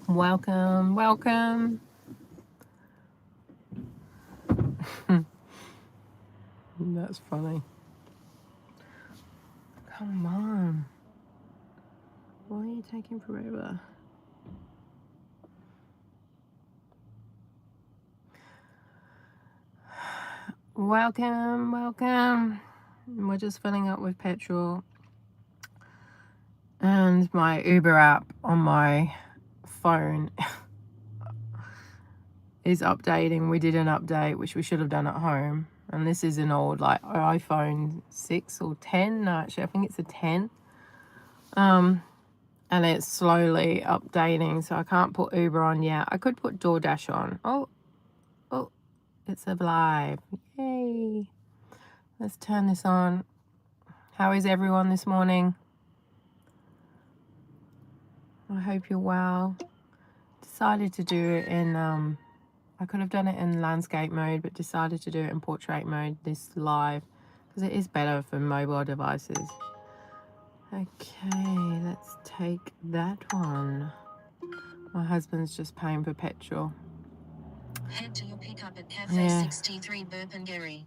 Welcome, welcome. That's funny. Come on. Why are you taking forever? Welcome, welcome. We're just filling up with petrol. And my Uber app on my phone is updating. We did an update, which we should have done at home. And this is an old, like, iPhone 6 or 10. No, actually, I think it's a 10. And it's slowly updating, so I can't put Uber on yet. I could put DoorDash on. Oh, it's live. Yay. Let's turn this on. How is everyone this morning? I hope you're well. Decided to do it in, I could have done it in landscape mode, but decided to do it in portrait mode this live because it is better for mobile devices. Okay, let's take that one. My husband's just paying for petrol. Head to your pickup at Cafe 63 Burpengary.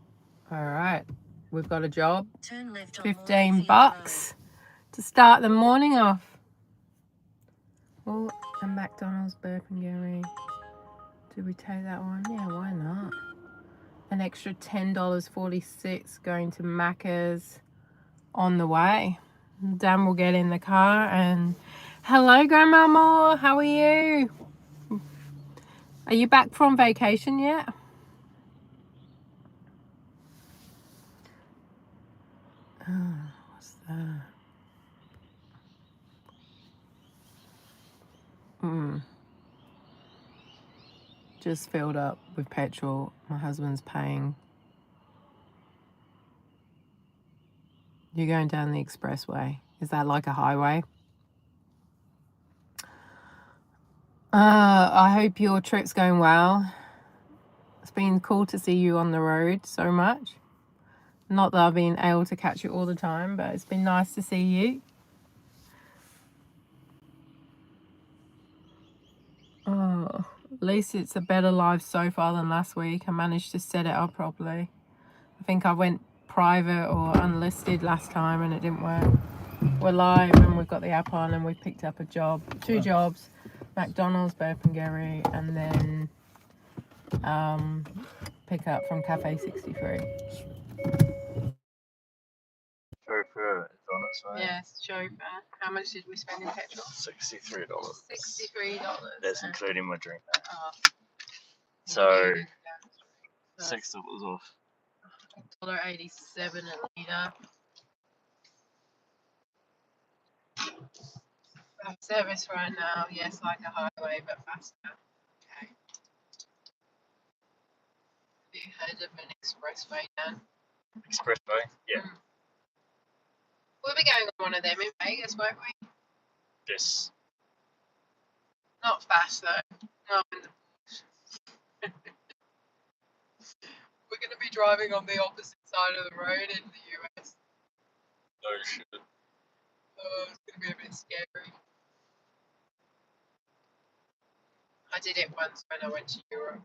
All right, we've got a job. Turn left on $15 to start the morning off. Oh, a McDonald's Burpengary. Did we take that one? Yeah, why not? An extra $10.46 going to Macca's on the way. Dan will get in the car and hello, Grandmama. How are you? Are you back from vacation yet? Oh, what's that? Just filled up with petrol. My husband's paying. You're going down the expressway. Is that like a highway? I hope your trip's going well. It's been cool to see you on the road so much. Not that I've been able to catch you all the time, but it's been nice to see you. Oh, at least it's a better live so far than last week. I managed to set it up properly. I think I went private or unlisted last time and it didn't work. We're live and we've got the app on and we've picked up a job, 2 jobs, McDonald's, Burpengary, and then pick up from Cafe 63. Chauffeur is on its way. Yes, chauffeur. How much did we spend in petrol? $63. $63. That's including my drink. Oh, So $6 off. $1.87 a litre. Service right now, yes, like a highway, but faster. Okay. Have you heard of an expressway, Dan? Expressway? Yeah. We'll be going on one of them in Vegas, won't we? Yes. Not fast though. Not in the bush. We're going to be driving on the opposite side of the road in the US. No shit. Oh, it's going to be a bit scary. I did it once when I went to Europe.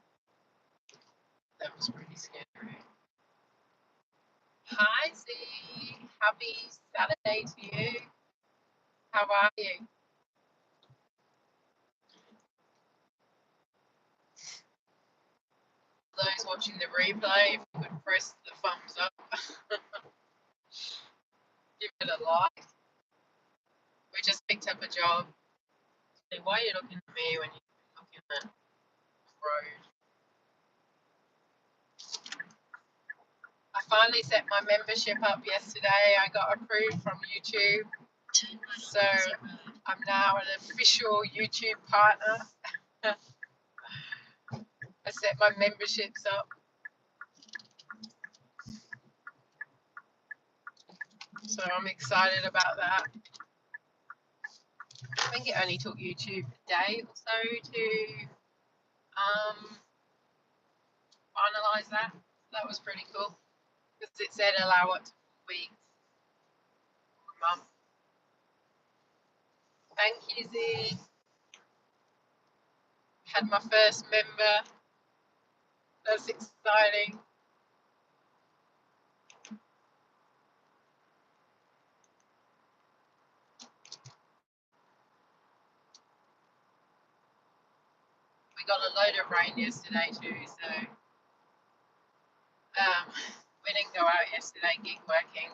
That was pretty scary. Hi, Z. Happy Saturday to you. How are you? Those watching the replay, if you could press the thumbs up, give it a like. We just picked up a job. Why are you looking at me when you're looking at the road? I finally set my membership up yesterday. I got approved from YouTube. So I'm now an official YouTube partner. I set my memberships up. So I'm excited about that. I think it only took YouTube a day or so to finalise that. That was pretty cool. Because it said allow it to 4 weeks or a month. Thank you, Z. Had my first member. That's exciting. We got a load of rain yesterday too, so we didn't go out yesterday gig working.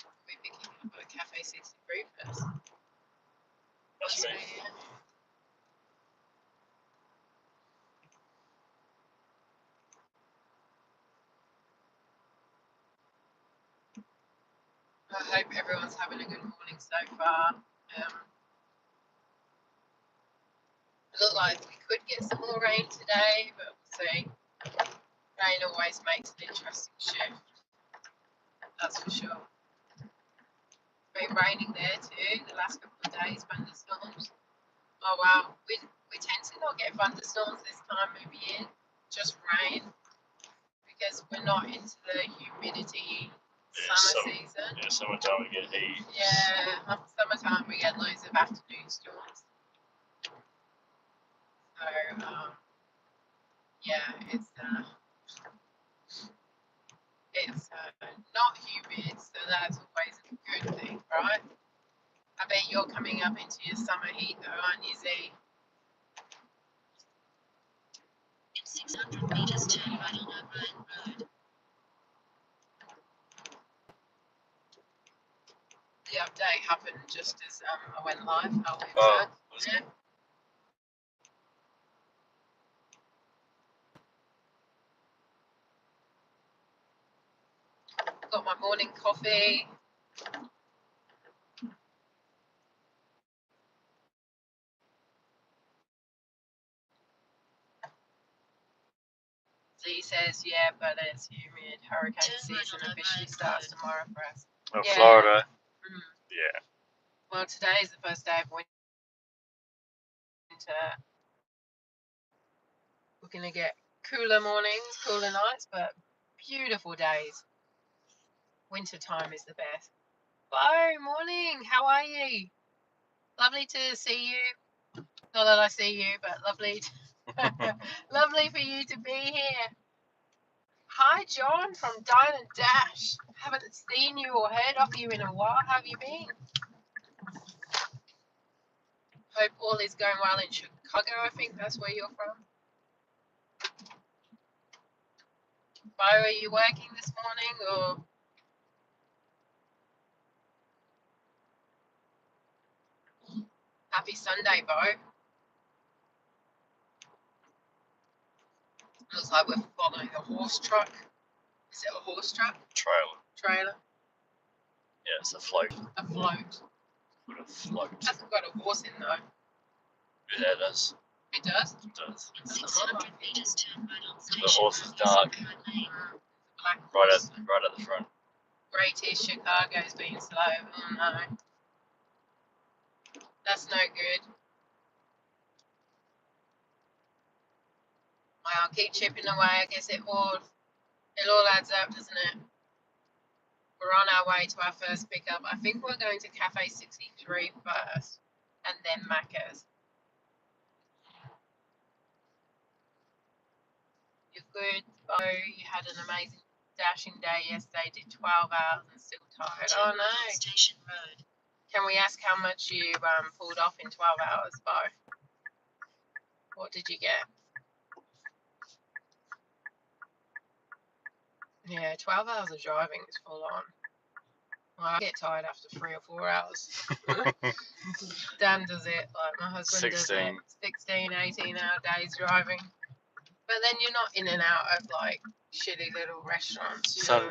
We're picking up a Cafe 63 first. That's me. I hope everyone's having a good morning so far. It looked like we could get some more rain today, but we'll see. Rain always makes an interesting shift, that's for sure. It's been raining there too the last couple of days, thunderstorms. Oh wow, we tend to not get thunderstorms this time of year, just rain, because we're not into the humidity summer season. Yeah, summertime we get heat. Yeah, summertime we get loads of afternoon storms. So, yeah, it's not humid, so that's always a good thing, right? I bet you're coming up into your summer heat though, aren't you, Z? In 600 meters, turn right on Uppbeat Road. The update happened just as I went live. Oh, was Yeah. it? Got my morning coffee. Z says, yeah, but it's humid. Hurricane season officially starts tomorrow for us. Oh, Yeah. Florida. Mm. Yeah. Well, today is the first day of winter. We're going to get cooler mornings, cooler nights, but beautiful days. Winter time is the best. Hello, morning. How are you? Lovely to see you. Not that I see you, but lovely. Lovely for you to be here. Hi, John from Dine and Dash. Haven't seen you or heard of you in a while. How have you been? Hope all is going well in Chicago. I think that's where you're from. Bo, are you working this morning or? Happy Sunday, Bo. Looks like we're following a horse truck. Is it a horse truck? Trailer? Yeah, it's a float. A float. What a float. Hasn't got a horse in though. Yeah, it does. It does? It does. In 600 meters, turn right on Station The horse is Road. dark. Black Right horse. at the front. Greatest Chicago's been slow. Oh no. That's no good. Well, keep chipping away. I guess it all adds up, doesn't it? We're on our way to our first pickup. I think we're going to Cafe 63 first, and then Macca's. You're good, Bo. You had an amazing dashing day yesterday. Did 12 hours and still tired. Oh Turn right on no. Station Road. Can we ask how much you pulled off in 12 hours, Bo? What did you get? Yeah, 12 hours of driving is full on. Well, I get tired after 3 or 4 hours. Dan does it, like my husband does it. 16, 18-hour days driving. But then you're not in and out of like shitty little restaurants. You know, no,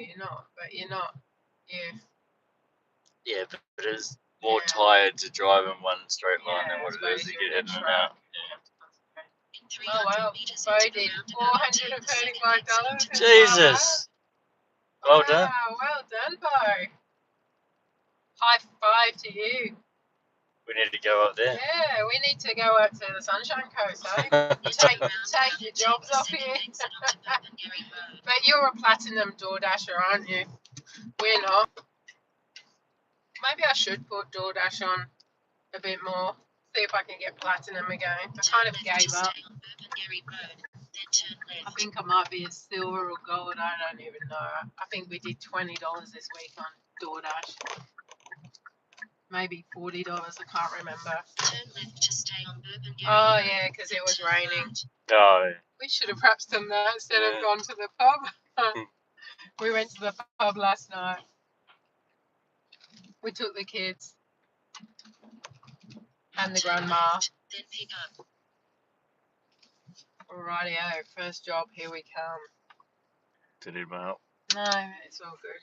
you're not. But you're not. Yeah, but it is more tired to drive in one straight line than what it is to get in and out. In Oh 300 wow, meters, Bo into the did roundabout, take the second $435. exit to Jesus! Well done. Wow, well done, Bo. High five to you. We need to go up there. Yeah, we need to go out to the Sunshine Coast, eh? Take your jobs off here. But you're a platinum DoorDasher, aren't you? We're not. Maybe I should put DoorDash on a bit more. See if I can get platinum again. I kind of gave up. I think I might be a silver or gold. I don't even know. I think we did $20 this week on DoorDash. Maybe $40. I can't remember. Oh yeah, because it was raining. No. We should have perhaps done that instead of gone to the pub. We went to the pub last night. We took the kids and the grandma. Rightio, first job, here we come. Did it help? No, it's all good.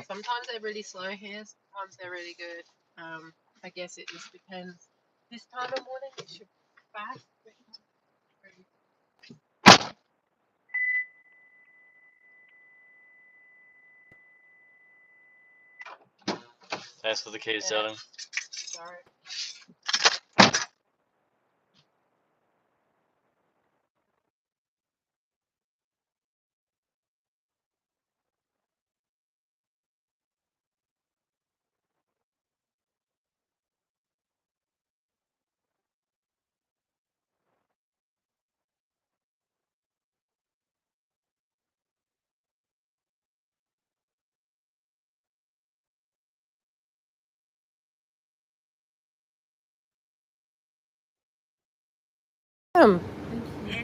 Sometimes they're really slow here, sometimes they're really good. I guess it just depends. This time of morning it should be fast. Thanks for the keys, darling. Sorry.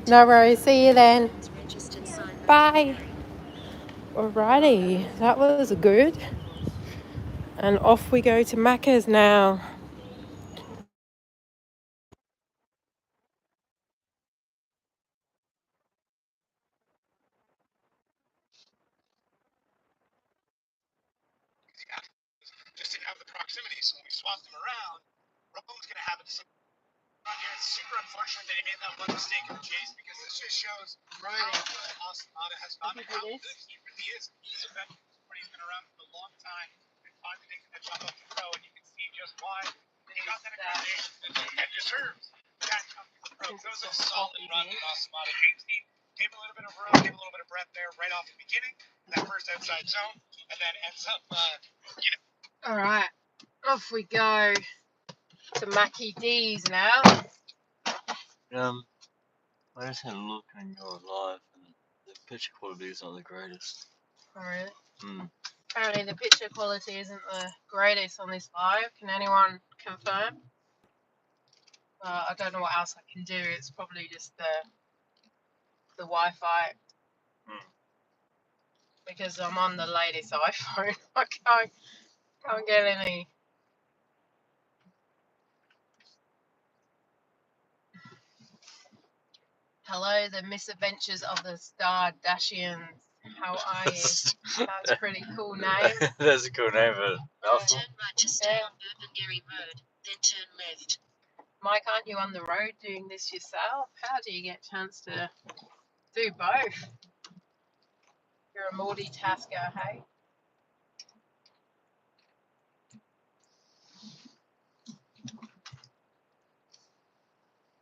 No worries, see you then. Bye. Alrighty, that was good. And off we go to Macca's now. Just didn't have the proximity, so when we swapped them around, Rome's going to have it. It's super unfortunate that he made that one mistake in the chase because this just shows how awesome Nada has gotten. How good he really is. He's been around for a long time and finally taking that jump up to pro, and you can see just why he got that accreditation and deserves that jump to pro. It was a solid run from Nada. James Dean gave a little bit of room, gave a little bit of breath there right off the beginning, that first outside zone, and then ends up, All right, off we go to Mackie D's now. I just had a look on your live, and the picture quality is not the greatest. Oh, really? Hmm. Apparently the picture quality isn't the greatest on this live. Can anyone confirm? I don't know what else I can do. It's probably just the Wi-Fi. Because I'm on the latest iPhone. I can't get any. Hello, the misadventures of the Stardashians. How are you? That's a pretty cool name. That's a cool name, but Turn right to stay on Burpengary Road, then turn left. Mike, aren't you on the road doing this yourself? How do you get a chance to do both? You're a multitasker, hey?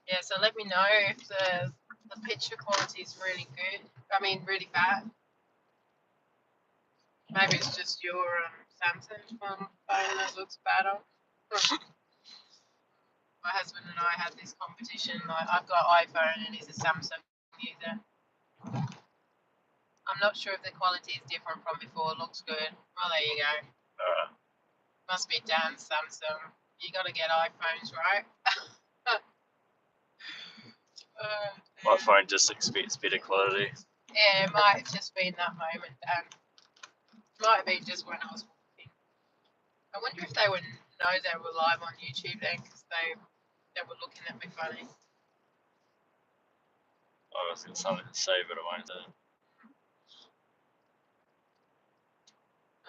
Yeah, so let me know if the picture quality is really good. I mean, really bad. Maybe it's just your Samsung phone that looks better. My husband and I had this competition. Like, I've got iPhone and he's a Samsung user. I'm not sure if the quality is different from before. It looks good. Well, there you go. Must be Dan's Samsung. You got to get iPhones, right? my phone just expects better quality. Yeah, it might have just been that moment, Dan. Might have been just when I was walking. I wonder if they would know they were live on YouTube then, because they were looking at me funny. I was got something to say, but I won't do it.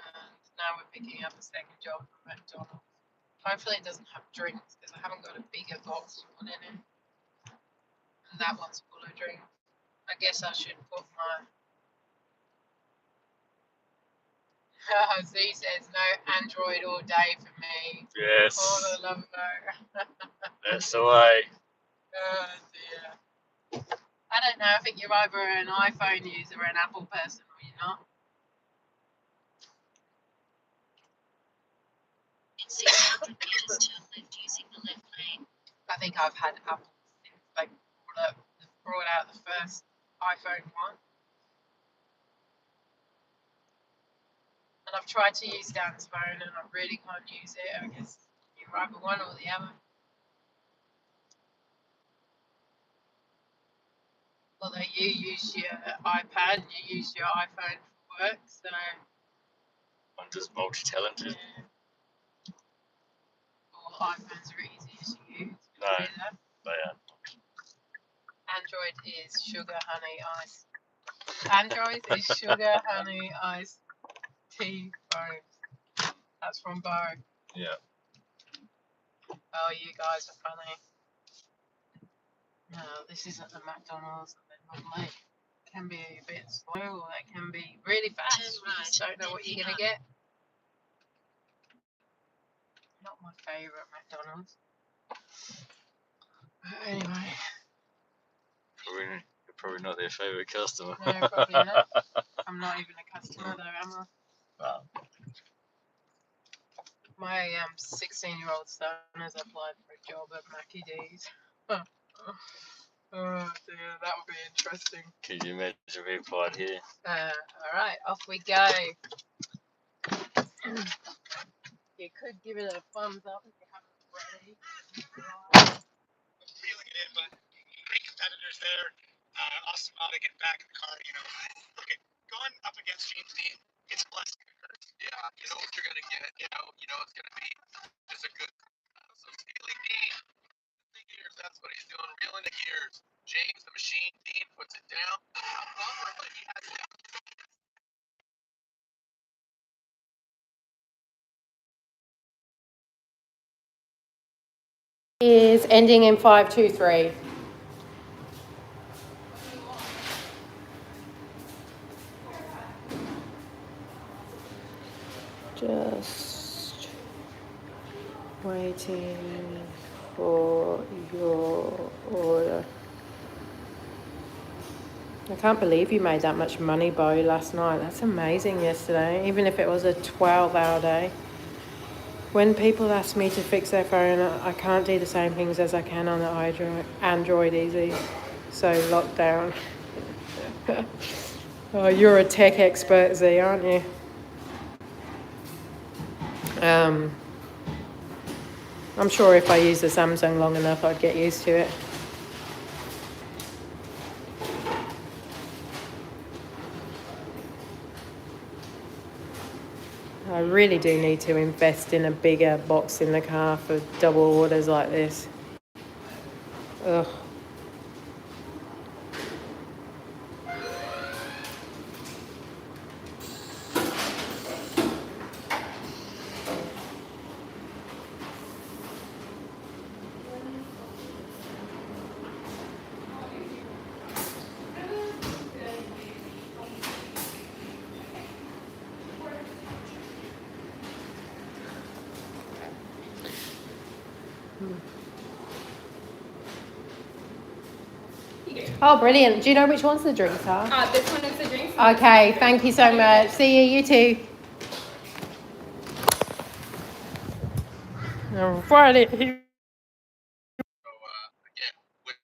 And now we're picking up a second job from McDonald's. Hopefully it doesn't have drinks, because I haven't got a bigger box to put in it. And that one's full of drinks. I guess I should put my Z says no Android all day for me. For Yes, the love of her. that's the way. Oh dear. I don't know. I think you're either an iPhone user or an Apple person, or you're not. In 600 meters, turn left using the left lane. I think I've had Apple since they brought out the first iPhone one. And I've tried to use Dan's phone and I really can't use it. I guess you're either one or the other. Although you use your iPad and you use your iPhone for work, so I'm just multi-talented. yeah. All iPhones are easy to use. No, Either. they are. Android is sugar, honey, ice. Android is sugar, honey, ice, tea, phone. That's from Bo. Yeah. Oh, you guys are funny. No, this isn't the McDonald's that normally can be a bit slow or it can be really fast. Turn You just right, don't know then what you're pick going up. to get. Not my favourite McDonald's. But anyway, You're probably not their favourite customer. no, probably not. I'm not even a customer though, am I? Well, My 16-year-old son has applied for a job at Mackie D's. Oh dear, that would be interesting. can you imagine me applied here? Alright, off we go. You could give it a thumbs up if you haven't already. Reeling it in, but great competitors there. Austin Mata getting back in the car. Okay, going up against James Dean, it's a blessing. Yeah, you know what you're gonna get. You know it's gonna be just a good. So Steely Dean, the gears. That's what he's doing, reeling the gears. James the Machine Dean puts it down. Bumper, but he has it. Is ending in 523. Just waiting for your order. I can't believe you made that much money, Bo, last night. That's amazing yesterday, even if it was a 12-hour day. When people ask me to fix their phone, I can't do the same things as I can on the Android easy. So lockdown. Oh, you're a tech expert, Z, aren't you? I'm sure if I use the Samsung long enough, I'd get used to it. I really do need to invest in a bigger box in the car for double orders like this. Ugh. Oh, brilliant. Do you know which ones the drinks are? This one is the drinks. Okay, thank you so much. See you, you too. Alrighty. So again, with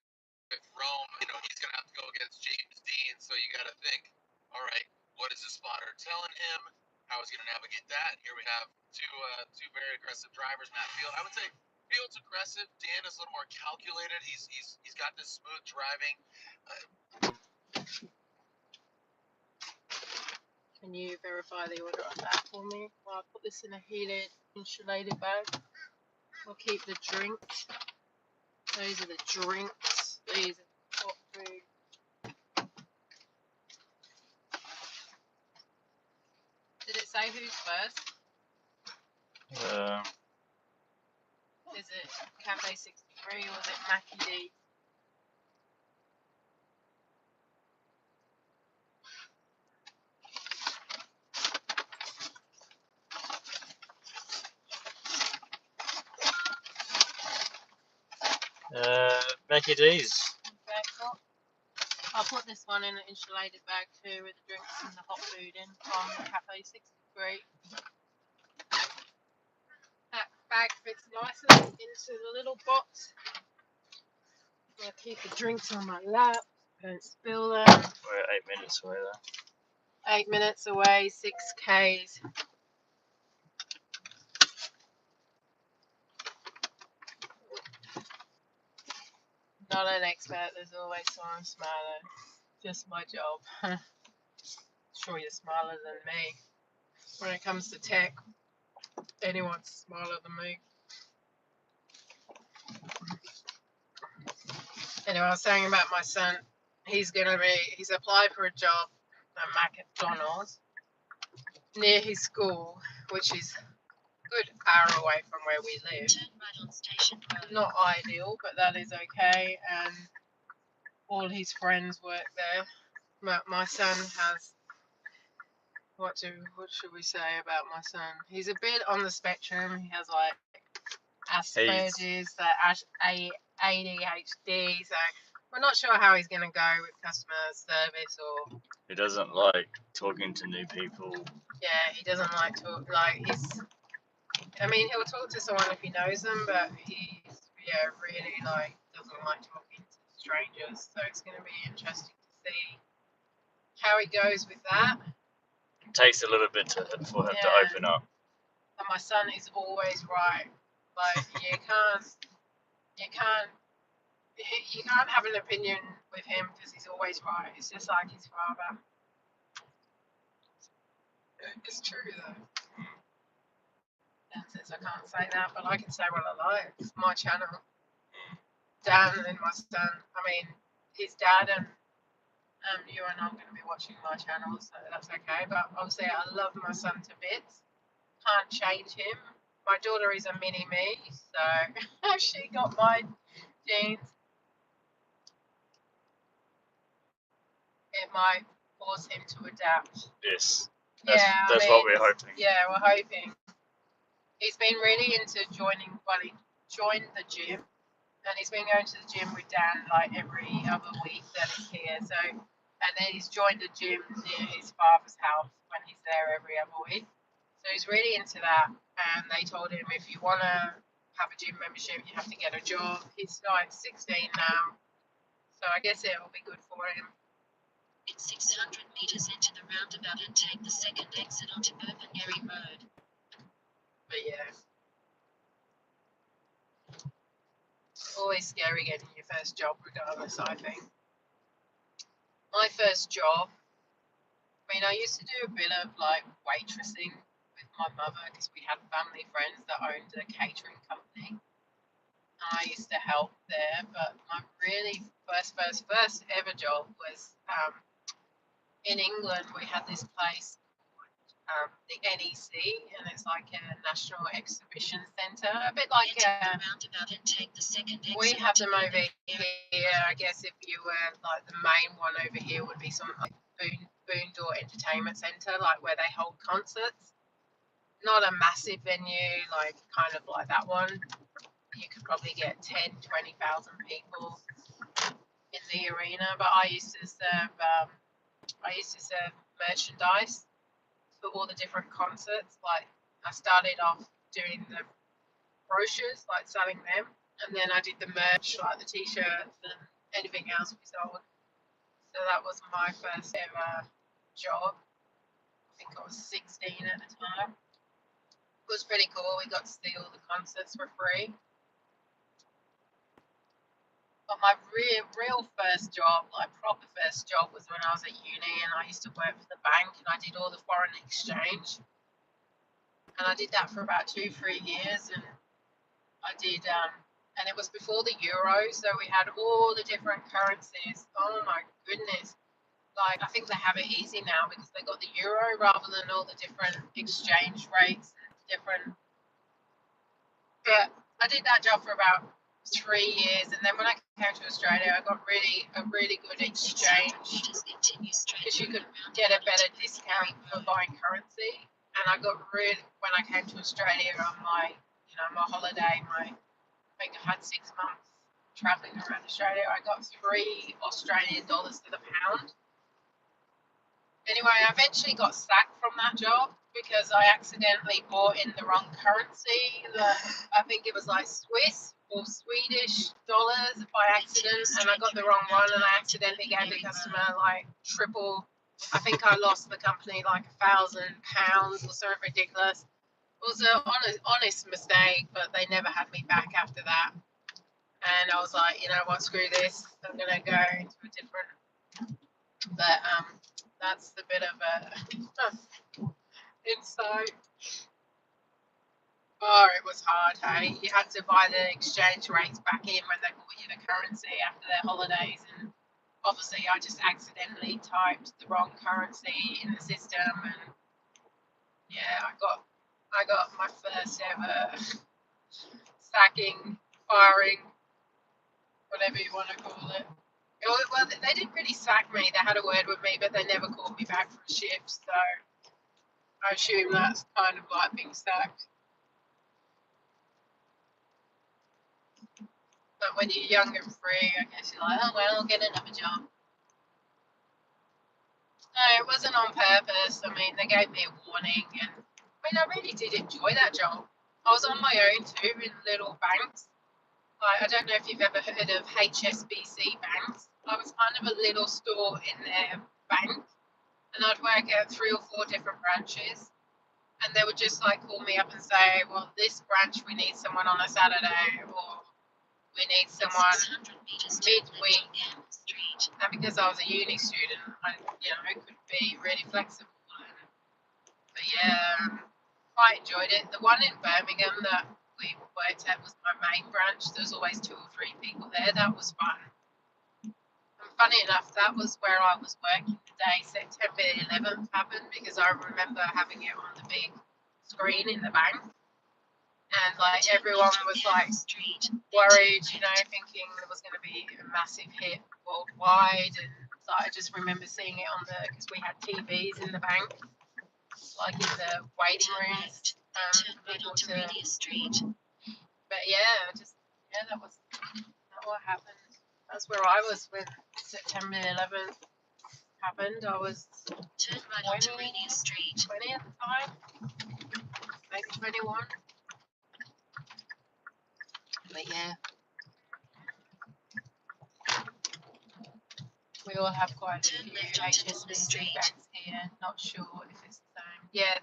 Rome, he's gonna have to go against James Dean. So you got to think, all right, what is the spotter telling him? How is he gonna navigate that? Here we have two very aggressive drivers. Matt Field, I would say Field's aggressive. Dan is a little more calculated. He's got this smooth driving. Can you verify the order on that for me? Well, I'll put this in a heated, insulated bag. I'll keep the drinks. Those are the drinks. These are the hot food. Did it say who's first? Is it Cafe 63 or is it Mackie D? Make it easy. Okay, cool. I'll put this one in an insulated bag too with the drinks and the hot food in from Cafe 63. That bag fits nicely into the little box. I'll keep the drinks on my lap, don't spill them. We're 8 minutes away though. 8 minutes away, 6 Ks. Not an expert, there's always someone smarter. Just my job. Sure, you're smarter than me. When it comes to tech, anyone's smarter than me. Anyway, I was saying about my son. He's applied for a job at McDonald's near his school, which is a good hour away from where we live. Turn right on Station Road. Not ideal, but that is okay. And all his friends work there. But my son has, what should we say about my son? He's a bit on the spectrum. He has like Asperger's, ADHD. So we're not sure how he's going to go with customer service or. He doesn't like talking to new people. Yeah, he doesn't like to he'll talk to someone if he knows them, but he's really doesn't like talking to strangers. So it's going to be interesting to see how he goes with that. It takes a little bit for him to open up. And my son is always right. Like you can't have an opinion with him because he's always right. It's just like his father. It's true though. Dan says I can't say that, but I can say what I like. It's my channel. Dan and my son. His dad and you and I'm going to be watching my channel, so that's okay. But obviously, I love my son to bits. Can't change him. My daughter is a mini me, so she got my genes. It might force him to adapt. Yes. That's what we're hoping. Yeah, we're hoping. He's been really into joining. Well, he joined the gym, and he's been going to the gym with Dan like every other week that he's here. So, and then he's joined the gym near his father's house when he's there every other week. So he's really into that. And they told him if you want to have a gym membership, you have to get a job. He's like 16 now, so I guess it will be good for him. In 600 meters, enter the roundabout and take the second exit onto Burpengary Road. But yeah, always scary getting your first job, regardless. I think my first job. I used to do a bit of like waitressing with my mother because we had family friends that owned a catering company. And I used to help there, but my really first ever job was in England. We had this place, the NEC, and it's like a national exhibition centre, a bit like roundabout and take the second exit. We have them over here. I guess if you were like the main one over here would be some like Boondor Entertainment Centre, like where they hold concerts. Not a massive venue, like kind of like that one. You could probably get 10, 20,000 people in the arena. But I used to serve merchandise for all the different concerts. Like I started off doing the brochures, like selling them, and then I did the merch, like the t-shirts and anything else we sold. So that was my first ever job. I think I was 16 at the time. It was pretty cool. We got to see all the concerts for free. But my real first job, like proper first job, was when I was at uni and I used to work for the bank and I did all the foreign exchange. And I did that for about 2-3 years, and I did, and it was before the euro, so we had all the different currencies. Oh my goodness. Like, I think they have it easy now because they got the euro rather than all the different exchange rates and different. But I did that job for about 3 years, and then when I came to Australia, I got a really good exchange because you could get a better discount for buying currency. And I got when I came to Australia on my holiday, I think I had 6 months travelling around Australia, I got 3 Australian dollars to the pound. Anyway, I eventually got sacked from that job because I accidentally bought in the wrong currency. I think it was like Swiss or Swedish dollars by accident, and I got the wrong one, and I accidentally gave the customer like triple. I think I lost the company like £1,000 or something ridiculous. It was an honest mistake, but they never had me back after that. And I was like, you know what, screw this. I'm gonna go into a different. But that's the bit of a insight. Oh, it was hard, hey. You had to buy the exchange rates back in when they bought you the currency after their holidays, and obviously I just accidentally typed the wrong currency in the system, and yeah, I got my first ever sacking, firing, whatever you want to call it. Well, they didn't really sack me. They had a word with me, but they never called me back for a shift, so I assume that's kind of like being sacked. But when you're young and free, I guess you're like, oh well, I'll get another job. No, it wasn't on purpose. I mean, they gave me a warning, and I really did enjoy that job. I was on my own too in little banks. Like, I don't know if you've ever heard of HSBC banks. I was kind of a little store in their bank, and I'd work at 3 or 4 different branches, and they would just like call me up and say, well, this branch we need someone on a Saturday, or we need someone midweek. And because I was a uni student, I could be really flexible. But yeah, I enjoyed it. The one in Birmingham that we worked at was my main branch. There was always 2 or 3 people there. That was fun. And funny enough, that was where I was working the day September 11th happened, because I remember having it on the big screen in the bank. And like everyone was like worried, thinking there was going to be a massive hit worldwide. And so I just remember seeing it on because we had TVs in the bank, like in the waiting rooms. But yeah, that was what happened. That's where I was when September 11th happened. I was 20 at the time, maybe 21. But yeah, we all have quite a few HSBC banks here. Not sure if it's the same. Yeah,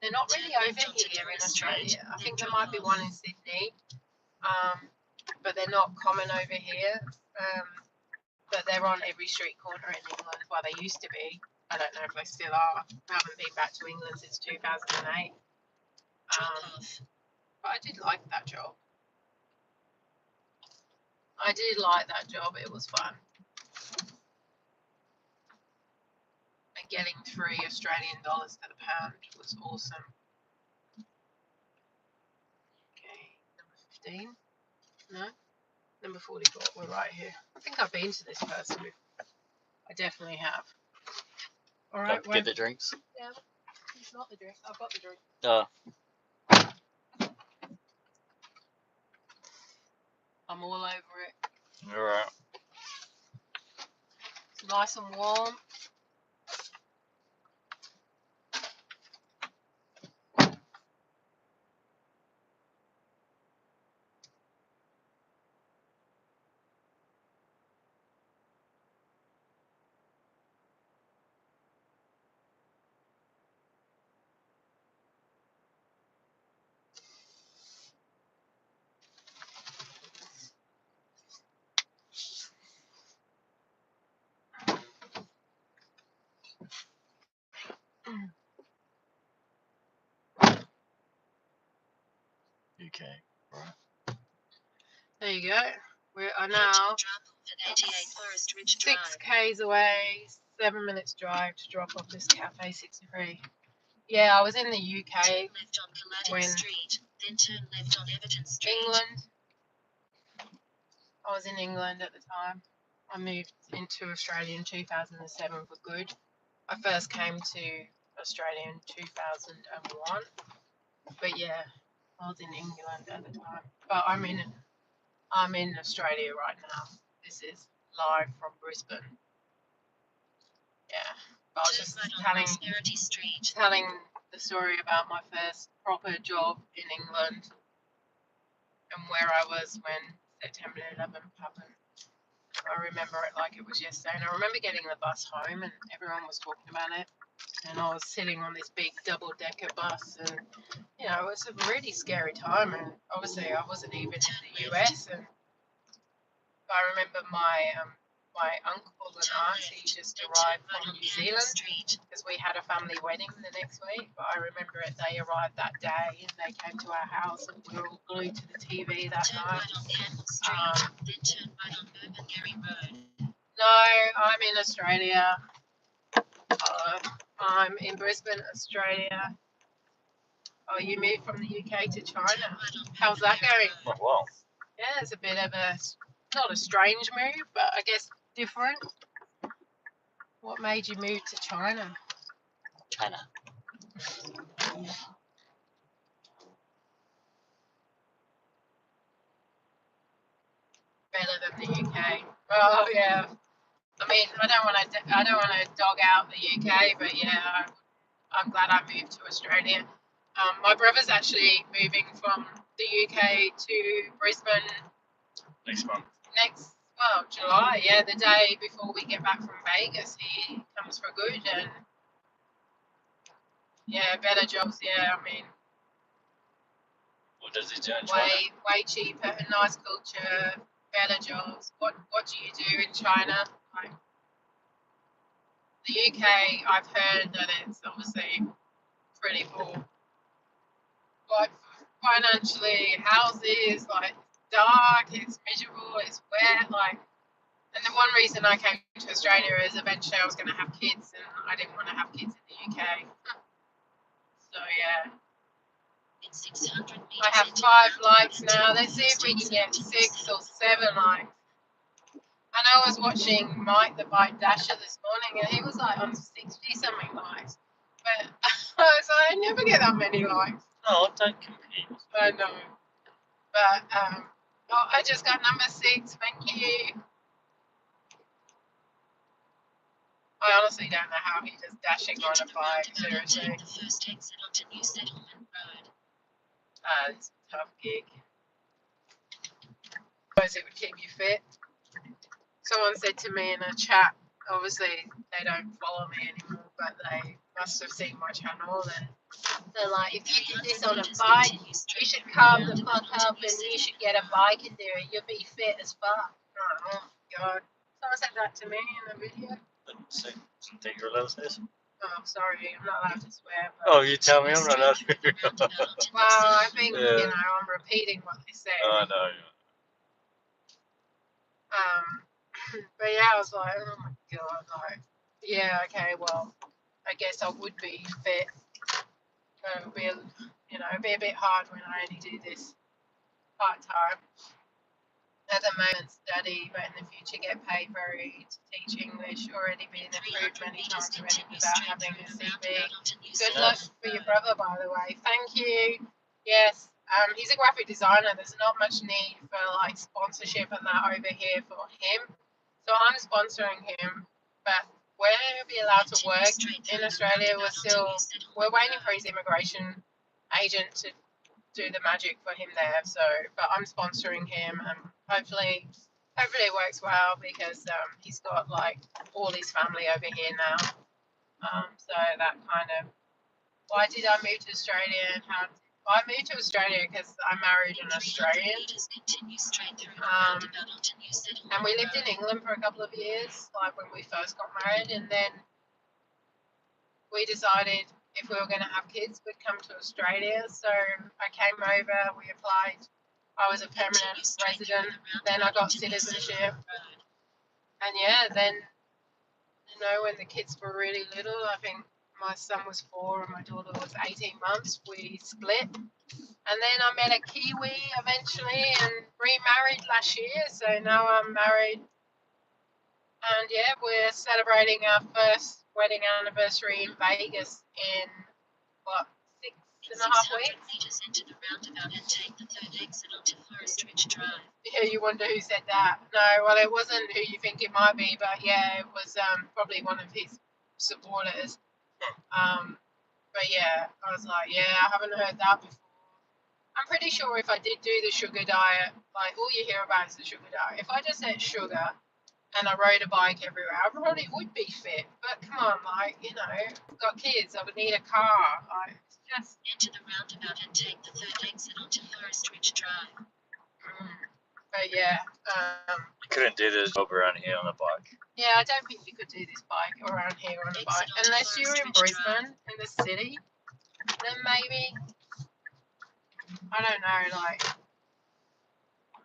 they're not really over here in Australia. I think there might be one in Sydney, but they're not common over here. But they're on every street corner in England. Well, they used to be. I don't know if they still are. I haven't been back to England since 2008. But I did like that job. It was fun. And getting 3 Australian dollars to the pound was awesome. Okay, number 15. No? Number 44. We're right here. I think I've been to this person before. I definitely have. All right. Don't forget the drinks. Yeah, it's not the drink. I've got the drink. Oh. I'm all over it. Alright. It's nice and warm. Okay. Right. There you go. We are now 6 k's away, 7 minutes drive to drop off this Cafe 63. Yeah, I was in the UK when England. I was in England at the time. I moved into Australia in 2007 for good. I first came to Australia in 2001. But yeah, I was in England at the time. But I'm I'm in Australia right now. This is live from Brisbane. Yeah. I was just telling the story about my first proper job in England and where I was when September 11th happened. I remember it like it was yesterday, and I remember getting the bus home and everyone was talking about it, and I was sitting on this big double-decker bus, and you know, it was a really scary time, and obviously I wasn't even in the US, and I remember my uncle and auntie just arrived from New Zealand because we had a family wedding the next week. But I remember it, they arrived that day and they came to our house and we were all glued to the TV that night. No, I'm in Australia. I'm in Brisbane, Australia. Oh, you moved from the UK to China. How's that going? Oh, wow. Yeah, it's a bit of a, not a strange move, but I guess different. What made you move to China? China. Better than the UK. Oh yeah. I mean, I don't want to dog out the UK, but yeah, I'm glad I moved to Australia. My brother's actually moving from the UK to Brisbane Next month. July. Yeah, the day before we get back from Vegas, he comes for good, and yeah, better jobs. Yeah, I mean, What does he do in China? way cheaper, a nice culture, better jobs. What do you do in China? Like, the UK, I've heard that it's obviously pretty poor. Like financially, houses, like dark, it's miserable, it's wet, like. And the one reason I came to Australia is eventually I was going to have kids, and I didn't want to have kids in the UK. So yeah. I have 5 likes now. Let's see if we can get 6 or 7 likes. And I was watching Mike the Bike Dasher this morning, and he was like on 60 something likes. But I never get that many likes. No, don't compete. I know. But I just got number 6. Thank you. I honestly don't know how he's just dashing on a bike. Seriously. It's a tough gig. Suppose it would keep you fit. Someone said to me in a chat, obviously they don't follow me anymore, but they must have seen my channel, and they're like, if you did this on a bike, you should carve the fuck up and you should get a bike and do it. You'll be fit as fuck. Oh my god. Someone said that to me in a video. Think you're allowed to say this? Oh, sorry, I'm not allowed to swear. But Oh, you tell me I'm not allowed to. well, I think, Yeah. you know, I'm repeating what they said. Oh, I know. But yeah, I was like, oh my god, like, yeah, okay, well, I guess I would be fit. But it would be, you know, it'd be a bit hard when I only do this part time. At the moment, study, but in the future, get paid very to teach English. Already been approved many times already without having a CV. Good luck for your brother, by the way. Thank you. Yes, he's a graphic designer. There's not much need for like sponsorship and that over here for him. So I'm sponsoring him, but when he'll be allowed to work in Australia, we're waiting for his immigration agent to do the magic for him there. So, but I'm sponsoring him, and hopefully it works well because he's got like all his family over here now. So that kind of. Why did I move to Australia? And how I moved to Australia because I married an Australian, and we lived in England for a couple of years, like when we first got married, and then we decided if we were going to have kids, we'd come to Australia. So I came over, we applied. I was a permanent resident. Then I got citizenship. And yeah, then, you know, when the kids were really little, I think my son was 4 and my daughter was 18 months, we split. And then I met a Kiwi eventually and remarried last year. So now I'm married. And yeah, we're celebrating our first wedding anniversary in Vegas in, what, and a half 600 weeks. meters into the roundabout and take the third exit onto Forest Ridge Drive. Yeah, you wonder who said that. No, well, it wasn't who you think it might be, but yeah, it was probably one of his supporters. But yeah, I was like, yeah, I haven't heard that before. I'm pretty sure if I did do the sugar diet, like all you hear about is the sugar diet. If I just ate sugar and I rode a bike everywhere, I probably would be fit. But come on, like, you know, I've got kids, I would need a car. Like, it's just. Enter the roundabout and take the third exit onto Forest Ridge Drive. But yeah, You couldn't do this job around here on a bike. yeah, I don't think you could do this bike around here on a bike unless you're in Brisbane, in the city. Then maybe, I don't know, like,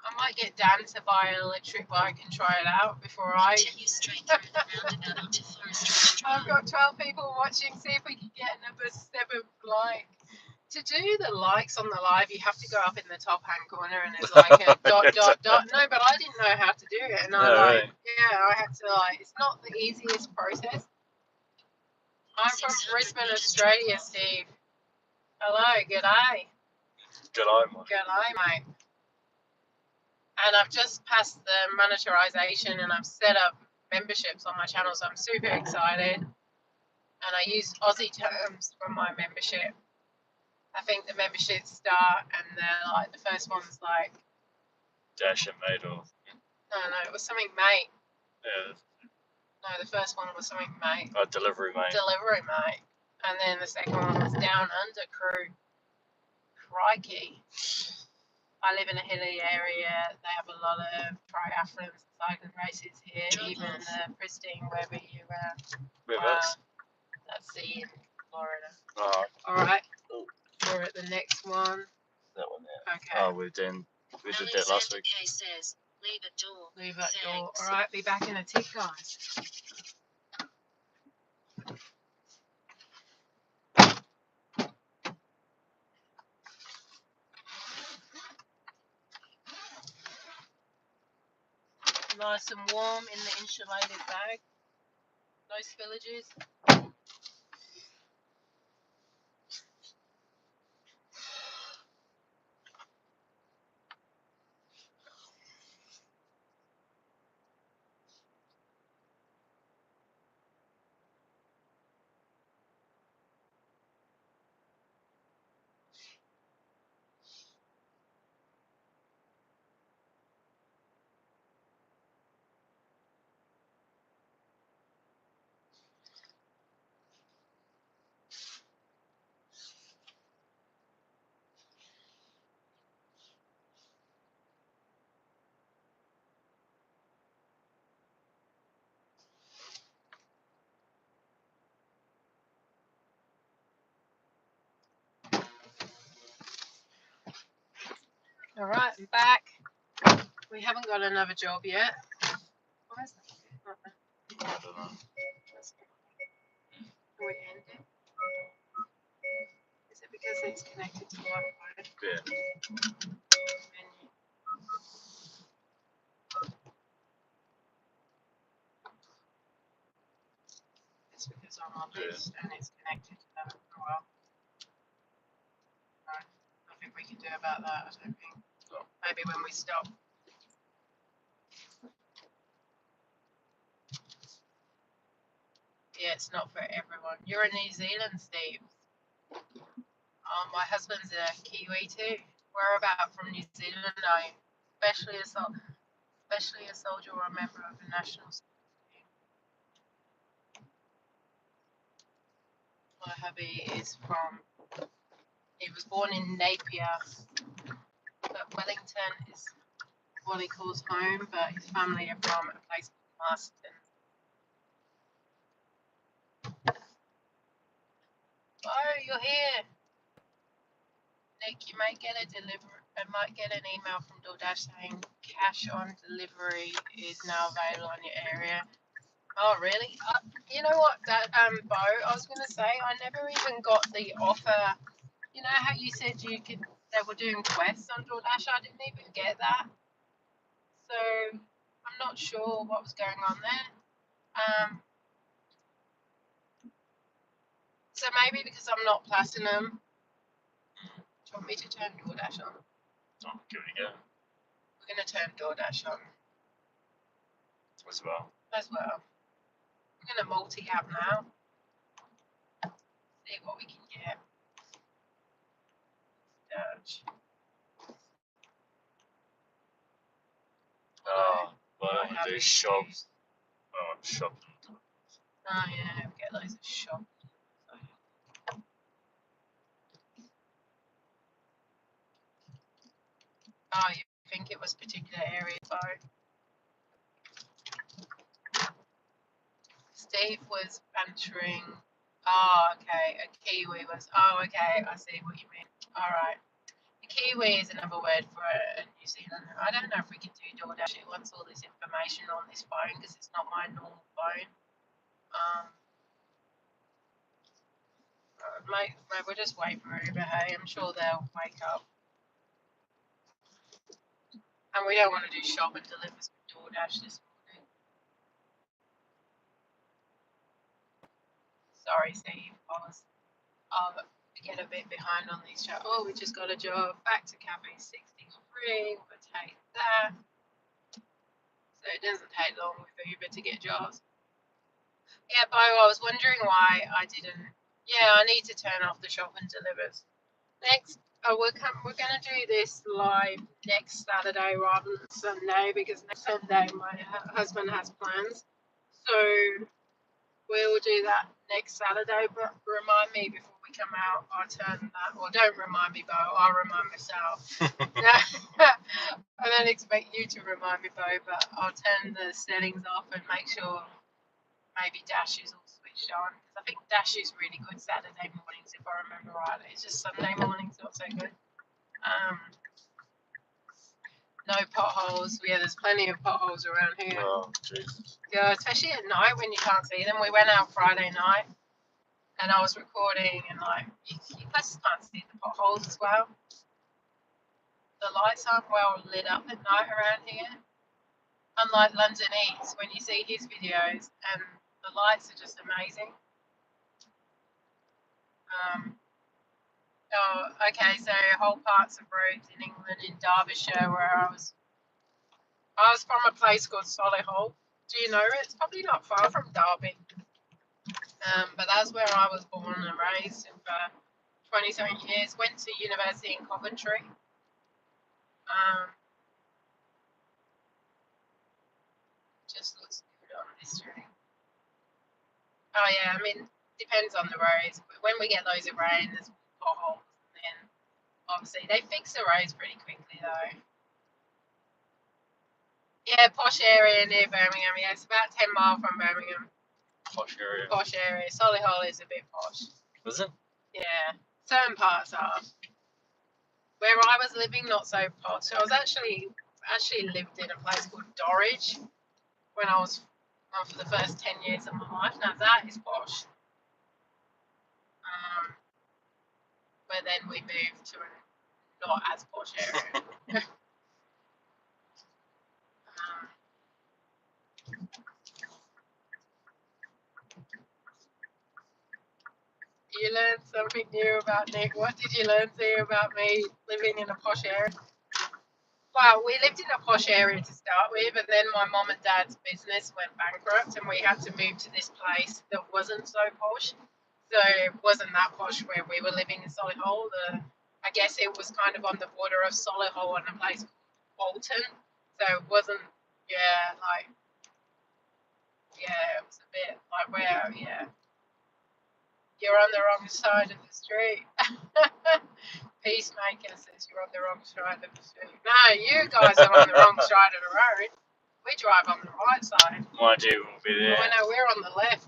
I might get Dan to buy an electric bike and try it out before I. Continue straight through the roundabout onto Forest Ridge I've Drive. got 12 people watching. See if we can get number 7 like. To do the likes on the live, you have to go up in the top hand corner and there's like a dot. No, but I didn't know how to do it, and I Right. I had to it's not the easiest process. I'm from 600 Brisbane, meters Australia, north. Steve. Hello, g'day. Good eye, mate. G'day, mate. And I've just passed the monetarization and I've set up memberships on my channel, so I'm super excited. And I use Aussie terms for my membership. I think the memberships start and they're like, the first one's like, Dash and mate or no, it was something mate. yeah, No, the first one was something mate. delivery mate. Delivery mate. And then the second one was down under crew. Crikey. I live in a hilly area. They have a lot of triathlons and cycling races here, even the pristine wherever you Whereabouts? that's in Florida. Oh, Alright. We're at the next one. that one there. Okay. Oh, we did that last week. K says, leave at door. Leave that door. Thanks. Alright, be back in a tick, guys. Nice and warm in the insulated bag. No spillages. Alright, I'm back. We haven't got another job yet. Why is that? I don't know. Can we end it? Is it because it's connected to Wi-Fi? Yeah. Menu. It's because I'm on this and it's connected to that. Oh well. Right. Nothing we can do about that, I don't think. No. Maybe when we stop. Yeah, it's not for everyone. You're in New Zealand, Steve. My husband's a Kiwi too. Where about from New Zealand are you? Especially a soldier or a member of the national sports team. My hubby is he was born in Napier, but Wellington is what he calls home, but his family are from a place called Marston. Oh, you're here. Nick, you might get an email from DoorDash saying cash on delivery is now available in your area. Oh, really? You know what, that Bo, I was going to say, I never even got the offer. You know how you said they were doing quests on DoorDash? I didn't even get that. So I'm not sure what was going on there. So maybe because I'm not platinum, you want me to turn DoorDash on? Oh, give it a go. We're going to turn DoorDash on As well. as well. We're going to multi-app now. See what we can get. Search. Oh, but I I want to have do issues. shops. I want shopping. Oh yeah, we get loads of shop. Oh, you think it was particular area code? Steve was bantering. Oh, okay. A Kiwi was. Oh, okay. I see what you mean. All right. A Kiwi is another word for a New Zealander. I don't know if we can do DoorDash. It wants all this information on this phone because it's not my normal phone. Mate, we'll just wait for Uber. Hey, I'm sure they'll wake up. And we don't want to do shop and deliver with DoorDash this morning. Sorry, Steve. I'll get a bit behind on these shows. Oh, we just got a job. Back to Cafe 63. We'll take that. So it doesn't take long with Uber to get jobs. Yeah, Bo, I was wondering why I didn't. Yeah, I need to turn off the shop and delivers. Next, we're going to do this live next Saturday rather than Sunday because next Sunday my husband has plans. So we'll do that next Saturday, but remind me before we come out. I'll turn that, or don't remind me, Bo. I'll remind myself. I don't expect you to remind me, Bo, but I'll turn the settings off and make sure maybe Dash is all switched on. Because I think Dash is really good Saturday mornings, if I remember right. It's just Sunday mornings not so good. No potholes. Yeah, there's plenty of potholes around here. Oh, Jesus. Yeah, especially at night when you can't see them. We went out Friday night and I was recording and like you guys can't see the potholes as well. The lights aren't well lit up at night around here. Unlike London Eats, when you see his videos and the lights are just amazing. Oh, okay, so whole parts of roads in England, in Derbyshire, where I was from a place called Solihull. Do you know it? It's probably not far from Derby. But that's where I was born and raised for 27 years. Went to university in Coventry. Just looks good on this street. Oh yeah, I mean, depends on the roads. When we get loads of rain, there's potholes. And then obviously they fix the roads pretty quickly though. Yeah, posh area near Birmingham. Yeah, it's about 10 miles from Birmingham. Posh area. Posh area. Solihull is a bit posh. Was it? Yeah, certain parts are. Where I was living, not so posh. I was actually lived in a place called Dorridge when I was for the first 10 years of my life. Now that is posh. But then we moved to a not as posh area. You learned something new about Nick. What did you learn here about me living in a posh area? Well, we lived in a posh area to start with, but then my mum and dad's business went bankrupt and we had to move to this place that wasn't so posh. So it wasn't that posh where we were living in Solihull. I guess it was kind of on the border of Solihull and a place called Bolton. So it wasn't, it was a bit like where, you're on the wrong side of the street. Peacemaker says you're on the wrong side of the street. No, you guys are on the wrong side of the road. We drive on the right side. Mind you, we'll be there. Oh, no, we're on the left.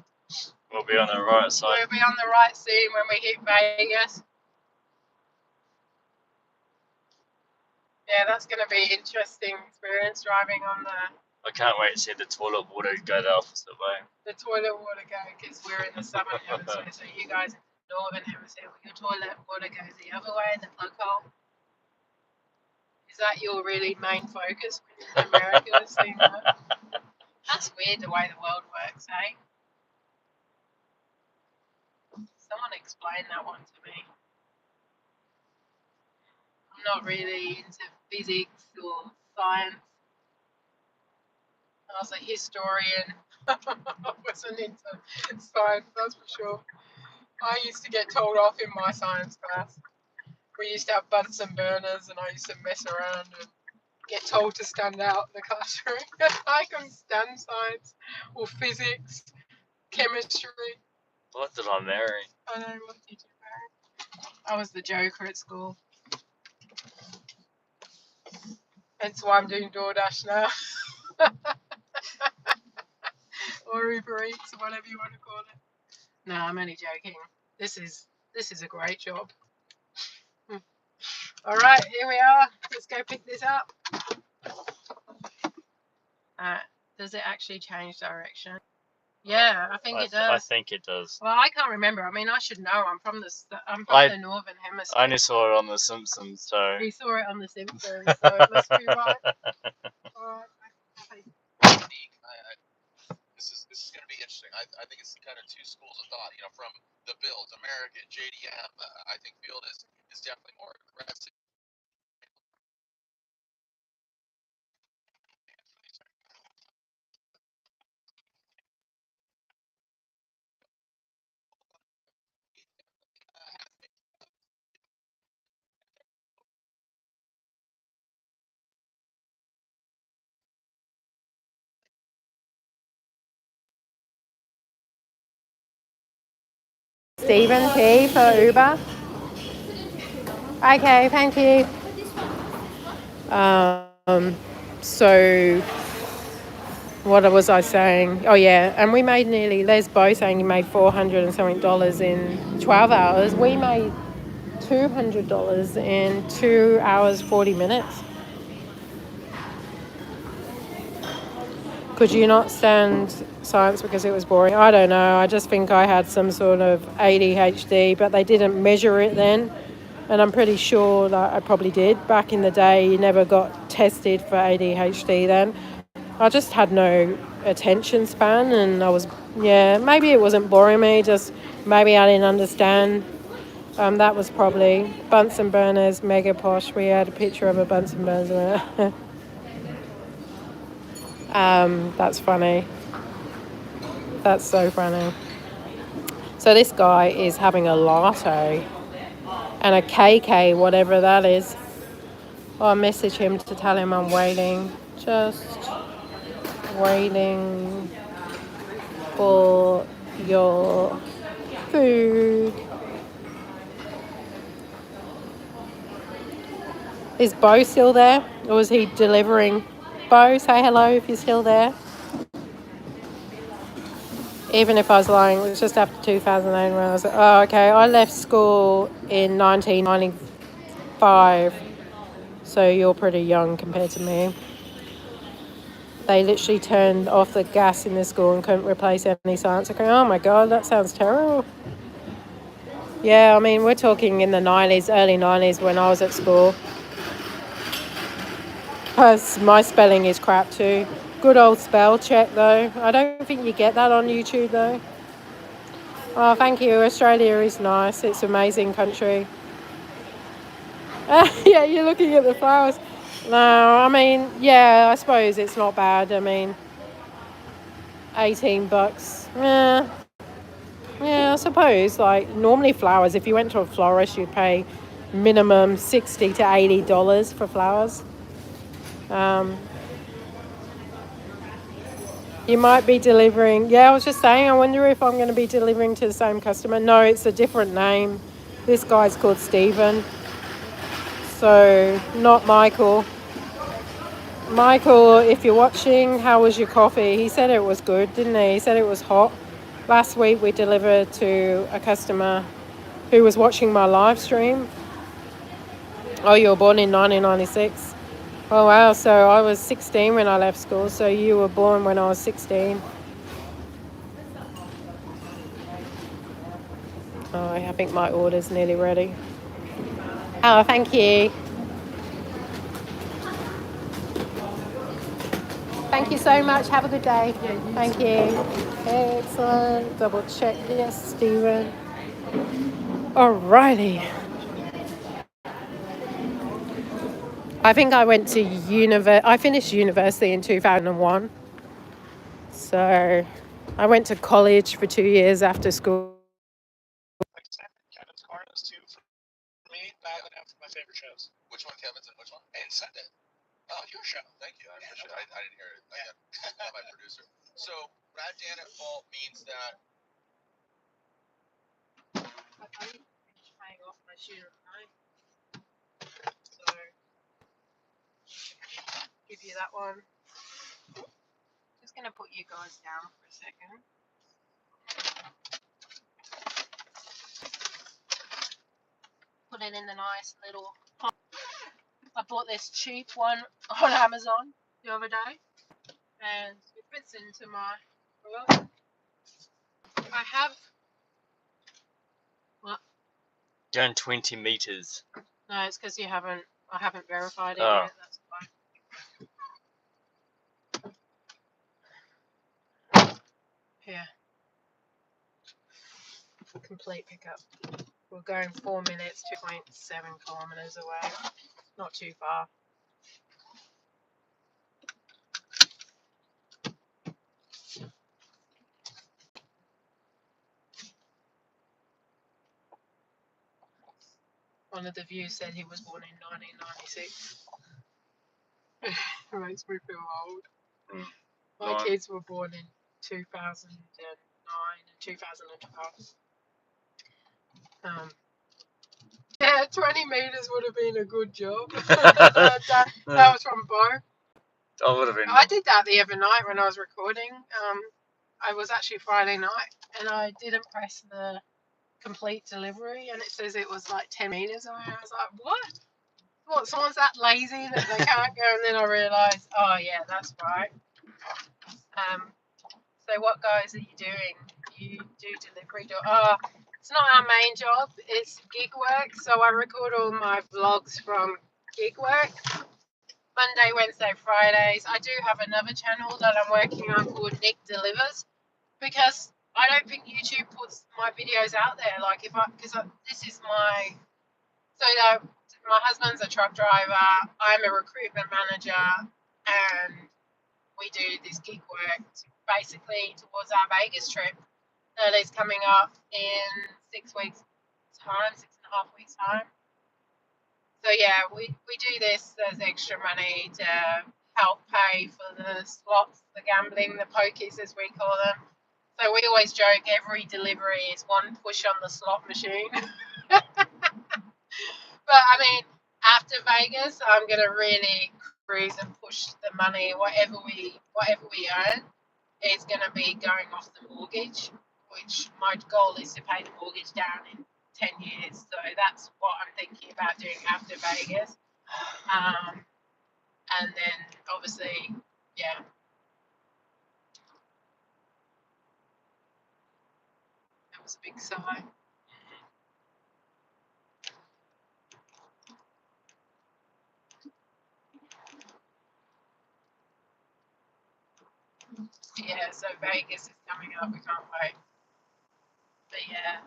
We'll be on the right side. We'll be on the right soon when we hit Vegas. Yeah, that's going to be an interesting experience driving on I can't wait to see the toilet water go the opposite way. the toilet water go because we're in the southern hemisphere, so you guys in the northern hemisphere, your toilet water goes the other way in the plug hole. Is that your really main focus when you're in America? Seeing that? That's weird the way the world works, eh? Someone explain that one to me. not really into physics or science. I was a historian. I wasn't into science, that's for sure. I used to get told off in my science class. We used to have Bunsen burners, and I used to mess around and get told to stand out in the classroom. I couldn't stand science or physics, chemistry. What did I marry? I know, what did you marry? I was the joker at school. That's why I'm doing DoorDash now. Or UberEats, or whatever you want to call it. No, I'm only joking. This is a great job. All right, here we are. Let's go pick this up. Does it actually change direction? Yeah, I think it does. I think it does. Well, I can't remember. I mean, I should know. I'm from the northern hemisphere. I only saw it on The Simpsons, so. We saw it on The Simpsons, so it must be right. All right. This is going to be interesting. I think it's kind of two schools of thought. You know, from the builds, American, JDM. I think Field is definitely more aggressive. Stephen P for Uber. Okay, thank you. So what was I saying? Oh yeah, and we made nearly, Les both saying he made $400 and something in 12 hours. We made $200 in 2 hours 40 minutes. Could you not stand science because it was boring? I don't know. I just think I had some sort of ADHD, but they didn't measure it then. And I'm pretty sure that I probably did. Back in the day, you never got tested for ADHD then. I just had no attention span, and maybe it wasn't boring me, just maybe I didn't understand. That was probably Bunsen burners, mega posh. We had a picture of a Bunsen burner. That's funny. That's so funny. So this guy is having a latte and a KK, whatever that is. I'll message him to tell him I'm waiting. Just waiting for your food. Is Bo still there? Or is he delivering? Bo, say hello if you're still there. Even if I was lying, it was just after 2008 when I was like, oh, okay, I left school in 1995, so you're pretty young compared to me. They literally turned off the gas in the school and couldn't replace any science. I go, oh my God, that sounds terrible. Yeah, I mean, we're talking in the 90s, early 90s when I was at school. Because my spelling is crap too. Good old spell check though. I don't think you get that on YouTube though. Oh, thank you. Australia is nice. It's an amazing country. Yeah, you're looking at the flowers. No, I mean, yeah, I suppose it's not bad. I mean, $18. Yeah, I suppose. Like, normally flowers, if you went to a florist, you'd pay minimum $60 to $80 for flowers. You might be delivering. Yeah, I was just saying, I wonder if I'm going to be delivering to the same customer. No, it's a different name. This guy's called Stephen. So, not Michael. Michael, if you're watching, how was your coffee? He said it was good, didn't he? He said it was hot. Last week we delivered to a customer who was watching my live stream. Oh, you were born in 1996. Oh, wow. So I was 16 when I left school. So you were born when I was 16. Oh, I think my order's nearly ready. Oh, thank you. Thank you so much. Have a good day. Thank you. Excellent. Double check. Yes, Stephen. Alrighty. I think I went to I finished university in 2001. So I went to college for 2 years after school. Like Kevin's Corners too. For me, that and after my favorite shows. Which one, Kevin's, and which one? And Sunday. Oh, your show. Thank you. I appreciate it. I didn't hear it. I got my producer. So, Brad Dan at fault means that. I didn't finish paying off my student loan. So, give you that one. Just going to put you guys down for a second. Put it in the nice little pot. I bought this cheap one on Amazon the other day. And it fits into my... Well, I have... What? Going 20 meters. No, it's because I haven't verified it Oh. yet. That's why. Here. Complete pickup. We're going 4 minutes, 2.7 kilometers away. Not too far. One of the views said he was born in 1996. It makes me feel old. My Right. kids were born in 2009 and 2012. Yeah, 20 meters would have been a good job. that was from Bo. I would have been. I did that the other night when I was recording. I was actually Friday night and I didn't press the complete delivery and it says it was like 10 meters away. I was like, what? What, someone's that lazy that they can't go? And then I realised, oh yeah, that's right. So what guys are you doing? You do delivery. It's not our main job, it's Gigwork. So I record all my vlogs from Gigwork. Monday, Wednesday, Fridays. I do have another channel that I'm working on called Nick Delivers because I don't think YouTube puts my videos out there. Like this is my my husband's a truck driver. I'm a recruitment manager, and we do this gig work basically towards our Vegas trip that is coming up in 6 weeks time, 6.5 weeks time. So yeah, we do this as extra money to help pay for the slots, the gambling, the pokies as we call them. So we always joke every delivery is one push on the slot machine. But I mean, after Vegas, I'm gonna really cruise and push the money. Whatever we earn is gonna be going off the mortgage, which my goal is to pay the mortgage down in 10 years. So that's what I'm thinking about doing after Vegas. And then obviously, yeah. That was a big sigh. Yeah, so Vegas is coming up. We can't wait. But yeah,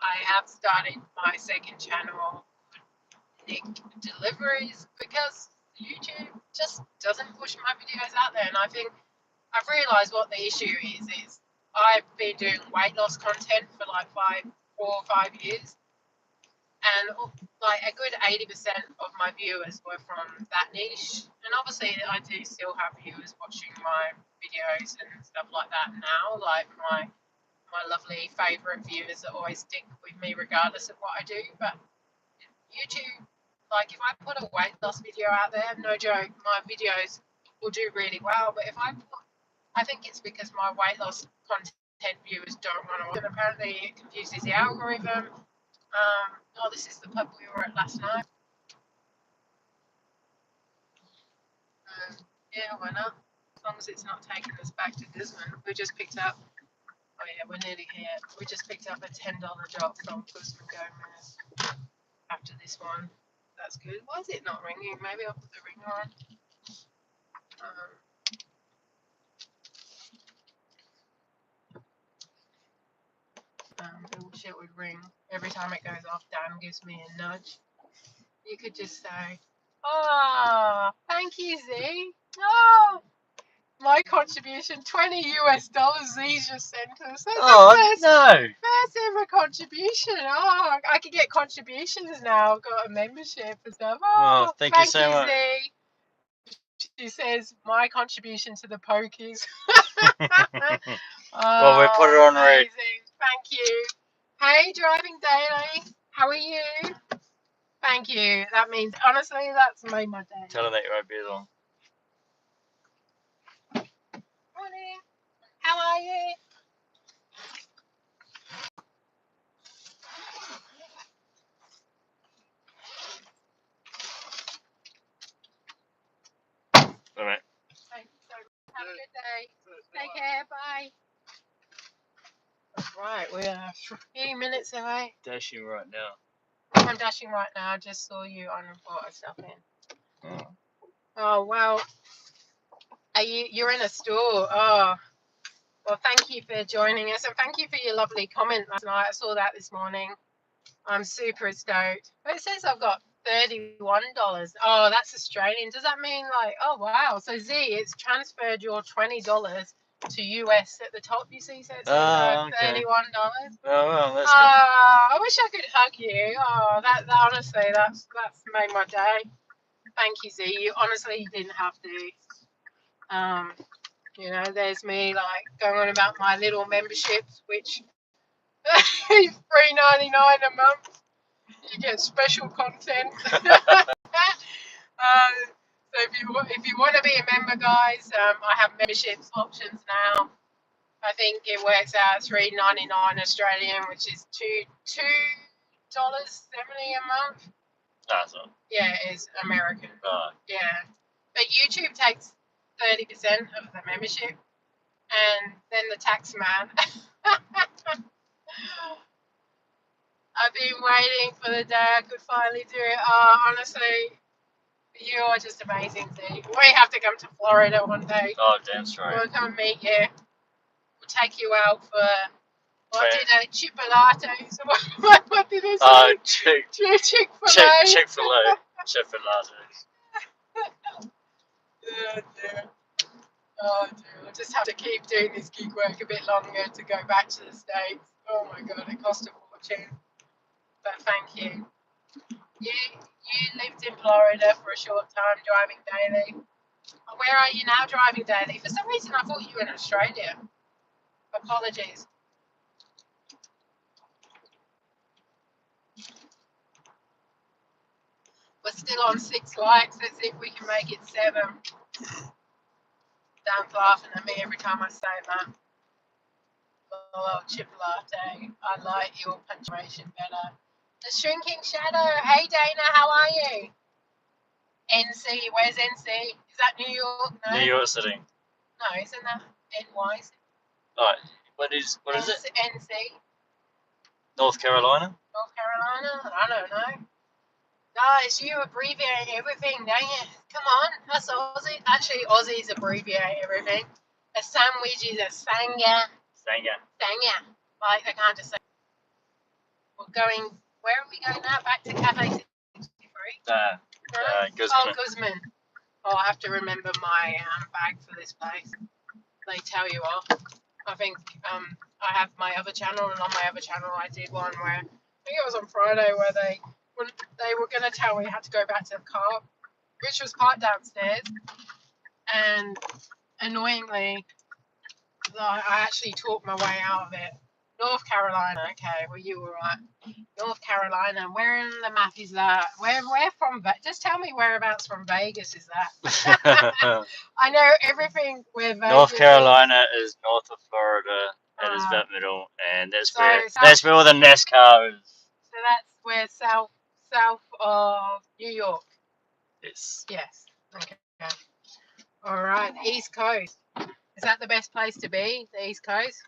I have started my second channel, Nick Deliveries, because YouTube just doesn't push my videos out there. And I think I've realised what the issue is I've been doing weight loss content for like 4 or 5 years. And like a good 80% of my viewers were from that niche. And obviously I do still have viewers watching my videos and stuff like that now. Like my lovely favourite viewers that always stick with me regardless of what I do. But YouTube, like if I put a weight loss video out there, no joke, my videos will do really well. But I think it's because my weight loss content viewers don't want to watch it. Apparently it confuses the algorithm. This is the pub we were at last night. Yeah, why not? As long as it's not taking us back to Brisbane. We just picked up, oh yeah, we're nearly here. We just picked up a $10 job from Brisbane Gomez after this one. That's good. Why is it not ringing? Maybe I'll put the ringer on. I wish it would ring. Every time it goes off, Dan gives me a nudge. You could just say, Oh, thank you, Z. Oh, my contribution, $20 Z just sent us. That's Oh the no! first ever contribution. Oh, I can get contributions now. I've got a membership and stuff. Well, Oh, thank you thank so you, much. Z. She says, my contribution to the pokies. Well, we put it on read. Amazing. Thank you. Hey, Driving Daily. How are you? Thank you. That means, honestly, that's made my day. Tell her that you won't be long. Morning. How are you? All right. Thank you so much. Have a good day. Take care. Bye. Right, we are a few minutes away. Dashing right now. I'm dashing right now. I just saw you on and bought stuff in. Oh. Oh, well, you're in a store. Oh, well, thank you for joining us, and thank you for your lovely comment last night. I saw that this morning. I'm super stoked. But it says I've got $31. Oh, that's Australian. Does that mean like, oh, wow. So Z, it's transferred your $20 to US at the top, you see, so it's Okay. $31. Oh, well, that's good. I wish I could hug you. Oh, that honestly, that's made my day. Thank you, Z. You honestly didn't have to. You know, there's me like going on about my little memberships, which is $3.99 a month. You get special content. So if you want to be a member, guys, I have memberships options now. I think it works out $3.99 Australian, which is $2.70 a month. That's all. Yeah, it is American. Right. Yeah, but YouTube takes 30% of the membership, and then the tax man. I've been waiting for the day I could finally do it. Oh, honestly, you are just amazing, Z. We have to come to Florida one day. Oh, damn straight. We'll come and meet you. We'll take you out for what did I chipolates? What did they say? Chick-fil-A. Chick-fil-A. Chick-fil-A. Yeah, dear. Oh dear. I'll just have to keep doing this gig work a bit longer to go back to the States. Oh my god, it cost a fortune. But thank you. You lived in Florida for a short time driving daily. Where are you now driving daily? For some reason I thought you were in Australia. Apologies. We're still on 6 likes. Let's see if we can make it 7. Dan's laughing at me every time I say that. Oh, chipolate. I like your punctuation better. The Shrinking Shadow. Hey Dana, how are you? NC. Where's NC? Is that New York? No. New York City. No, isn't that NY? Right. What is it? NC. North Carolina? North Carolina? I don't know. Guys, you abbreviate everything, don't you? Come on, that's Aussie. Actually, Aussies abbreviate everything. A sandwich is a sanga. Sanga. Like, they can't just say. We're going, where are we going now? Back to Cafe 63? Guzman. Oh, Guzman. Oh, I have to remember my bag for this place. They tell you off. I think I have my other channel, and on my other channel I did one where, I think it was on Friday, where they were going to tell me I had to go back to the car, which was parked downstairs, and annoyingly, I actually talked my way out of it. North Carolina, okay, well you were right. North Carolina, where in the map is that? Where from? Just tell me whereabouts from Vegas is that? I know everything where Vegas North Carolina is north of Florida. It is about middle, and that's where all the NASCAR is. So that's where south of New York. Yes. Yes. Okay. All right. East Coast. Is that the best place to be? The East Coast.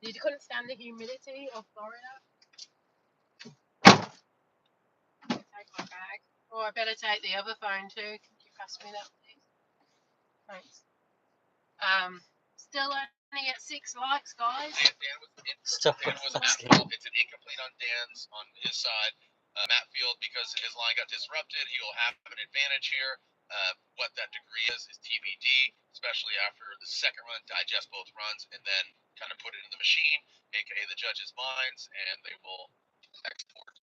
You couldn't stand the humidity of Florida. Take my bag. Oh, I better take the other phone too. Can you pass me that, please? Thanks. Still only at 6 likes, guys. Dan was Stop Dan was asking. absolute. It's an incomplete on Dan's on his side. Matt Field, because his line got disrupted, he will have an advantage here. What that degree is TBD, especially after the second run, digest both runs, and then kind of put it in the machine, aka the judges' minds, and they will export.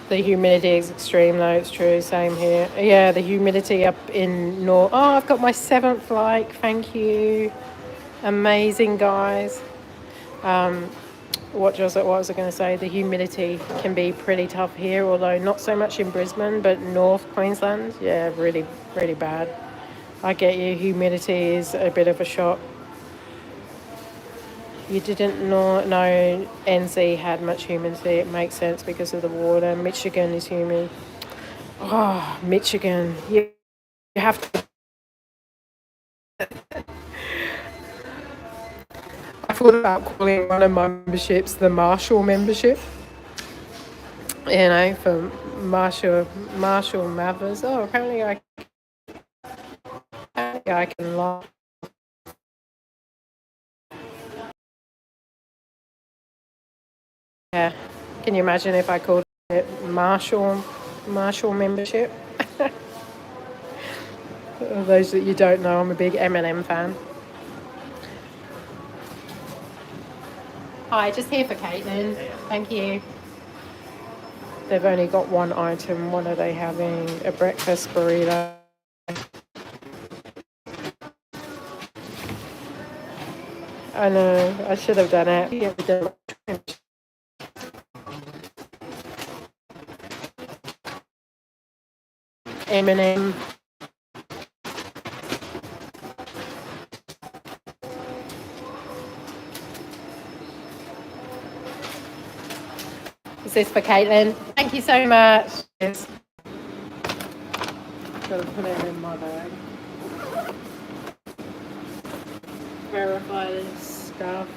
The humidity is extreme though, it's true, same here. Yeah, the humidity up in north. Oh, I've got my 7th like, thank you. Amazing, guys. What was I going to say? The humidity can be pretty tough here, although not so much in Brisbane, but North Queensland, yeah, really, really bad. I get you, humidity is a bit of a shock. You didn't know NZ had much humidity. It makes sense because of the water. Michigan is humid. Oh, Michigan. You have to. I thought about calling one of my memberships the Marshall membership. You know, for Marshall Mathers. Oh, apparently I can lie. Yeah. Can you imagine if I called it Marshall membership? Those that you don't know, I'm a big M&M fan. Hi, just here for Caitlin. Thank you. They've only got one item. What are they having? A breakfast burrito. I know, I should have done it. M&M. Is this for Caitlin? Thank you so much. Yes. Gotta put it in my bag. Verify this stuff.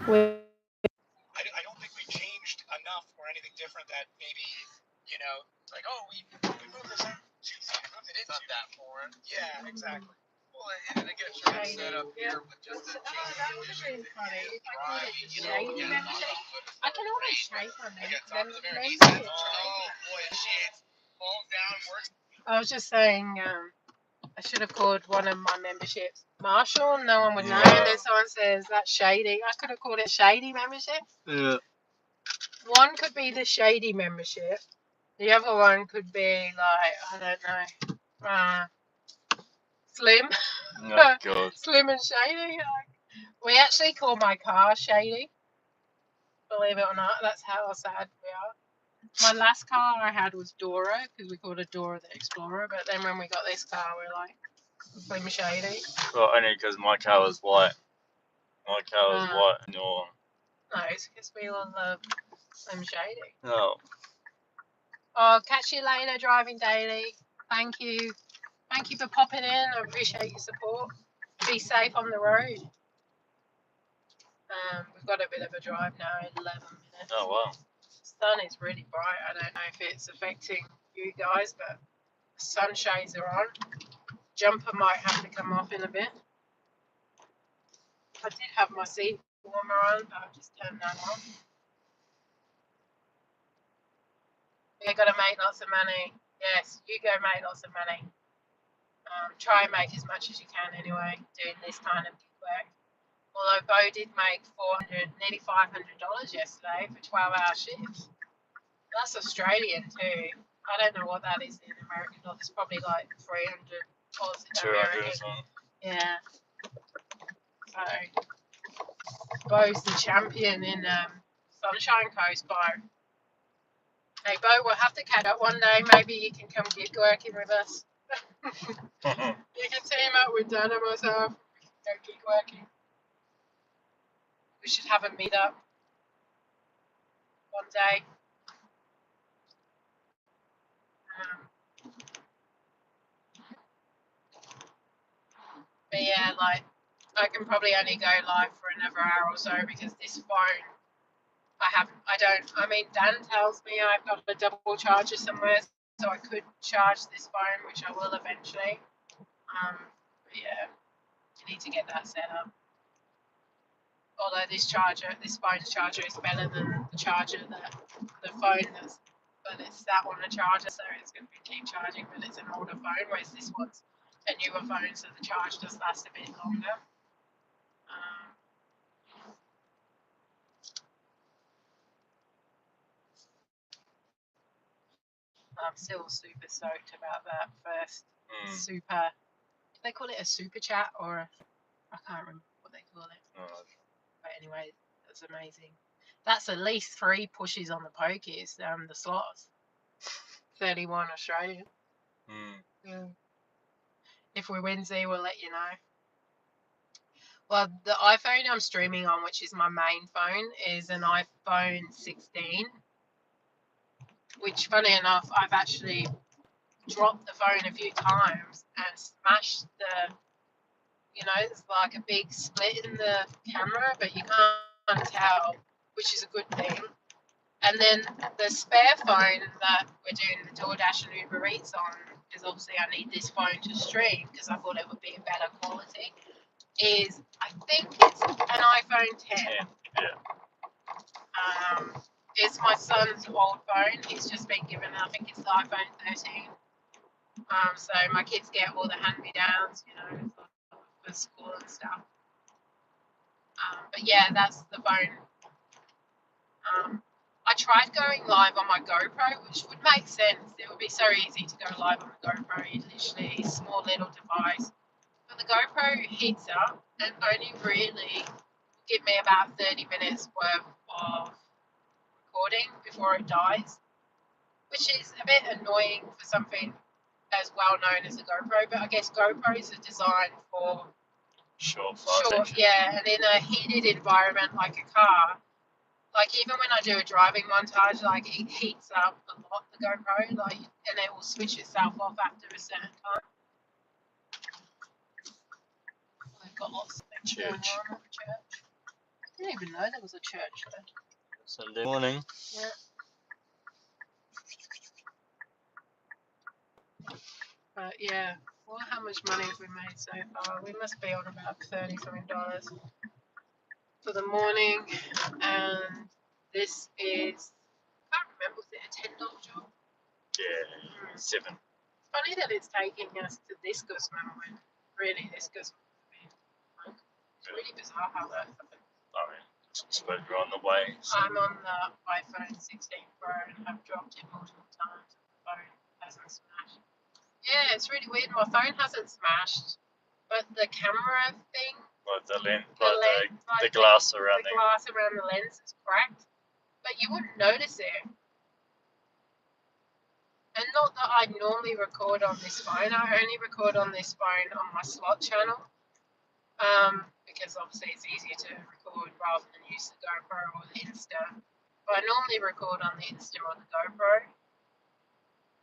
I don't think we changed enough or anything different that maybe, you know, like, oh, we moved this out. Jeez, we moved it into. It's not that foreign. Yeah, exactly. Well, and it gets your set up here with just the conditions I can always shake on it. Oh, boy, shit. Falls down, works. I was just saying, I should have called one of my memberships Marshall. No one would know. And then someone says that's shady. I could have called it shady membership. Yeah. One could be the shady membership. The other one could be like, I don't know, slim. Oh, God. Slim and shady. We actually call my car shady. Believe it or not, that's how sad we are. My last car I had was Dora because we called it Dora the Explorer. But then when we got this car, we're like Slim Shady. Well, only because my car was white. My car was white and your. No, it's because we all love Slim Shady. Oh. Oh, catch you later, driving daily. Thank you. Thank you for popping in. I appreciate your support. Be safe on the road. We've got a bit of a drive now in 11 minutes. Oh, wow. The sun is really bright. I don't know if it's affecting you guys, but the sun shades are on. Jumper might have to come off in a bit. I did have my seat warmer on, but I've just turned that on. You've got to make lots of money. Yes, you go make lots of money. Try and make as much as you can anyway, doing this kind of work. Although Bo did make nearly $500 yesterday for 12-hour shifts. That's Australian too. I don't know what that is in American dollars. It's probably like 300 American. Yeah. So Bo's the champion in Sunshine Coast, Bo. Hey Bo, we'll have to catch up one day. Maybe you can come gig working with us. You can team up with Dan and myself. We can go gig working. We should have a meetup one day. But yeah, like I can probably only go live for another hour or so because this phone, I mean, Dan tells me I've got a double charger somewhere, so I could charge this phone, which I will eventually. But yeah, you need to get that set up. Although this phone's charger is better than the charger the phone that's, but it's that one the charger, so it's going to keep charging. But it's an older phone, whereas this one's a newer phone, so the charge does last a bit longer. I'm still super stoked about that first super. Do they call it a super chat or I can't remember what they call it. But anyway, that's amazing. That's at least 3 pushes on the pokies, the slots. 31 Australian. Yeah. If we win Z, we'll let you know. Well, the iPhone I'm streaming on, which is my main phone, is an iPhone 16. Which, funny enough, I've actually dropped the phone a few times and smashed it's like a big split in the camera, but you can't tell, which is a good thing. And then the spare phone that we're doing the DoorDash and UberEats on, because obviously I need this phone to stream because I thought it would be a better quality, is I think it's an iPhone 10. Yeah. It's my son's old phone. He's just been given, I think it's the iPhone 13. So my kids get all the hand-me-downs, for school and stuff. But yeah, that's the phone. I tried going live on my GoPro, which would make sense. It would be so easy to go live on the GoPro. It's literally a small little device. But the GoPro heats up and only really give me about 30 minutes worth of recording before it dies, which is a bit annoying for something as well known as a GoPro. But I guess GoPros are designed for short, yeah, and in a heated environment like a car, like even when I do a driving montage, like it heats up a lot, the GoPro, like, and it will switch itself off after a certain time. We've got lots of things going on at the church. I didn't even know there was a church there. Sunday morning. Yeah. But yeah, well, how much money have we made so far? We must be on about $30 something for the morning, and this is, I can't remember, was it a $10 job? Yeah, 7. Funny that it's taking us to this Guzman when really this Guzman would be like, it's really bizarre how that happened. I mean, I suppose we're on the way. So. I'm on the iPhone 16 Pro and have dropped it multiple times. The phone hasn't smashed. Yeah, it's really weird. My phone hasn't smashed, but the camera thing, Like the lens, the glass around the glass around the lens is cracked, but you wouldn't notice it. And not that I normally record on this phone. I only record on this phone on my slot channel, because obviously it's easier to record rather than use the GoPro or the Insta. But I normally record on the Insta or the GoPro.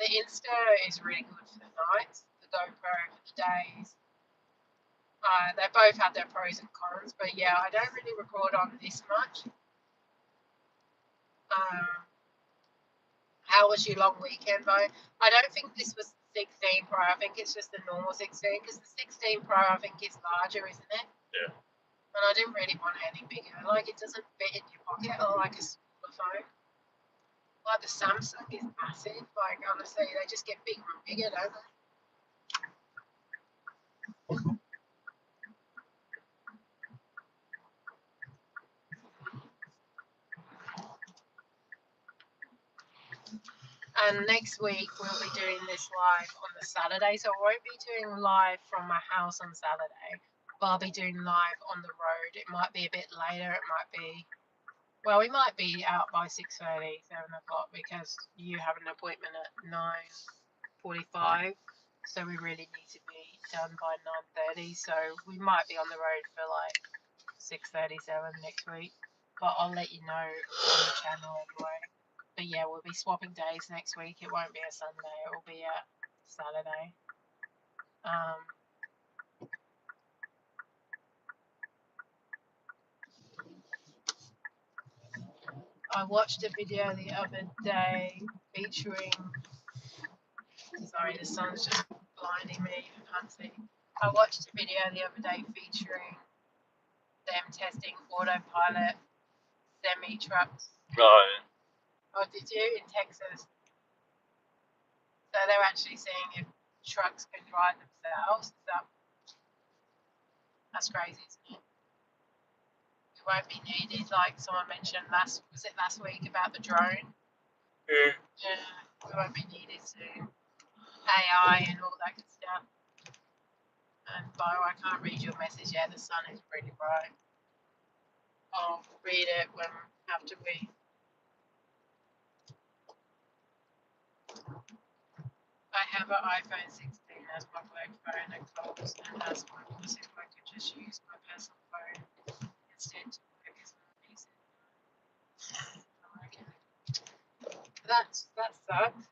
The Insta is really good for the nights, the GoPro for the days. They both have their pros and cons, but yeah, I don't really record on this much. How was your long weekend, Bo? I don't think this was 16 Pro. I think it's just the normal 16, because the 16 Pro I think is larger, isn't it? Yeah. And I didn't really want it any bigger. Like, it doesn't fit in your pocket or like a smaller phone. Like the Samsung is massive. Like, honestly, they just get bigger and bigger, don't they? And next week we'll be doing this live on the Saturday. So I won't be doing live from my house on Saturday, but I'll be doing live on the road. It might be a bit later. It might be, well, we might be out by 6:30, 7 o'clock because you have an appointment at 9:45. So we really need to be done by 9:30. So we might be on the road for like 6:37 next week. But I'll let you know on the channel anyway. But yeah, we'll be swapping days next week. It won't be a Sunday. It will be a Saturday. I watched a video the other day featuring. Sorry, the sun's just blinding me. I can't see. I watched a video the other day featuring them testing autopilot semi trucks. Right. Oh, did you? In Texas. So they're actually seeing if trucks can drive themselves. That's crazy, isn't it? It won't be needed, like someone mentioned last week about the drone? Yeah. Yeah, we won't be needed soon. AI and all that good stuff. And Bo, I can't read your message yet. The sun is pretty bright. I'll read it after we. I have an iPhone 16 as my work phone at Coles, and as my boss, if I could just use my personal phone instead to work as an amazing. That sucks.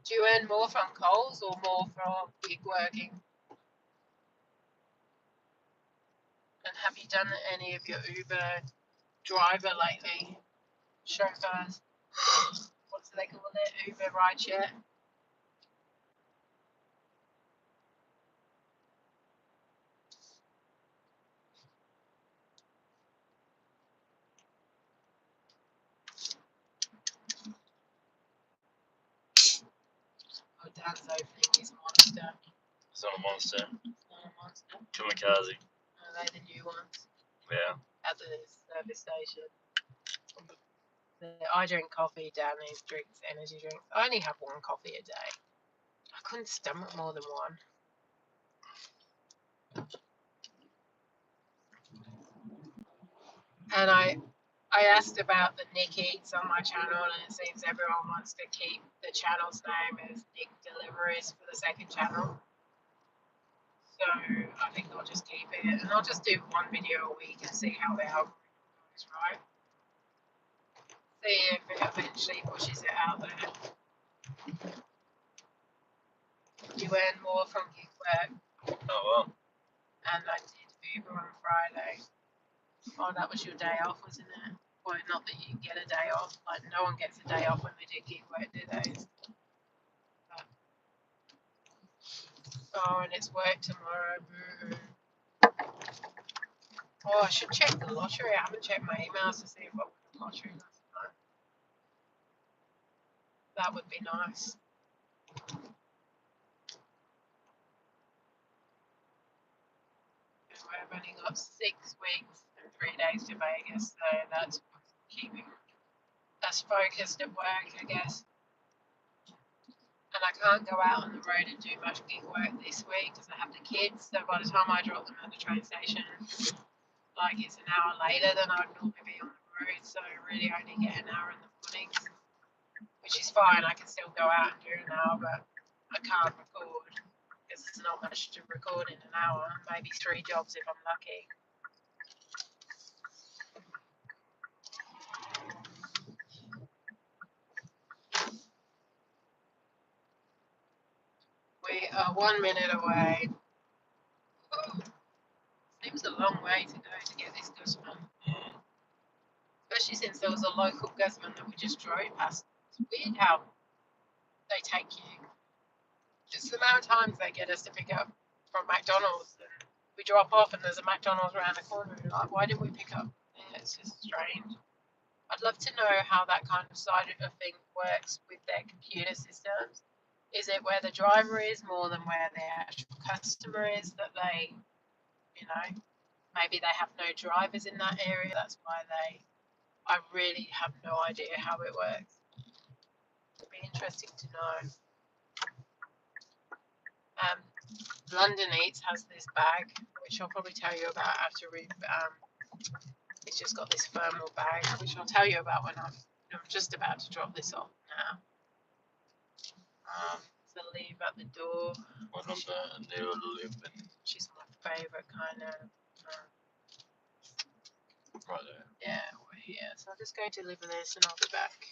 Do you earn more from Coles or more from gig working? And have you done any of your Uber driver lately? Chauffeurs. What do they call it? Uber rideshare? Oh, Dan's opening his monster. It's not a monster. It's not a monster. Kamikaze. Are they the new ones? Yeah. At the service station. I drink coffee, Dan drinks energy drinks. I only have one coffee a day. I couldn't stomach more than one. And I asked about the Nick Eats on my channel, and it seems everyone wants to keep the channel's name as Nick Deliveries for the second channel. So I think I'll just keep it, and I'll just do one video a week and see how the algorithm goes, right? See if it eventually pushes it out there. You earn more from Gigwork. Oh well. And I did Uber on Friday. Oh, that was your day off, wasn't it? Well, not that you get a day off. Like, no one gets a day off when they do Gigwork, do they? But, oh, and it's work tomorrow. Boo. Oh, I should check the lottery. I haven't checked my emails to see if I won the lottery last night. That would be nice. I've only got 6 weeks and 3 days to Vegas, so that's keeping us focused at work, I guess. And I can't go out on the road and do much gig work this week because I have the kids. So by the time I drop them at the train station, like it's an hour later than I'd normally be on the road. So I really only get an hour in the mornings, which is fine. I can still go out and do an hour, but I can't record because there's not much to record in an hour. Maybe 3 jobs if I'm lucky. We are 1 minute away. Ooh, seems a long way to go to get this Guzman. Yeah. Especially since there was a local Guzman that we just drove past. It's weird how they take you. Just the amount of times they get us to pick up from McDonald's. And we drop off and there's a McDonald's around the corner. And like, why didn't we pick up? Yeah, it's just strange. I'd love to know how that kind of side of thing works with their computer systems. Is it where the driver is more than where the actual customer is that they, maybe they have no drivers in that area. That's why they I really have no idea how it works. It'd be interesting to know. London Eats has this bag, which I'll probably tell you about after we. It's just got this thermal bag, which I'll tell you about when I'm just about to drop this off now. So leave at the door. One of the new living She's my favourite kind of. right there. Yeah, we're here. So I'll just go deliver this and I'll be back.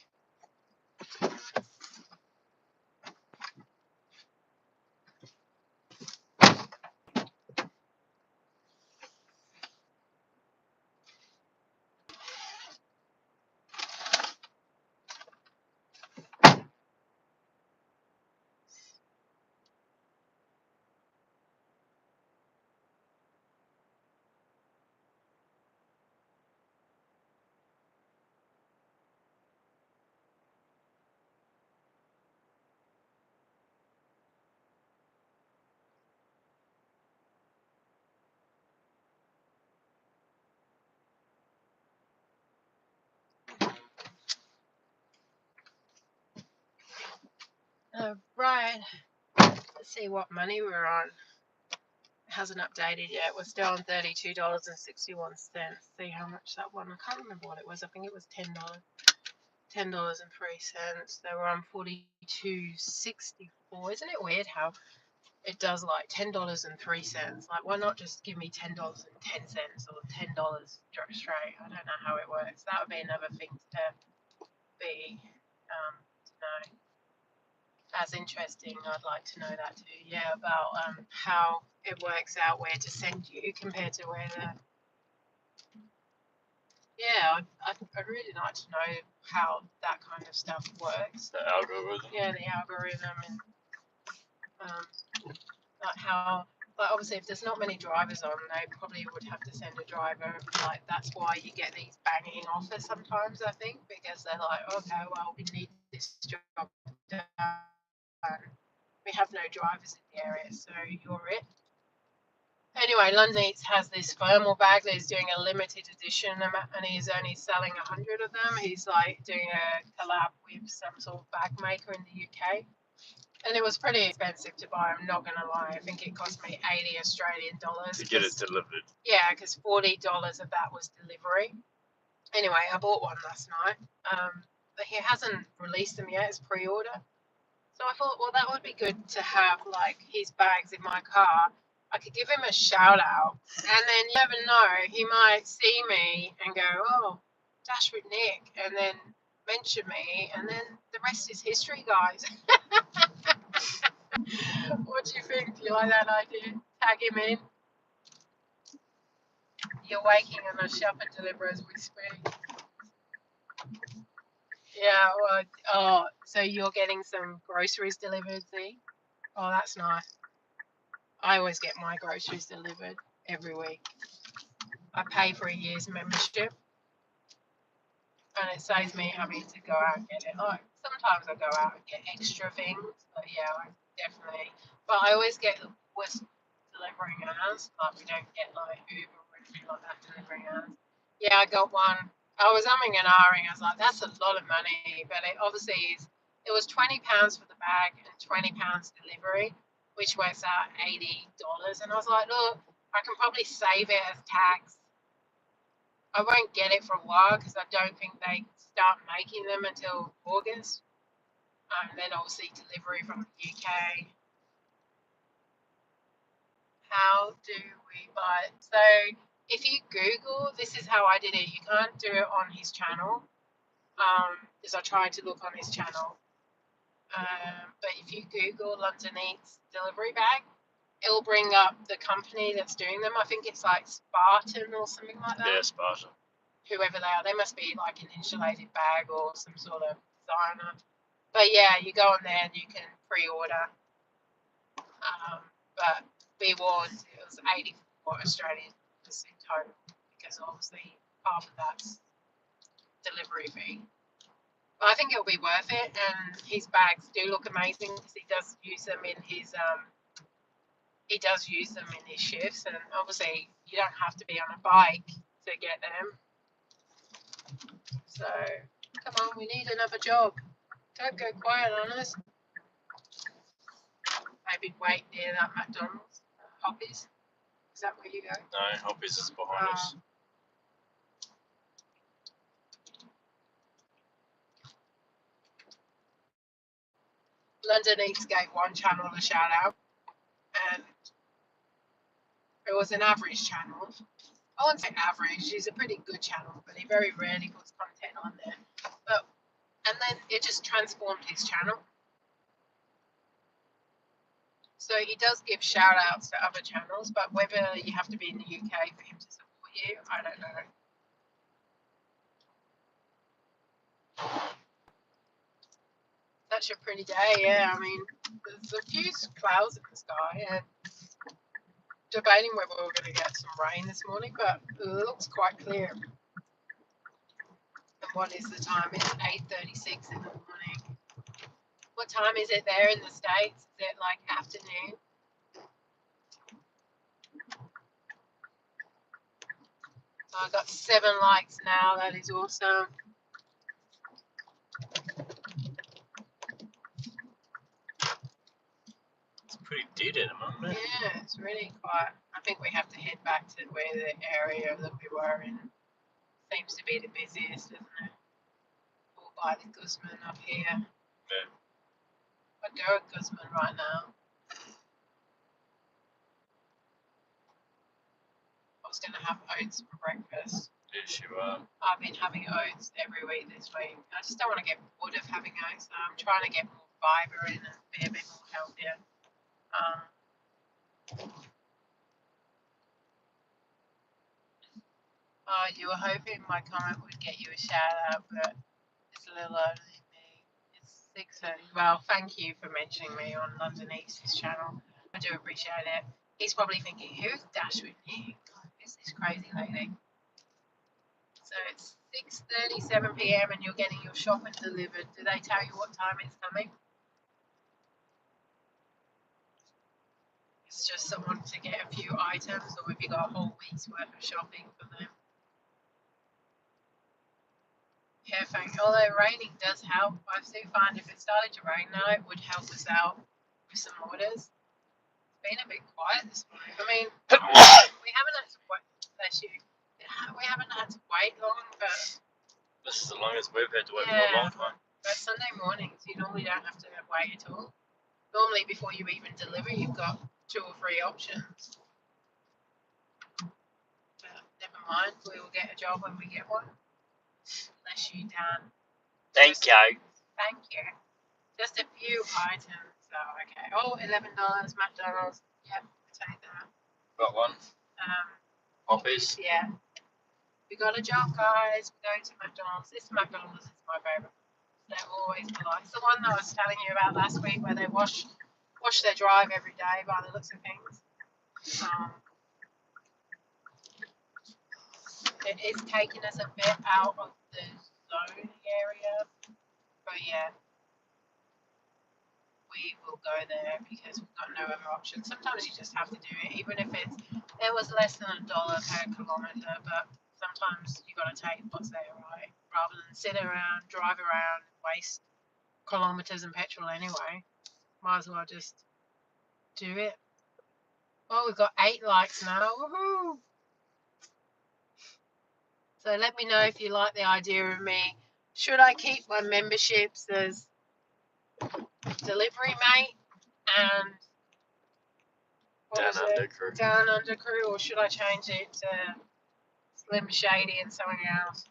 Right. Let's see what money we're on. It hasn't updated yet. We're still on $32.61. See how much that one. I can't remember what it was. I think it was $10. $10.03. They were on $42.64. Isn't it weird how it does like $10.03? Like, why not just give me $10.10 or $10 straight? I don't know how it works. That would be another thing to be to know. That's interesting. I'd like to know that too. Yeah, about how it works out where to send you compared to where the. Yeah, I'd really like to know how that kind of stuff works. The algorithm. Yeah, the algorithm and like how. Like obviously, if there's not many drivers on, they probably would have to send a driver. Like that's why you get these banging offers sometimes. I think because they're like, okay, well, we need this job done. We have no drivers in the area, so you're it. Anyway, London Eats has this thermal bag that he's doing a limited edition, and he's only selling 100 of them. He's like doing a collab with some sort of bag maker in the UK, and it was pretty expensive to buy. I'm not gonna lie. I think it cost me 80 Australian dollars. To get it delivered. Yeah, because $40 of that was delivery. Anyway, I bought one last night, but he hasn't released them yet. It's pre-order. So I thought, well, that would be good to have like his bags in my car. I could give him a shout out, and then you never know, he might see me and go, "Oh, Dash with Nick," and then mention me, and then the rest is history, guys. What do you think? Do you like that idea? Tag him in. You're waking on a shop and deliver as we speak. Yeah, well, oh, so you're getting some groceries delivered, see? Oh, that's nice. I always get my groceries delivered every week. I pay for a year's membership, and it saves me having to go out and get it. Like sometimes I go out and get extra things, but yeah, I definitely. But I always get what's delivering ours. Like we don't get like Uber or anything like that delivering ours. Yeah, I got one. I was umming and ahhing. I was like, that's a lot of money, but it obviously is. It was £20 for the bag and £20 delivery, which works out $80. And I was like, look, I can probably save it as tax. I won't get it for a while because I don't think they start making them until August. And then obviously delivery from the UK. How do we buy it? So if you Google, this is how I did it. You can't do it on his channel because I tried to look on his channel. But if you Google London Eats delivery bag, it'll bring up the company that's doing them. I think it's like Spartan or something like that. Yeah, Spartan. Whoever they are, they must be like an insulated bag or some sort of designer. But yeah, you go on there and you can pre-order. But be warned, it was 84 Australian dollars in total because obviously half of that's delivery fee. But I think it'll be worth it, and his bags do look amazing because he does use them in his shifts, and obviously you don't have to be on a bike to get them. So, come on, we need another job. Don't go quiet on us. Maybe wait near that McDonald's. Hoppies. Is that where you go? No, Hoppies is behind us. London Eats gave one channel a shout out, and it was an average channel. I wouldn't say average, he's a pretty good channel, but he very rarely puts content on there. And then it just transformed his channel. So he does give shout outs to other channels, but whether you have to be in the UK for him to support you, I don't know. Such a pretty day, yeah. I mean, there's a few clouds in the sky, and debating whether we're going to get some rain this morning, but it looks quite clear. And what is the time? It's 8:36 in the morning. What time is it there in the States? Is it like afternoon? So I got 7 likes now. That is awesome. It's pretty dead at the moment. Yeah, it's really quiet. I think we have to head back to where the area that we were in seems to be the busiest, isn't it? All by the Guzman up here. Yeah. I'd go at Guzman right now. I was going to have oats for breakfast. Yes, you are. I've been having oats every week this week. I just don't want to get bored of having oats. So I'm trying to get more fibre in and be a bit more healthier. You were hoping my comment would get you a shout out, but it's a little early for me. It's 6:30. Well, thank you for mentioning me on London East's channel. I do appreciate it. He's probably thinking, who's Dashwood Nick? Who's this crazy lady? So it's 6:37 p.m. and you're getting your shopping delivered. Do they tell you what time it's coming? It's just someone to get a few items, or have you got a whole week's worth of shopping for them? Yeah, although raining does help. I do find if it started to rain now, it would help us out with some orders. It's been a bit quiet this morning. I mean, we haven't had to wait. Bless you. We haven't had to wait long, but This is the longest we've had to wait for a long time. But Sunday mornings, you normally don't have to wait at all. Normally, before you even deliver, you've got 2 or 3 options. But never mind, we will get a job when we get one. Bless you, Dan. Thank you. Thank you. Just a few items. So, okay. Oh, $11 McDonald's. Yep, take that. Got one. Hoppies. Yeah. We got a job, guys. We're going to McDonald's. This McDonald's is my favourite. They're always polite. It's the one that I was telling you about last week where they wash their drive every day by the looks of things. It is taking us a bit out of the zone area. But yeah, we will go there because we've got no other option. Sometimes you just have to do it, even if it was less than $1 per kilometre, but sometimes you got to take what's there, right? Rather than sit around, drive around, waste kilometres and petrol anyway. Might as well just do it. Oh, we've got 8 likes now. Woohoo! So let me know if you like the idea of me. Should I keep my memberships as delivery mate and Down Under Crew, or should I change it to Slim Shady and something else?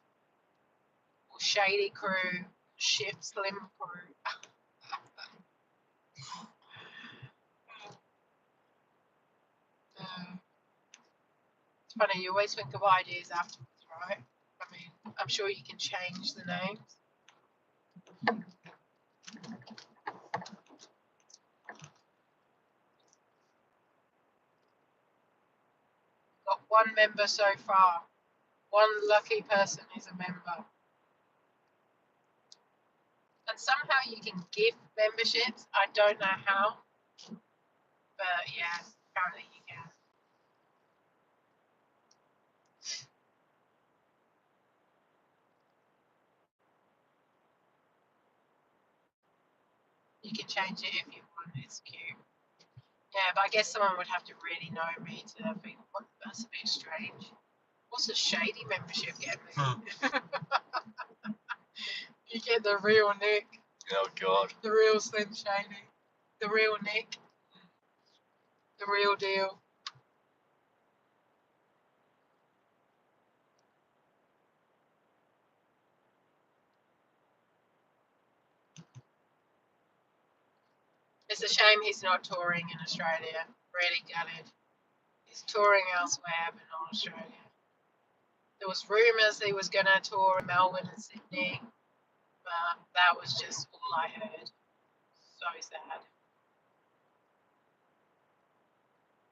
Or Shady Crew, Ship Slim Crew. It's funny, you always think of ideas afterwards, right? I mean, I'm sure you can change the names. Got 1 member so far. 1 lucky person is a member. And somehow you can gift memberships. I don't know how. But yeah, apparently you can. can change it if you want. It's cute. Yeah, but I guess someone would have to really know me to think, what, that's a bit strange. What's a shady membership get me? You get the real Nick. Oh God. The real Slim Shady. The real Nick. The real deal. It's a shame he's not touring in Australia. Really gutted. He's touring elsewhere, but not Australia. There was rumours he was going to tour in Melbourne and Sydney, but that was just all I heard. So sad.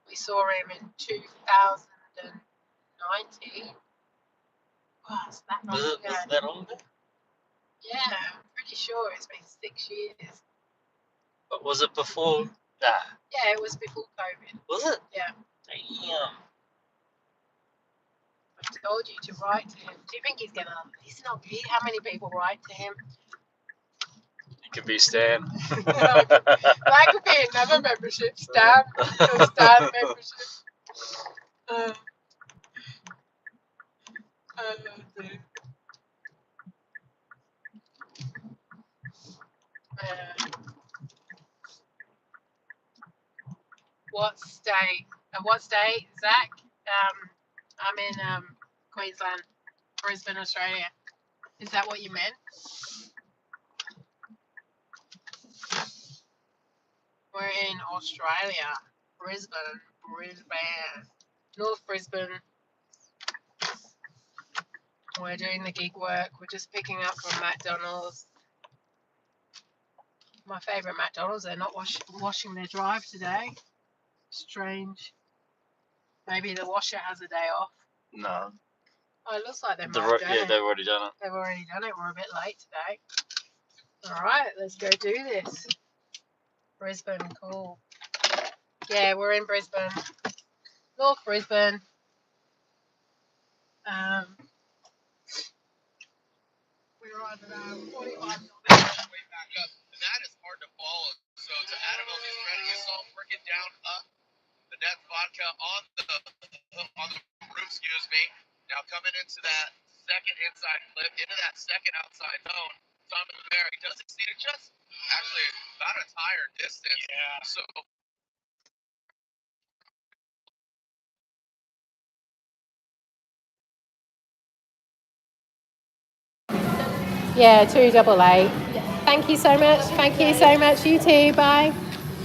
We saw him in 2019. Wow, it's that long ago. Was it that long ago? Yeah, I'm pretty sure it's been 6 years. But was it before? Nah. Yeah, it was before COVID. Was it? Yeah. Damn. I told you to write to him. Do you think he's gonna? He's not. How many people write to him? It could be Stan. That could be another membership. Stan membership. Dear. What state? What state, Zach? I'm in Queensland, Brisbane, Australia. Is that what you meant? We're in Australia, Brisbane, North Brisbane. We're doing the gig work. We're just picking up from McDonald's. My favourite McDonald's. They're not washing their drive today. Strange. Maybe the washer has a day off. No. Oh, it looks like they might have done it. They've already done it. They've already done it. We're a bit late today. All right, let's go do this. Brisbane, cool. Yeah, we're in Brisbane, North Brisbane. We're on 45 kilometres. Way back up, and that is hard to follow. So to Adam, he's trying to get salt working down up the net vodka on the roof. Excuse me. Now coming into that second inside clip, into that second outside zone. Simon Barry does exceed it just actually about a tire distance. Yeah. So Yeah, 288. Thank you so much. Thank you so much. You too. Bye.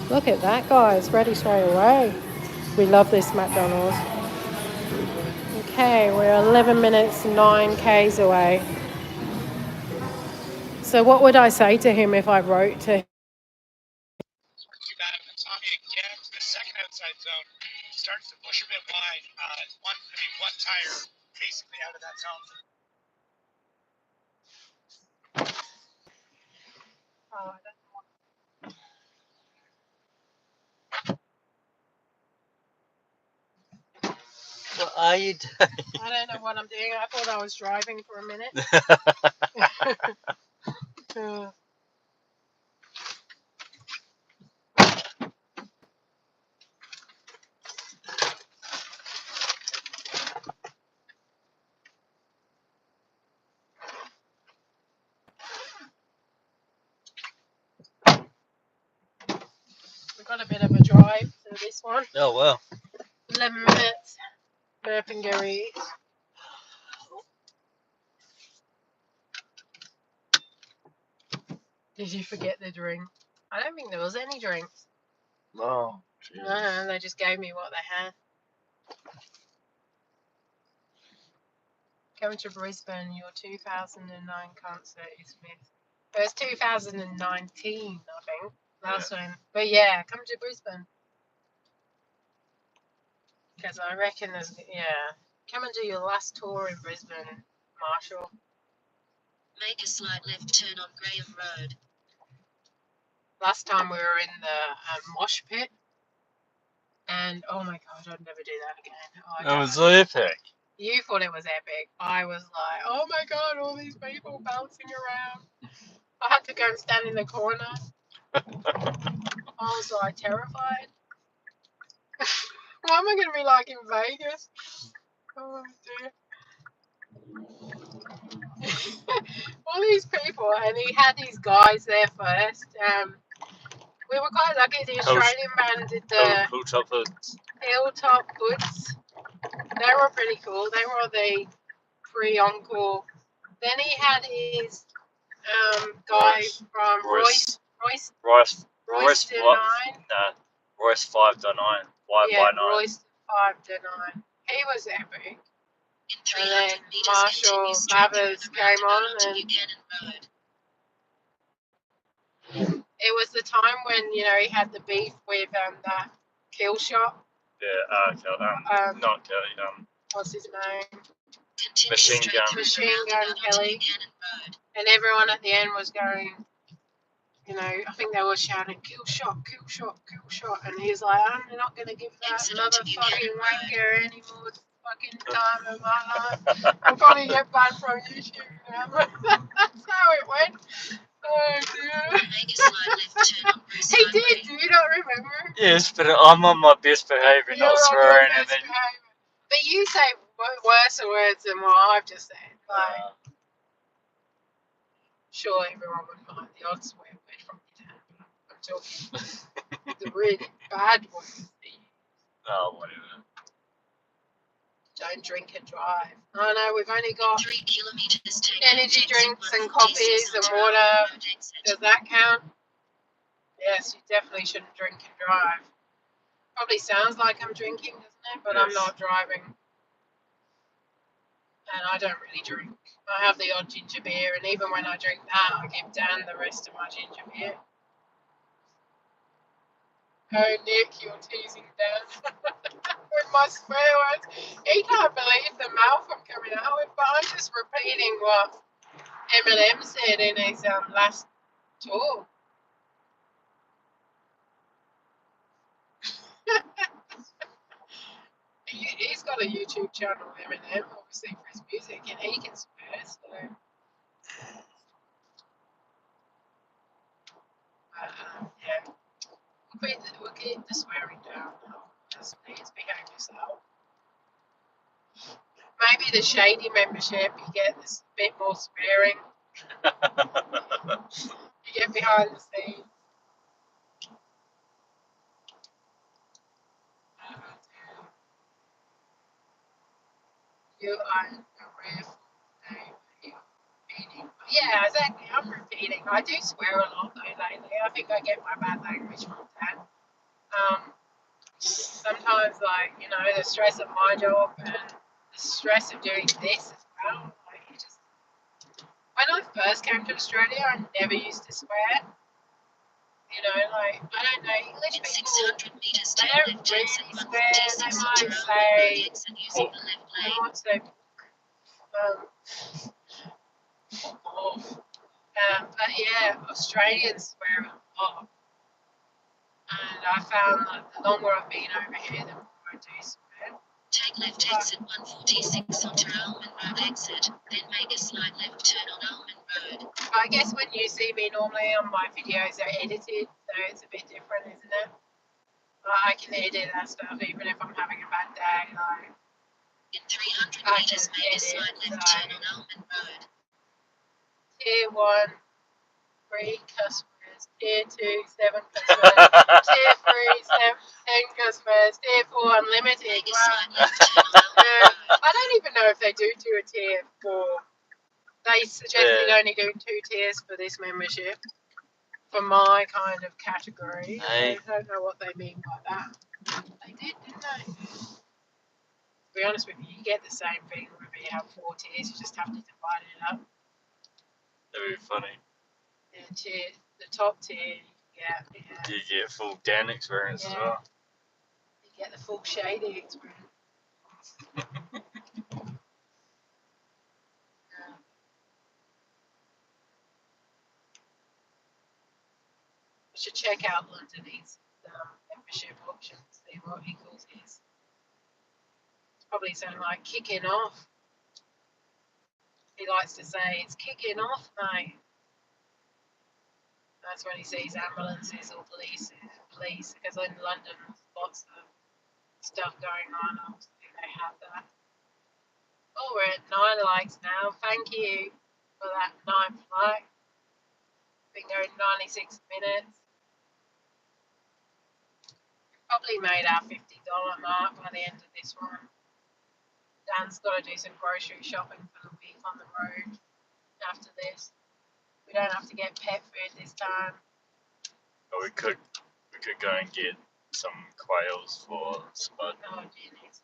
Look at that, guys. Ready straight away. We love this McDonald's. Okay, we're 11 minutes, 9 Ks away. So what would I say to him if I wrote to him? Tommy again to the second outside zone. Starts to push a bit wide. One tire basically out of that zone. What are you doing? I don't know what I'm doing. I thought I was driving for a minute. We've got a bit of a drive to this one. Oh wow. 11 minutes. Burpingary. Did you forget the drink? I don't think there was any drinks. Oh. No, they just gave me what they had. Coming to Brisbane, your 2009 concert is missed. It was 2019, I think. Last one. But yeah, come to Brisbane. Because I reckon there's, yeah. Come and do your last tour in Brisbane, Marshall. Make a slight left turn on Graham Road. Last time we were in the mosh pit. And oh my god, I'd never do that again. Oh, That was epic. You thought it was epic. I was like, oh my god, all these people bouncing around. I had to go and stand in the corner. I was like terrified. What am I going to be like in Vegas? Oh dear. All these people, and he had these guys there first. We were quite lucky. The Australian band did the Hilltop Hoods. Hilltop Hoods. They were pretty cool. They were the pre-encore. Then he had his guy from Royce Royce 9. Royce 5 to 9. 5 Yeah, by 9. Royce 5 to 9. He was epic. In And then 300 meters, Marshall continue straight through Mathers the came on, roundabout onto and Buchanan Road. it was the time when, you know, he had the beef with that kill shot. Yeah, not Kelly. What's his name? Continue Machine straight Gun. through the Machine Gun roundabout onto Kelly. Buchanan Road. And everyone at the end was going, you know, I think they were shouting, kill shot, kill shot, kill shot. And he's like, I'm not going to give that Exit onto motherfucking Buchanan Road. wanker any more fucking time in my life. I'll probably get banned from YouTube now. That's how it went. Oh, dear. Make a slight left turn on Bruce He did, Highway. do you not remember? Yes, but I'm on my best behaviour, You're not on your swearing, and best then. behaviour. But you say worse words than what I've just said. Like, sure, everyone would mind the odd swear word from your dad, but I'm talking the really bad ones that you Whatever. don't drink and drive. I know we've only got 3 kilometers, take energy exit drinks and 146 coffees and onto water. Almond Road exit. Does that count? Yes, you definitely shouldn't drink and drive. Probably sounds like I'm drinking, doesn't it? But I'm Yes. not driving. And I don't really drink. I have the odd ginger beer, and even when I drink that, I give Dan the rest of my ginger beer. Oh, Nick, you're teasing Dan with my swear words. He can't believe the mouth I'm coming out with, but I'm just repeating what Eminem said in his last tour. He's got a YouTube channel, Eminem, obviously for his music, and he can swear, so. Yeah. We'll keep the swearing down now. Just please behave yourself. Maybe the shady membership, you get this bit more swearing. You get behind the scenes. You are a rare repeating. Yeah, exactly. I'm repeating. I do swear a lot though lately. I think I get my bad language from Dad. Sometimes, like, you know, the stress of my job and the stress of doing this as well. Like, you just. When I first came to Australia, I never used to swear. You know, like, I don't know, English In people, 600 meters, they take don't left really exit swear. They 146 might onto Almond Road say, exit using the left they lane. might say, off. But yeah, Australians swear a lot. And I found that the longer I've been over here, the more I do swear. Take left exit 146 onto Almond Road exit, then make a slight left turn on Almond Road. I guess when you see me normally on my videos, they're edited, so it's a bit different, isn't it? I can edit that stuff even if I'm having a bad day. Like, In 300 I meters, can make a edit, slight left so turn on Almond Road. Tier 1, 3 customers. Tier 2, 7 customers. Tier 3, 10 customers. Tier 4, unlimited. Make a Wow. slight left turn on Almond Road. I don't even know if they do a tier 4. They suggested only do 2 tiers for this membership. For my kind of category. Hey. I don't know what they mean by that. They did, didn't they? To be honest with you, you get the same thing whether you have 4 tiers, you just have to divide it up. That'd be funny. The top tier, yeah. Do you get full Dan experience as well? You get the full shady experience. You should check out London's membership options, see what he calls his. It's probably something like kicking off. He likes to say, it's kicking off, mate. That's when he sees ambulances or police, because in London there's lots of stuff going on. Obviously, they have that. Oh, we're at 9 likes now. Thank you for that 9th like. Been going 96 minutes. Probably made our $50 mark by the end of this one. Dan's got to do some grocery shopping for the week on the road after this. We don't have to get pet food this time. But we could go and get some quails for Spud. Oh, goodness.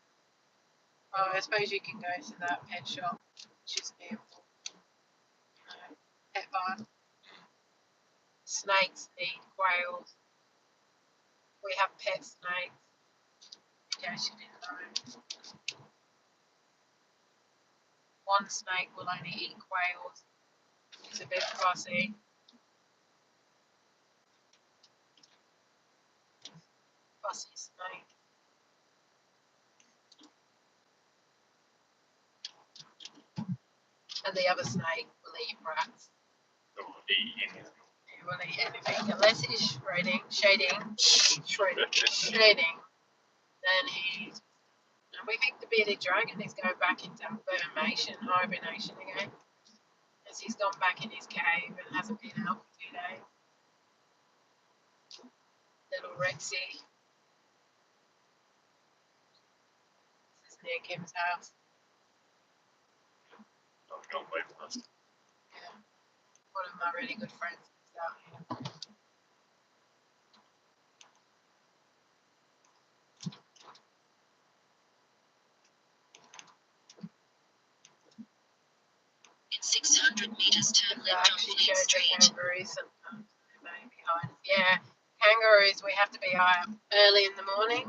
Oh, I suppose you can go to that pet shop, which is near pet barn. Snakes eat quails. We have pet snakes. In case you didn't know. One snake will only eat quails. It's a bit fussy. Fussy snake. And the other snake will eat rats. Or eat anything. He will eat anything unless he's shading. Then he's. And we think the bearded dragon is going back into hibernation again. As he's gone back in his cave and hasn't been out for 2 days. Little Rexy. This is near Kim's house. Oh, don't wait for us. Yeah. One of my really good friends lives out here. In 600 meters, turn That left on actually Fleet shows the Street. kangaroos sometimes. They may be hiding. Yeah, kangaroos, we have to be early in the morning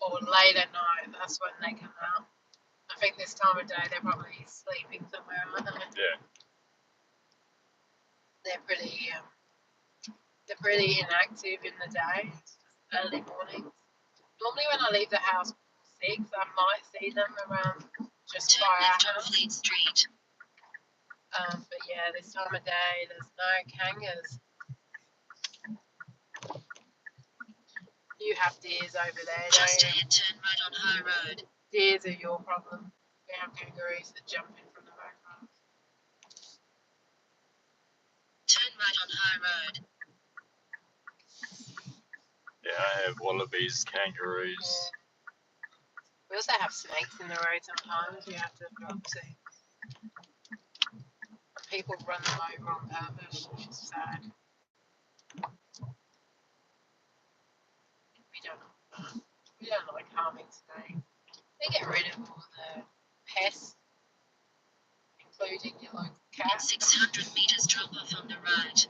or late at night. That's when they come out. I think this time of day they're probably sleeping somewhere, aren't they? Yeah. They're pretty inactive in the day. It's just early mornings. Normally when I leave the house before 6, I might see them around just Turn by our left on house. Fleet Street. But yeah, this time of day there's no kangas. You have deers over there, Just don't you? ahead, turn right on High Road. Deers are your problem. We have kangaroos that jump in from the back road. Turn right on High Road. Yeah, I have wallabies, kangaroos. We also have snakes in the road sometimes. You have to obviously. People run them over on purpose, which is sad. We don't like harming snakes. They get rid of all the pests, including your local In cat. 600 meters, drop off on the right.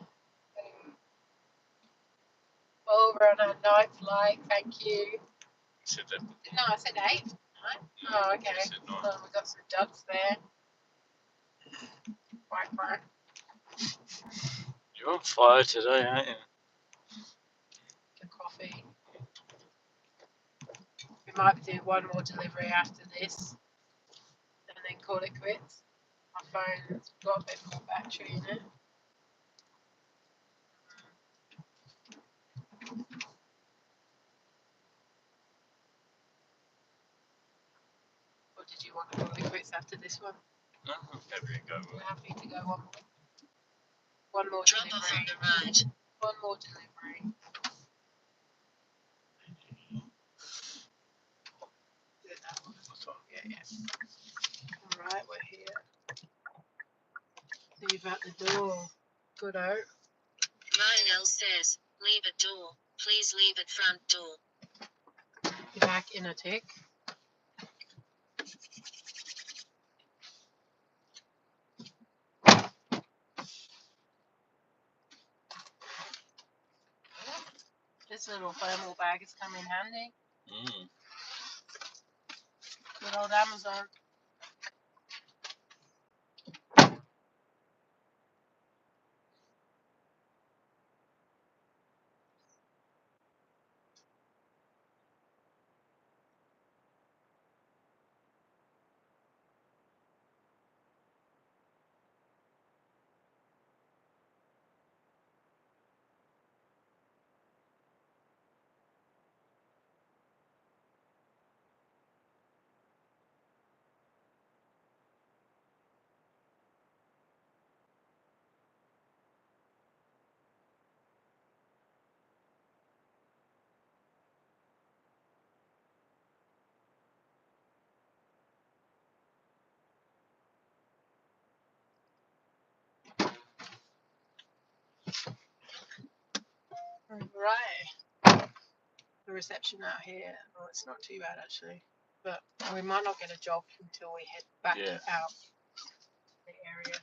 Well, we're on our 9th like, thank you. Said that. No, I said 8. No? Oh, okay. You said 9. Well, we've got some ducks there. Quite fun. You're on fire today, aren't you? For coffee. We might do one more delivery after this and then call it quits. My phone's got a bit more battery in it. Or did you want to call it quits after this one? No, I'm happy to go. We're happy to go one more. One more Drop off on delivery. the right. One more delivery. Do that one. Yeah. Alright, we're here. Leave at the door. Good out. Lionel says, leave at door. Please leave at front door. Be back in a tick. This little thermal bag has come in handy. Good old Amazon. Right. The reception out here, well, it's not too bad actually, but we might not get a job until we head back out the area.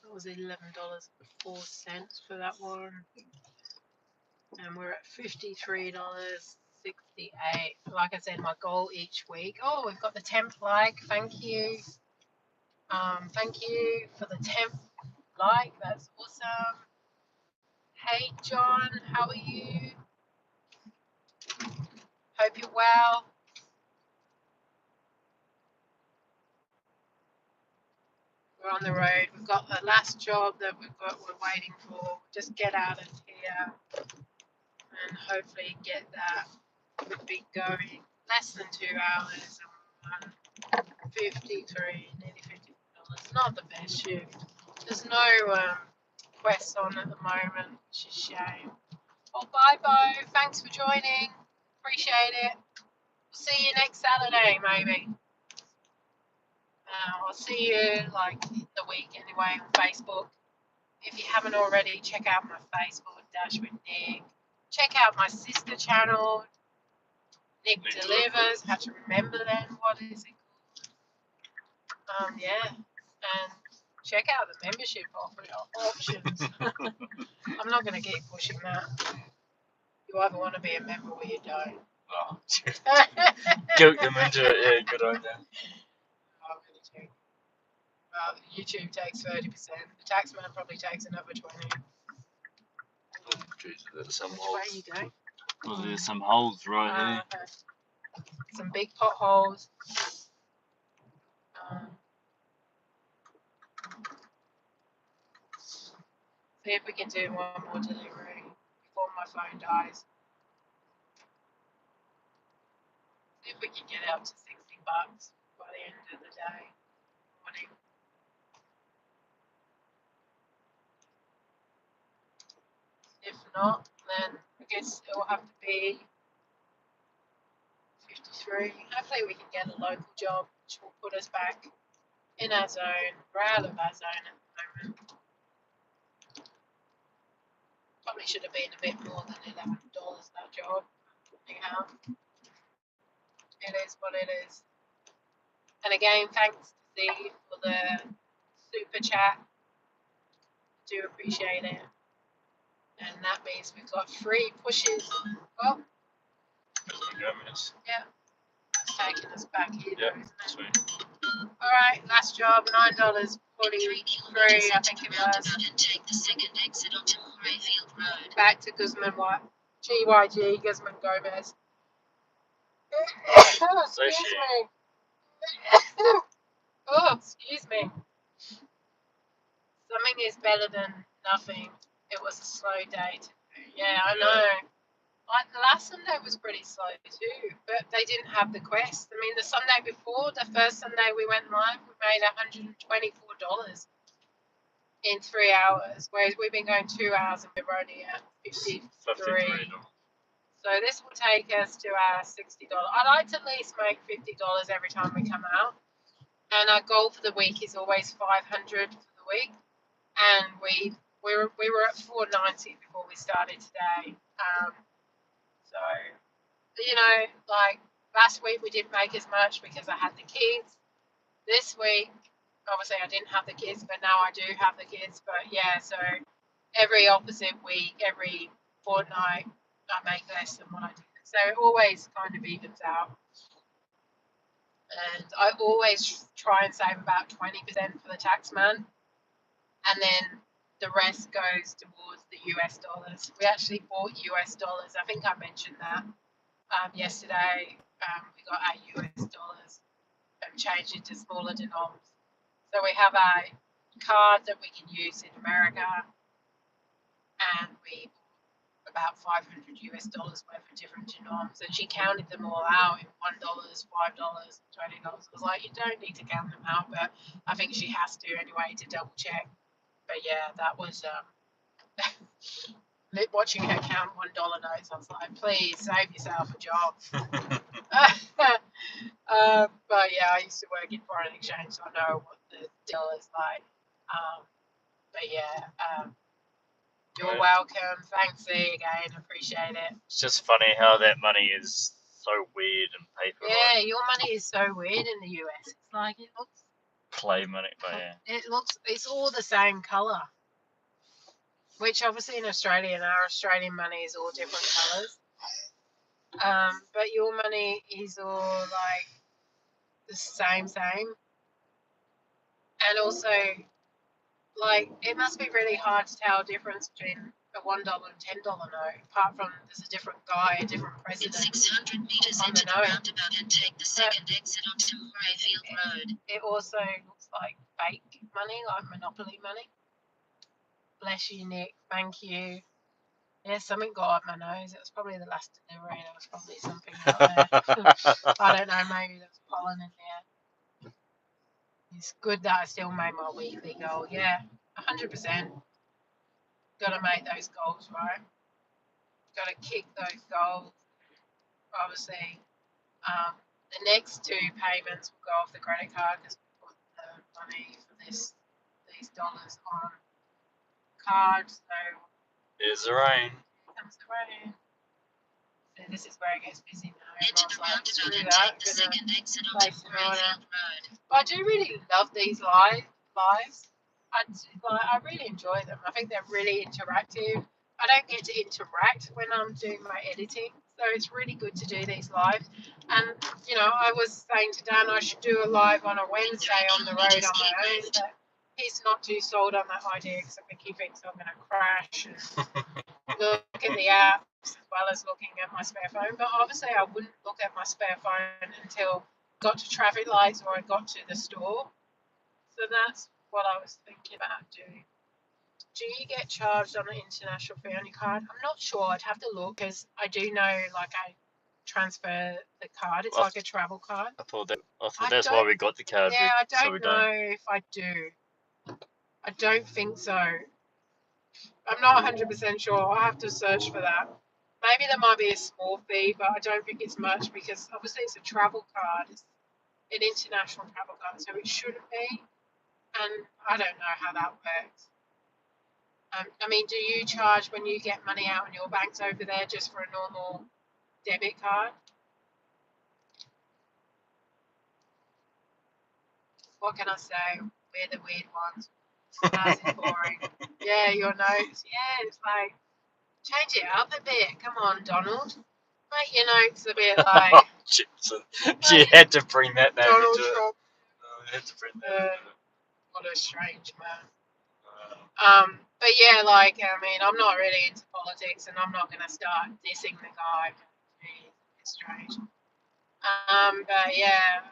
That was $11.04 for that one, and we're at $53.68. Like I said, my goal each week. Oh, we've got the 10th like. Thank you. Thank you for the 10th like. That's awesome. Hey John, how are you? Hope you're well. We're on the road. We've got the last job that we're waiting for. Just get out of here and hopefully get that Uppbeat going. Less than 2 hours and 53, nearly $50. Not the best shift. There's no quests on at the moment, which is a shame. Oh, bye Bo. Thanks for joining. Appreciate it. See you next Saturday, maybe. I'll see you like the week anyway on Facebook. If you haven't already, check out my Facebook, Dash with Nick. Check out my sister channel, Nick Delivers. Have to remember then. What is it called? Yeah. And check out the membership options. I'm not going to keep pushing that. You either want to be a member or you don't. Oh, guilt them into it. Yeah, good on you. Well, YouTube takes 30%. The taxman probably takes another 20%. Oh, Jesus, there's some Which holes. way are you going? Well, there's some holes right here. Okay. Some big potholes. See if we can do one more delivery before my phone dies. See if we can get out to $60 by the end of the day. Morning. If not, then I guess it will have to be 53. Hopefully we can get a local job, which will put us back in our zone. We're out of our zone at the moment. Probably should have been a bit more than $11 that job. Anyhow, it is what it is. And again, thanks to Steve for the super chat. Do appreciate it. And that means we've got 3 pushes. Oh, yeah. It's taking us back here, Yep, isn't it? sweet. Alright, last job, $9.43, 3 I kilometres into think the it was. roundabout and take the second exit onto Morayfield Road. Back to Guzman GYG, Guzman Gomez. Oh, excuse me. Oh, excuse me. Something is better than nothing. It was a slow day today. Yeah, I know. Like last Sunday was pretty slow too, but they didn't have the quest. I mean, the Sunday before, the first Sunday we went live, we made $124 in 3 hours, whereas we've been going 2 hours and we're only at 53. So this will take us to our $60. I like to at least make $50 every time we come out, and our goal for the week is always 500 for the week, and we were at 490 before we started today. So, you know, like last week we didn't make as much because I had the kids. This week, obviously I didn't have the kids, but now I do have the kids. But yeah, so every opposite week, every fortnight, I make less than what I did. So it always kind of evens out. And I always try and save about 20% for the tax man. And then the rest goes towards the US dollars. We actually bought US dollars. I think I mentioned that yesterday. We got our US dollars and changed it to smaller denoms. So we have a card that we can use in America, and we bought about 500 US dollars worth of different denoms. And she counted them all out in $1, $5, $20. I was like, you don't need to count them out, but I think she has to anyway to double check. But yeah, that was watching her count $1 notes. I was like, please save yourself a job. But yeah, I used to work in foreign exchange, so I know what the deal is like. But yeah, You're Yeah. welcome. Thanks, Z, again. Appreciate it. It's just funny how that money is so weird and paper like Yeah, your money is so weird in the US. It's like clay money, but yeah. it's all the same colour. Which obviously in Australia, and our Australian money is all different colours. But your money is all like the same. And also, like, it must be really hard to tell the difference between a $1 and $10 note, apart from there's a different guy, a different In president 600 meters on into the the note. roundabout and take the second exit onto Mayfield Road. It also looks like fake money, like Monopoly money. Bless you, Nick. Thank you. Yeah, something got up my nose. It was probably the last delivery. There was probably something out there. I don't know. Maybe there was pollen in there. It's good that I still made my weekly goal. Yeah, 100%. Got to make those goals, right? Got to kick those goals. Obviously, the next two payments will go off the credit card because we put the money for these dollars on card. So There's the rain. comes the rain. So this is where it gets busy now. Enter Everyone's the like, roundabout screw and that. take the Gonna second exit onto place an order. Mayfield Road. But I do really love these lives. I really enjoy them. I think they're really interactive. I don't get to interact when I'm doing my editing, so it's really good to do these lives. And you know, I was saying to Dan I should do a live on a Wednesday on the road on my own, but he's not too sold on that idea because I think he thinks I'm going to crash and look at the apps as well as looking at my spare phone. But obviously, I wouldn't look at my spare phone until I got to traffic lights or I got to the store. So that's what I was thinking about doing. Do you get charged on an international fee on your card? I'm not sure. I'd have to look because I do know, like, I transfer the card. It's like a travel card. I thought that's why we got the card. Yeah, I so don't we know if I do. I don't think so. I'm not 100% sure. I'll have to search for that. Maybe there might be a small fee, but I don't think it's much because obviously it's a travel card. It's an international travel card, so it shouldn't be. And I don't know how that works. I mean, do you charge when you get money out on your banks over there just for a normal debit card? What can I say? We're the weird ones. Ours is boring. Yeah, your notes. Yeah, it's like, change it up a bit. Come on, Donald. Make your notes a bit like you had to bring that name Donald into it. Trump. You had to bring that into it. What a strange man. But yeah, like, I mean, I'm not really into politics and I'm not going to start dissing the guy. It's strange. But yeah.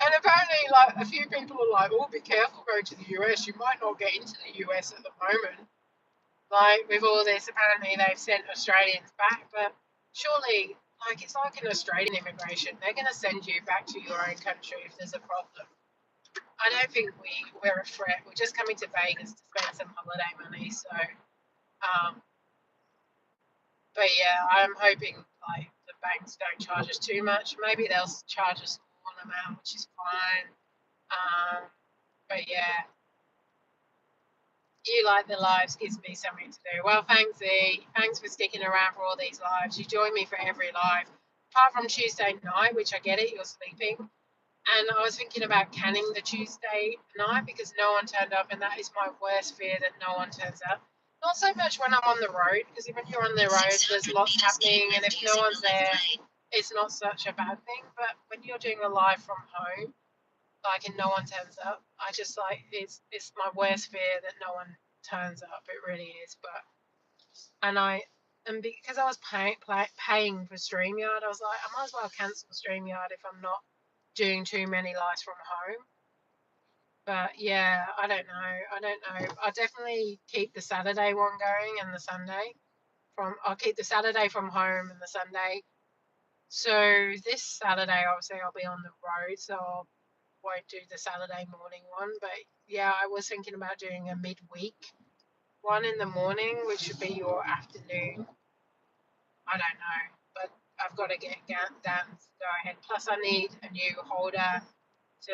And apparently, like, a few people are like, oh, be careful going to the US. You might not get into the US at the moment. Like, with all this, apparently they've sent Australians back. But surely, like, it's like an Australian immigration. They're going to send you back to your own country if there's a problem. I don't think we're a threat. We're just coming to Vegas to spend some holiday money. So, but yeah, I'm hoping like the banks don't charge us too much. Maybe they'll charge us a small amount, which is fine. But yeah, you like the lives, gives me something to do. Well, thanks, E. Thanks for sticking around for all these lives. You join me for every live, apart from Tuesday night, which I get it, you're sleeping. And I was thinking about canning the Tuesday night because no one turned up, and that is my worst fear, that no one turns up. Not so much when I'm on the road, because when you're on the road, there's lots happening, and if no one's there, it's not such a bad thing. But when you're doing a live from home, like, and no one turns up, I just like it's my worst fear that no one turns up. It really is. But and because I was paying for StreamYard, I was like, I might as well cancel StreamYard if I'm not doing too many lives from home. But yeah, I don't know. I'll definitely keep the Saturday one going and the Sunday. I'll keep the Saturday from home and the Sunday. So this Saturday, obviously, I'll be on the road, so I won't do the Saturday morning one. But yeah, I was thinking about doing a midweek one in the morning, which would be your afternoon. I don't know, but I've got to get Dan to go ahead. Plus, I need a new holder to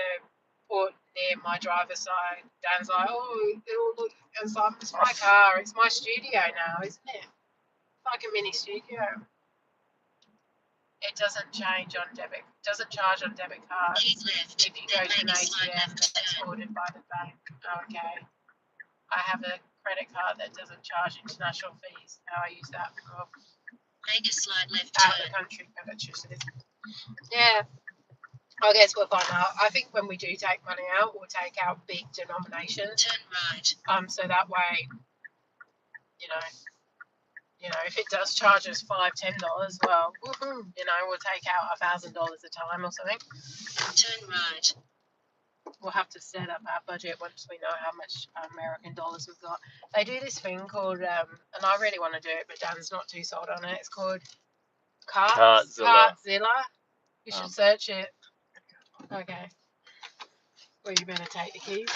or near my driver's side. Dan's like, oh, it'll look. It's like, it's my car. It's my studio now, isn't it? Like a mini studio. It doesn't change on debit. Doesn't charge on debit cards. Keep left. If you go to an Make a slight ATM left that's turn. ordered by the bank. Okay. I have a credit card that doesn't charge international fees. How I use that for Make a slight left out of the turn. country purchases. Yeah. I guess we'll find out. I think when we do take money out, we'll take out big denominations. Turn right. So that way, you know, if it does charge us $5, $10, well, woohoo, you know, we'll take out $1,000 a time or something. Turn right. We'll have to set up our budget once we know how much American dollars we've got. They do this thing called, and I really want to do it, but Dan's not too sold on it. It's called Cartzilla. You should search it. Okay. Well, you better take the keys.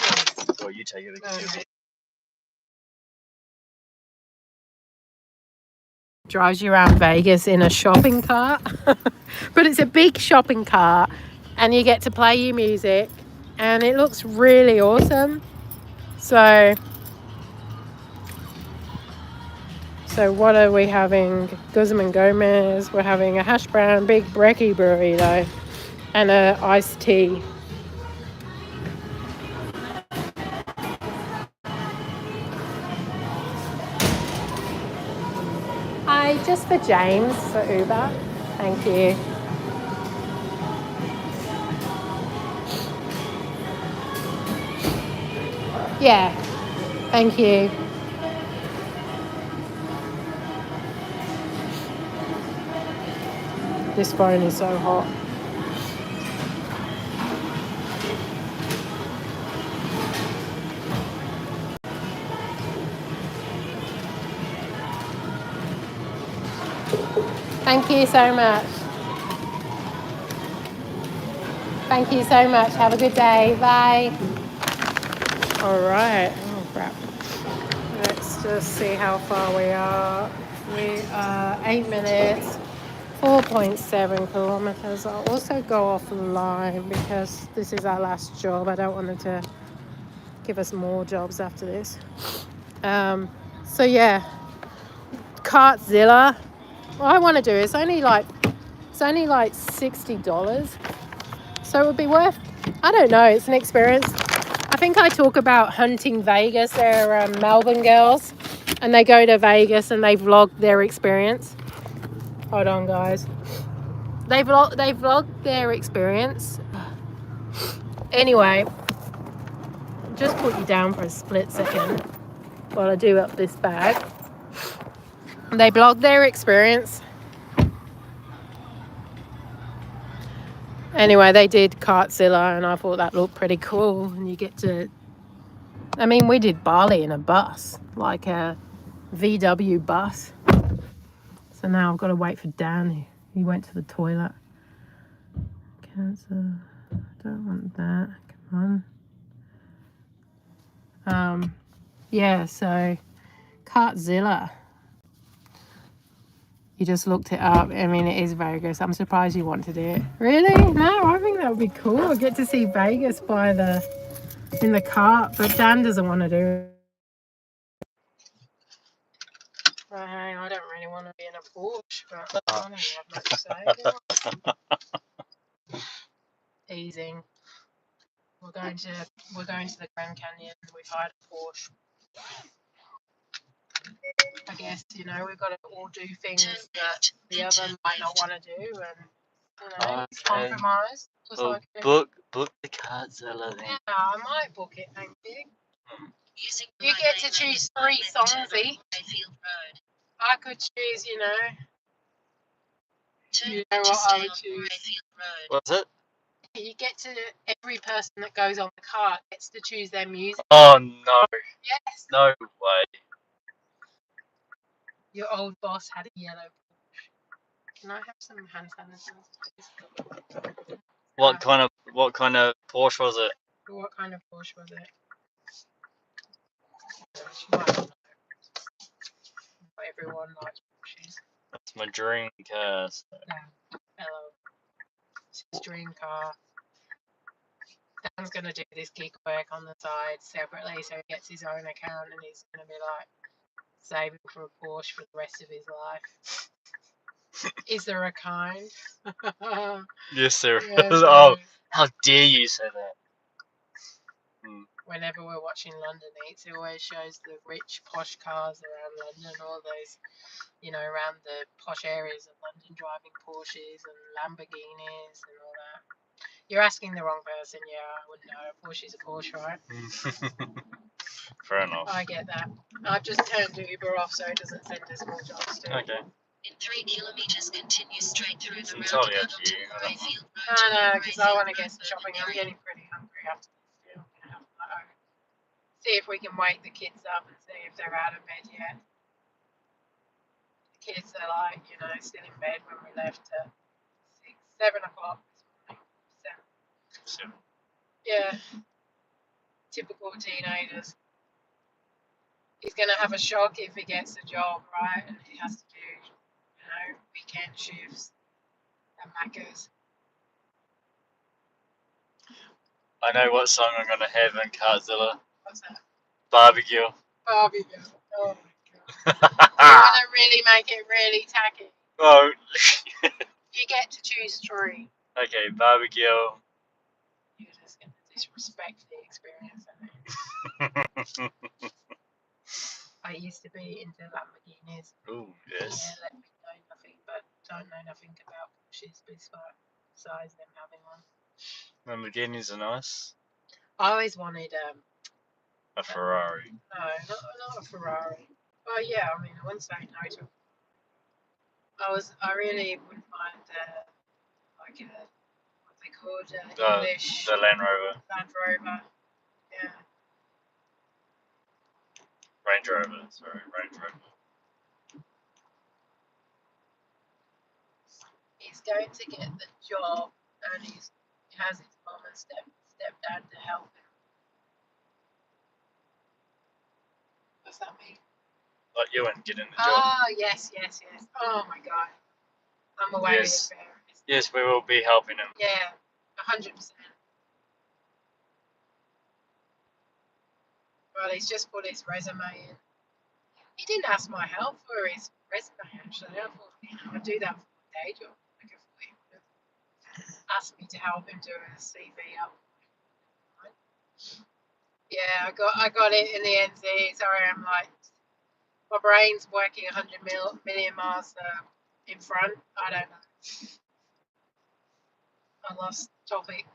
Or you take it. Okay. Drives you around Vegas in a shopping cart, but it's a big shopping cart, and you get to play your music, and it looks really awesome. So what are we having? Guzman Gomez. We're having a hash brown, big brekkie burrito, and a iced tea. Hi, just for James for Uber. Thank you. Yeah, thank you. This phone is so hot. Thank you so much. Thank you so much. Have a good day. Bye. All right. Oh, crap. Let's just see how far we are. We are 8 minutes, 4.7 kilometers. I'll also go offline because this is our last job. I don't want them to give us more jobs after this. So yeah, Cartzilla. What I want to do is only like $60. So it would be worth, I don't know, it's an experience. I think I talk about Hunting Vegas. They're Melbourne girls, and they go to Vegas and they vlog their experience. Hold on, guys. They vlog their experience. Anyway, just put you down for a split second while I do up this bag. They vlog their experience. Anyway, they did Cartzilla, and I thought that looked pretty cool. And you get to, I mean, we did Bali in a bus, like a VW bus. So now I've got to wait for Dan. He went to the toilet. Cancel. Don't want that. Come on. Yeah, so Cartzilla. You just looked it up. I mean, it is Vegas. I'm surprised you wanted it. Really? No, I think that would be cool. I get to see Vegas in the cart, but Dan doesn't want to do it. Well, hey, I don't really want to be in a Porsche, but I don't have much to say. Easing. We're going to the Grand Canyon. We've hired a Porsche. I guess, you know, we've got to all do things that the other might not want to do, and, you know, compromise. Just Well, like book the Cartzilla then. Yeah, I might book it, thank you. You get to choose 3 songs each. I could choose, you know what I would choose. What's it? You get to, every person that goes on the cart gets to choose their music. Oh no. Yes. No way. Your old boss had a yellow Porsche. Can I have some hand sanitizer, please? What kind of Porsche was it? What kind of Porsche was it? She might not know. Not everyone likes Porsches. That's my dream car. So. Hello. It's his dream car. Dan's going to do this gig work on the side separately, so he gets his own account, and he's going to be like saving for a Porsche for the rest of his life. Is there a kind? Yes, there Yeah, is. so Oh, how dare you say that? whenever we're watching London Eats, it always shows the rich, posh cars around London, all those, you know, around the posh areas of London, driving Porsches and Lamborghinis and all that. You're asking the wrong person. Yeah, I wouldn't know. A Porsche's a Porsche, right? Fair enough. I get that. I've just turned Uber off so it doesn't send us more jobs too. Okay. In 3 kilometres, continue straight through It's the entirely roundabout up to onto you. I don't mind. Murrayfield Road. No, because I want to get some shopping. I'm getting pretty hungry after this. I'm gonna have my own. See if we can wake the kids up and see if they're out of bed yet. The kids are like, you know, still in bed when we left at 7 o'clock this morning. 7. So, Yeah, typical teenagers. He's going to have a shock if he gets a job, right? And he has to do, you know, weekend shifts at Macca's. I know what song I'm gonna have in Cartzilla. What's that? Barbecue. Barbie girl. Oh my god. You want to really make it really tacky? Oh. You get to choose 3. Okay, barbecue. You're just going to disrespect the experience, I think. I used to be into Lamborghinis. Ooh, Yeah, yes. let me know nothing, but don't know nothing about Porsches besides them having one. Lamborghinis are nice. I always wanted A Ferrari. no, not a Ferrari. Well, yeah, I mean, I wouldn't say no to. I really wouldn't mind like a what they called English The Land Rover. Land Rover. Yeah. Range Rover. Sorry, Range Rover. He's going to get the job, and he has his mum and stepdad to help him. What's that mean? Like you and get in the job. Oh, yes. Oh my god. I'm away Yes. with it. Yes, we will be helping him. Yeah, 100%. Well, he's just put his resume in. He didn't ask my help for his resume, actually. I thought, you know, I'd do that for a day job. Like, if he would have asked me to help him do a CV up. Yeah, I got it in the NZ. Sorry, I'm like, my brain's working 100 million miles in front. I don't know. I lost topic.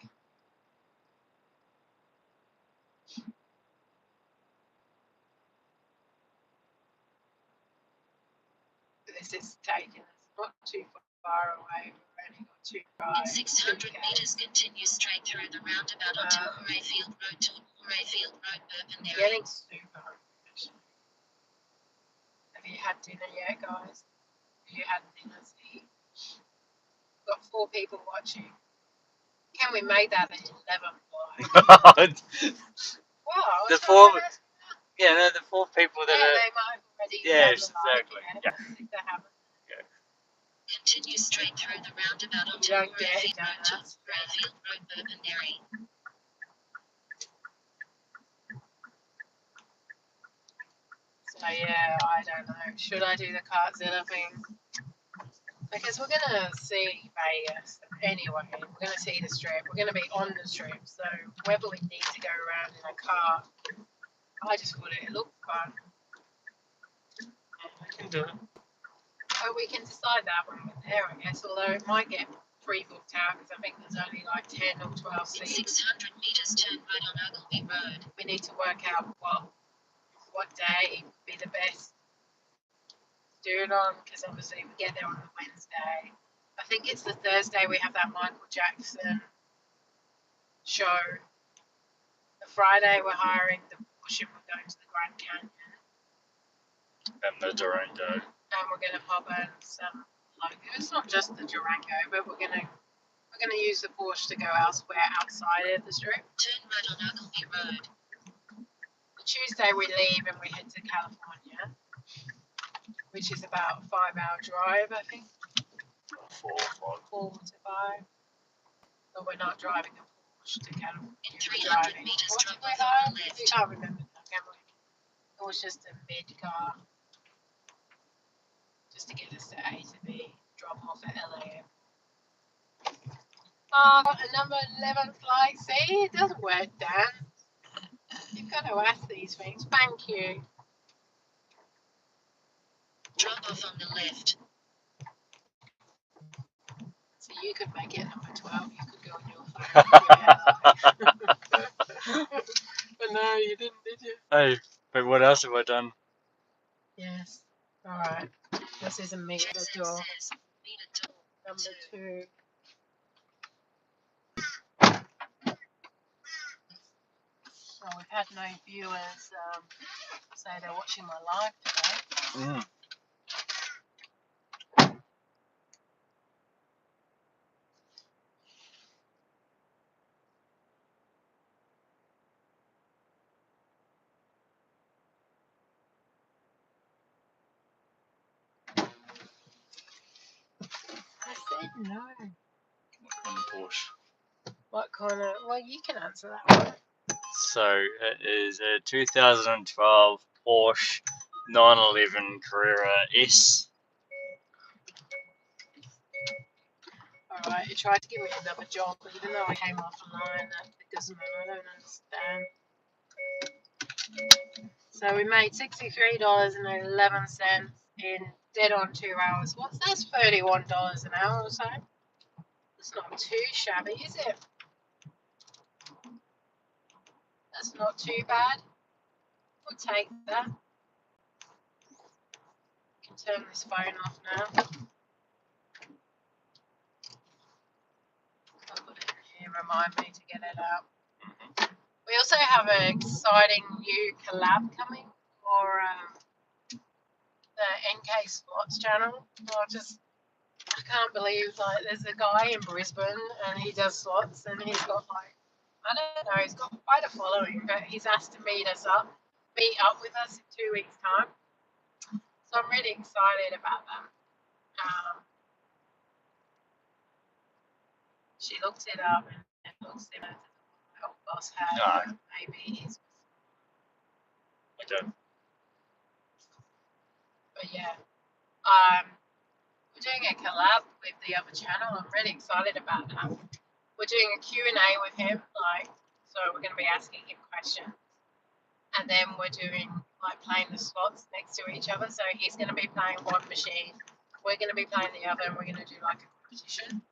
This is taking us not too far away. We've only got 2 In drives. 600 metres, continue straight through the roundabout onto Murrayfield Road to Murrayfield Road, Bourbon area. Getting super hungry, actually. Have you had dinner yet, guys? Have you had dinner? See? We've got 4 people watching. Can we make that at 11? Wow. The 4. Yeah, no, the 4 people that Yeah, are. they might have already Yes, done the exactly. like, Yeah. but if they haven't, Continue straight through the roundabout onto don't get it, Murrayfield Road to don't ask. Murrayfield Road, Bourbon area. So yeah, I don't know. Should I do the Cartzilla thing? Because we're gonna see Vegas anyway. We're gonna see the strip. We're gonna be on the strip. So whether we need to go around in a car, I just thought it looked fun. I can do it. Oh, we can decide that when we're there, I guess. Although it might get pre-booked out because I think there's only like 10 or 12 In seats. 600 metres, turn right on Uppbeat Road. We need to work out what day would be the best to do it on, because obviously we get there on the Wednesday. I think it's the Thursday we have that Michael Jackson show. The Friday we're hiring the Bush and we're going to the Grand Canyon. And the Durango. And we're going to pop in some logo. It's not just the Durango, but we're going to use the Porsche to go elsewhere outside of the strip. Turn right on Uppbeat Road. Tuesday we leave and we head to California, which is about a 5-hour drive, I think. 4 or 5. 4 to 5. But we're not driving a to kind of In 300 driving. meters, What drop did we off hire? on the We left. can't remember now, can we? It was just a mid car, just to get us to A to B, drop off at LA. Oh, got a number 11 flight. See, it doesn't work, Dan. You've got to ask these things. Thank you. Drop off on the left. So you could make it number 12. You could go on your phone. But no, you didn't, did you? Hey, but what else have I done? Yes. All right. This is a meter GSM door. says meter door. Number 2. Oh, we've had no viewers say they're watching my live today. Mm. I said no. On the Porsche. What kind of? Well, you can answer that one. So it is a 2012 Porsche 911 Carrera S. All right. You tried to give me another job, but even though I came offline, that doesn't matter. I don't understand. So we made $63.11 in dead on 2 hours. What's that's $31 an hour or so? It's not too shabby, is it? That's not too bad. We'll take that. Can turn this phone off now. I'll put it in here, remind me to get it out. We also have an exciting new collab coming for the NK Slots channel. I can't believe, like, there's a guy in Brisbane and he does slots and he's got, like, I don't know, he's got quite a following, but he's asked to meet up with us in 2 weeks' time. So I'm really excited about that. She looked it up and it looks similar to the one my boss had. No. Maybe he's. Okay. But yeah, we're doing a collab with the other channel. I'm really excited about that. We're doing a Q&A with him, so we're going to be asking him questions. And then we're doing, playing the slots next to each other. So he's going to be playing one machine, we're going to be playing the other, and we're going to do, a competition.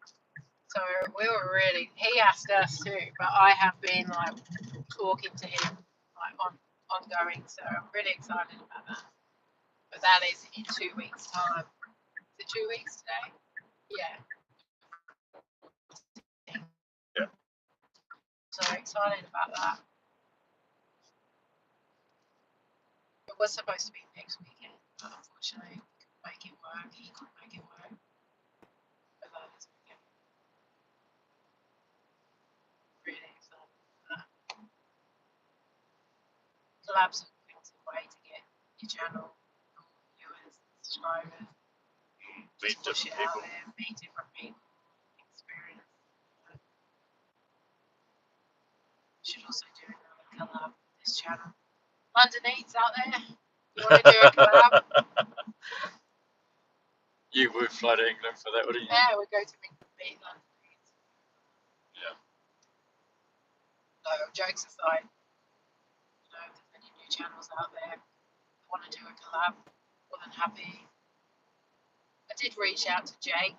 So we were really, he asked us too, but I have been, talking to him, ongoing. So I'm really excited about that. But that is in 2 weeks' time. Is it 2 weeks today? Yeah. Yeah. So excited about that. It was supposed to be next weekend, but unfortunately, we couldn't make it work. He couldn't make it work. But that is weekend. Really excited about that. Collabs are a way to get your channel, viewers, subscribers, Meet push it different out people. there, meet different people, experience. Should also do another collab with this channel. London Eats out there. You want to do a collab? You would fly to England for that, wouldn't you? Yeah, we go to meet London Eats. Yeah. No, jokes aside, if there's any new channels out there that want to do a collab, more than happy. I did reach out to Jake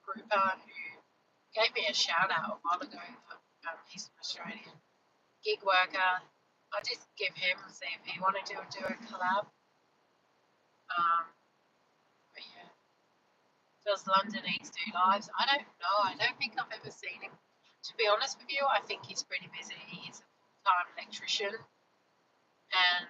Grouper, who gave me a shout out a while ago. He's an Australian Gigworker. I did give him, see if he wanted to do a collab. But yeah, does London Eats do lives? I don't know. I don't think I've ever seen him. To be honest with you, I think he's pretty busy. He's a full-time electrician, and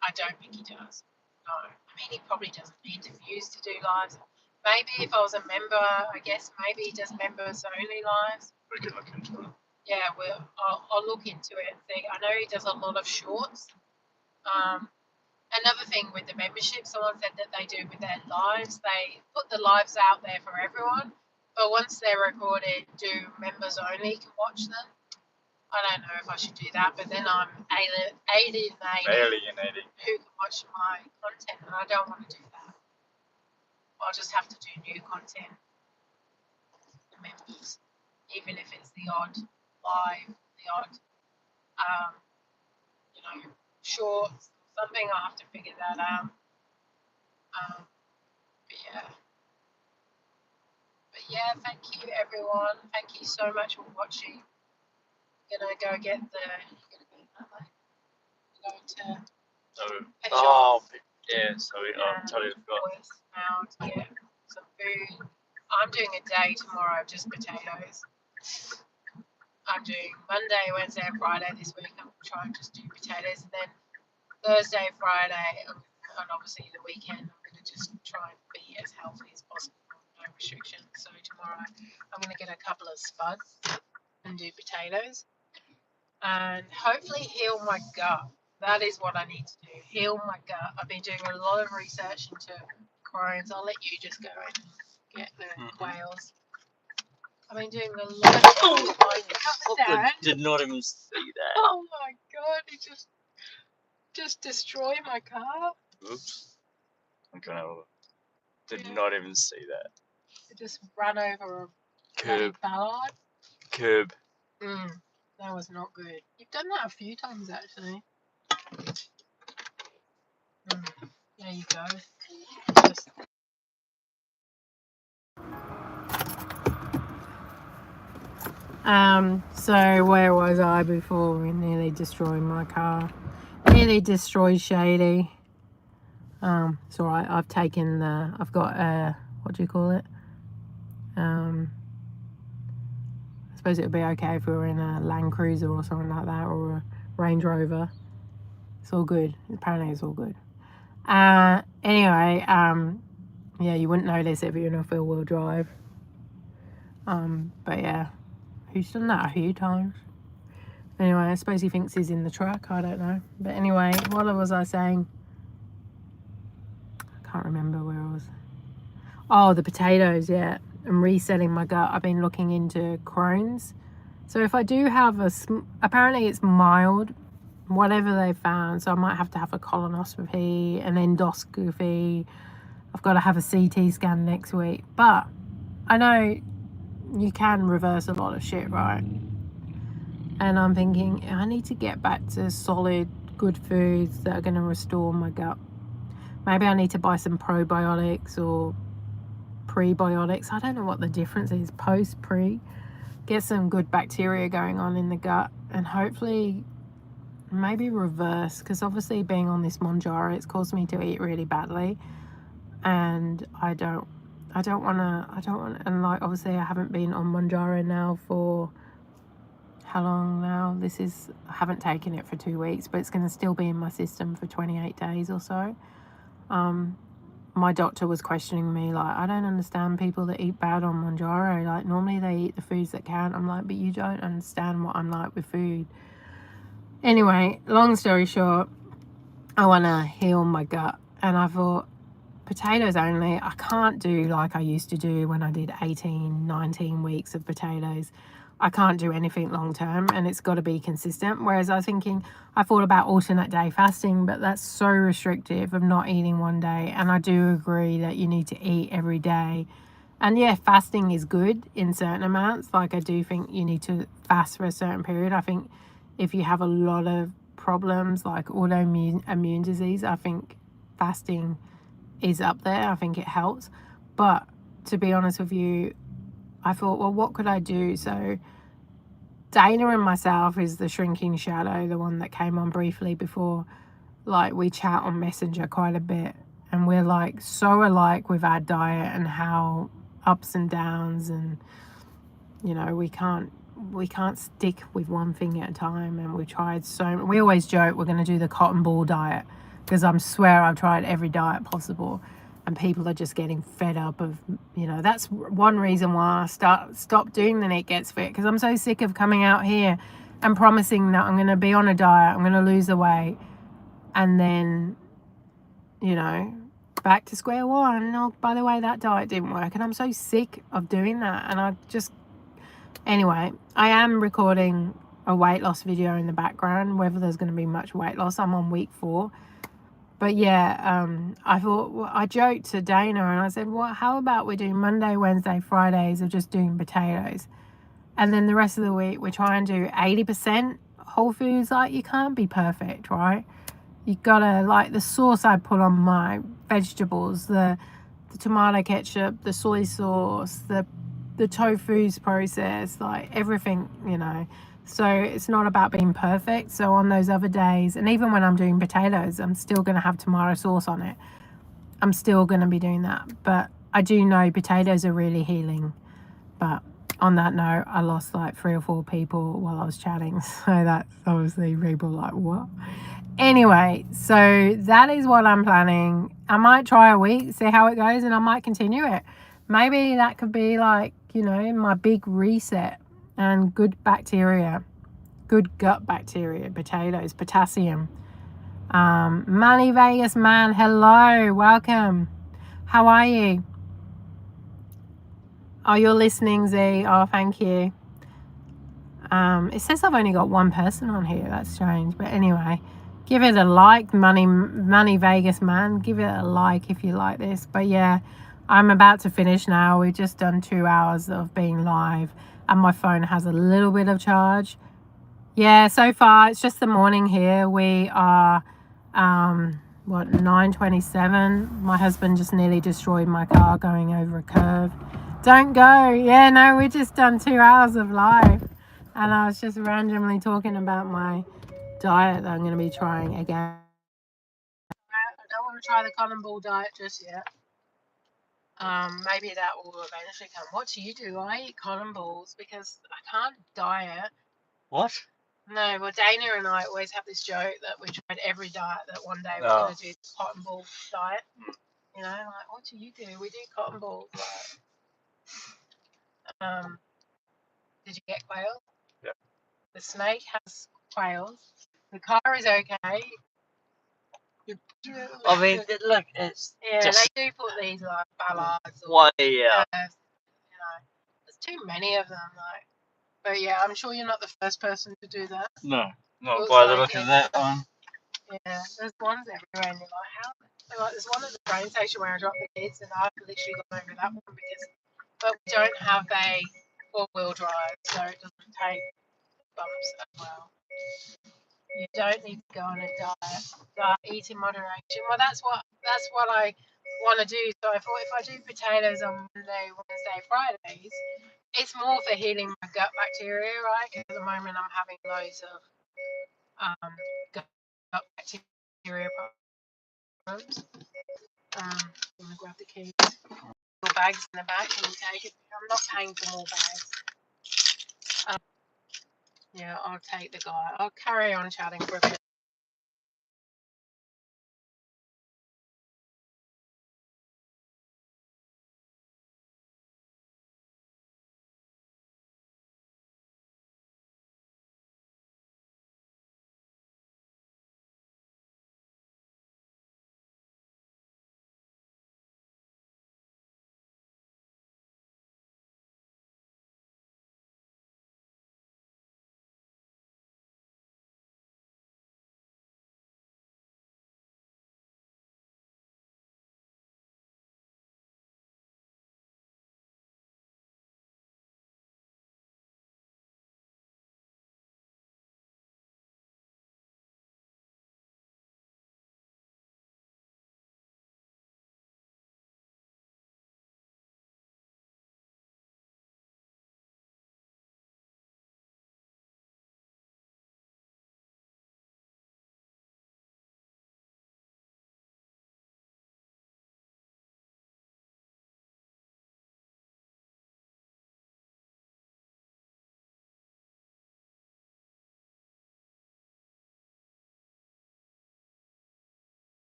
I don't think he does. No, I mean, he probably doesn't need interviews to do lives. Maybe if I was a member, I guess maybe he does members only lives. We can look into it. Yeah, I'll look into it and see. I know he does a lot of shorts. Another thing with the membership, someone said that they do with their lives, they put the lives out there for everyone, But once they're recorded, do members only can watch them? I don't know if I should do that, but then I'm alienating who can watch my content, and I don't want to do that. I'll just have to do new content for members, even if it's the odd live, the odd, shorts, something. I'll have to figure that out. But yeah, thank you everyone. Thank you so much for watching. I'm gonna go get the. Go to. I totally forgot. Now to get some food. I'm doing a day tomorrow of just potatoes. I'm doing Monday, Wednesday, and Friday this week. I'm trying to just do potatoes, and then Thursday, Friday, and obviously the weekend, I'm going to just try and be as healthy as possible, no restrictions. So tomorrow, I'm going to get a couple of spuds and do potatoes, and hopefully heal my gut. That is what I need to do, heal my gut. I've been doing a lot of research into Crohn's. I'll let you just go and get the quails. I've been doing a lot of Did not even see that. Oh my god, he just destroyed my car. Oops. I'm gonna. Did not even see that. It just ran over a Curb. ballard. Curb. That was not good. You've done that a few times actually. There you go. Just so where was I before we nearly destroyed my car? Nearly destroyed Shady. It's alright, I've got what do you call it? I suppose it would be okay if we were in a Land Cruiser or something like that, or a Range Rover. It's all good. Apparently it's all good. Anyway, yeah, you wouldn't notice if you're in a four-wheel drive. But yeah, who's done that a few times? Anyway, I suppose he thinks he's in the truck. I don't know. But anyway, what was I saying? I can't remember where I was. Oh, the potatoes, yeah. I'm resetting my gut. I've been looking into Crohn's. So if I do have apparently it's mild, whatever they found. So I might have to have a colonoscopy, an endoscopy. I've got to have a CT scan next week. But I know you can reverse a lot of shit, right? And I'm thinking I need to get back to solid, good foods that are going to restore my gut. Maybe I need to buy some probiotics or prebiotics. I don't know what the difference is, post, pre. Get some good bacteria going on in the gut, and hopefully maybe reverse, because obviously being on this Mounjaro, it's caused me to eat really badly, and I don't want to, and like obviously I haven't been on Mounjaro now for how long now? I haven't taken it for 2 weeks, but it's going to still be in my system for 28 days or so. My doctor was questioning me, like, I don't understand people that eat bad on Mounjaro. Like, normally they eat the foods that count. I'm like, but you don't understand what I'm like with food. Anyway, long story short, I want to heal my gut. And I thought, potatoes only. I can't do like I used to do when I did 18, 19 weeks of potatoes. I can't do anything long term, and it's got to be consistent. Whereas I thought about alternate day fasting, but that's so restrictive of not eating one day. And I do agree that you need to eat every day. And yeah, fasting is good in certain amounts. Like I do think you need to fast for a certain period. I think if you have a lot of problems like autoimmune disease, I think fasting is up there. I think it helps. But to be honest with you, I thought, well, what could I do? So Dana and myself is the shrinking shadow, the one that came on briefly before. Like, we chat on Messenger quite a bit, and we're like so alike with our diet and how ups and downs, and you know, we can't stick with one thing at a time. And we always joke we're going to do the cotton ball diet, because I swear I've tried every diet possible, and people are just getting fed up of, you know, that's one reason why I stop doing the Net Gets Fit, because I'm so sick of coming out here and promising that I'm going to be on a diet, I'm going to lose the weight, and then, you know, back to square one. Oh, by the way, that diet didn't work, and I'm so sick of doing that. And I just, anyway, I am recording a weight loss video in the background. Whether there's going to be much weight loss, I'm on week 4. But yeah, I thought, well, I joked to Dana and I said, well, how about we do Monday, Wednesday, Fridays of just doing potatoes, and then the rest of the week we try and do 80% whole foods. Like, you can't be perfect, right? You gotta, like, the sauce I put on my vegetables, the tomato ketchup, the soy sauce, the tofu's processed, like everything, you know. So it's not about being perfect. So on those other days, and even when I'm doing potatoes, I'm still going to have tomato sauce on it. I'm still going to be doing that. But I do know potatoes are really healing. But on that note, I lost like 3 or 4 people while I was chatting. So that's obviously people like, what? Anyway, so that is what I'm planning. I might try a week, see how it goes, and I might continue it. Maybe that could be like, you know, my big reset. And good bacteria, good gut bacteria, potatoes, potassium. Money Vegas man, hello, welcome. How are you? Oh, you're listening, Z. Oh, thank you. It says I've only got 1 person on here. That's strange. But anyway, give it a like, Money Vegas man. Give it a like if you like this. But yeah, I'm about to finish now. We've just done 2 hours of being live, and my phone has a little bit of charge. Yeah, so far it's just the morning here. We are, 9:27. My husband just nearly destroyed my car going over a curve. Don't go. Yeah, no, we just done 2 hours of live, and I was just randomly talking about my diet that I'm going to be trying again. I don't want to try the cotton ball diet just yet. Maybe that will eventually come. What do you do? I eat cotton balls because I can't diet. What? No, well, Dana and I always have this joke that we tried every diet, that one day we're going to do the cotton ball diet. You know, like, what do you do? We do cotton balls. Like, did you get quail? Yeah. The snake has quails. The car is okay. I mean, look, it's Yeah, just they do put these like ballards or why, yeah. you know, there's too many of them. Like, but yeah, I'm sure you're not the first person to do that. No, not Looks by the like look of it. that one. Yeah, there's ones everywhere, and you're like, how? Like, there's one at the train station where I drop the kids, and I've literally gone over that one because, but we don't have a 4-wheel drive, so it doesn't take bumps as well. You don't need to go on a diet. Eat in moderation. Well, that's what I want to do. So I thought if I do potatoes on Monday, Wednesday, Fridays, it's more for healing my gut bacteria, right? Because at the moment I'm having loads of gut bacteria problems. I'm gonna grab the keys. More bags in the back. Can you take it? I'm not paying for more bags. Yeah, I'll take the guy. I'll carry on chatting for a bit.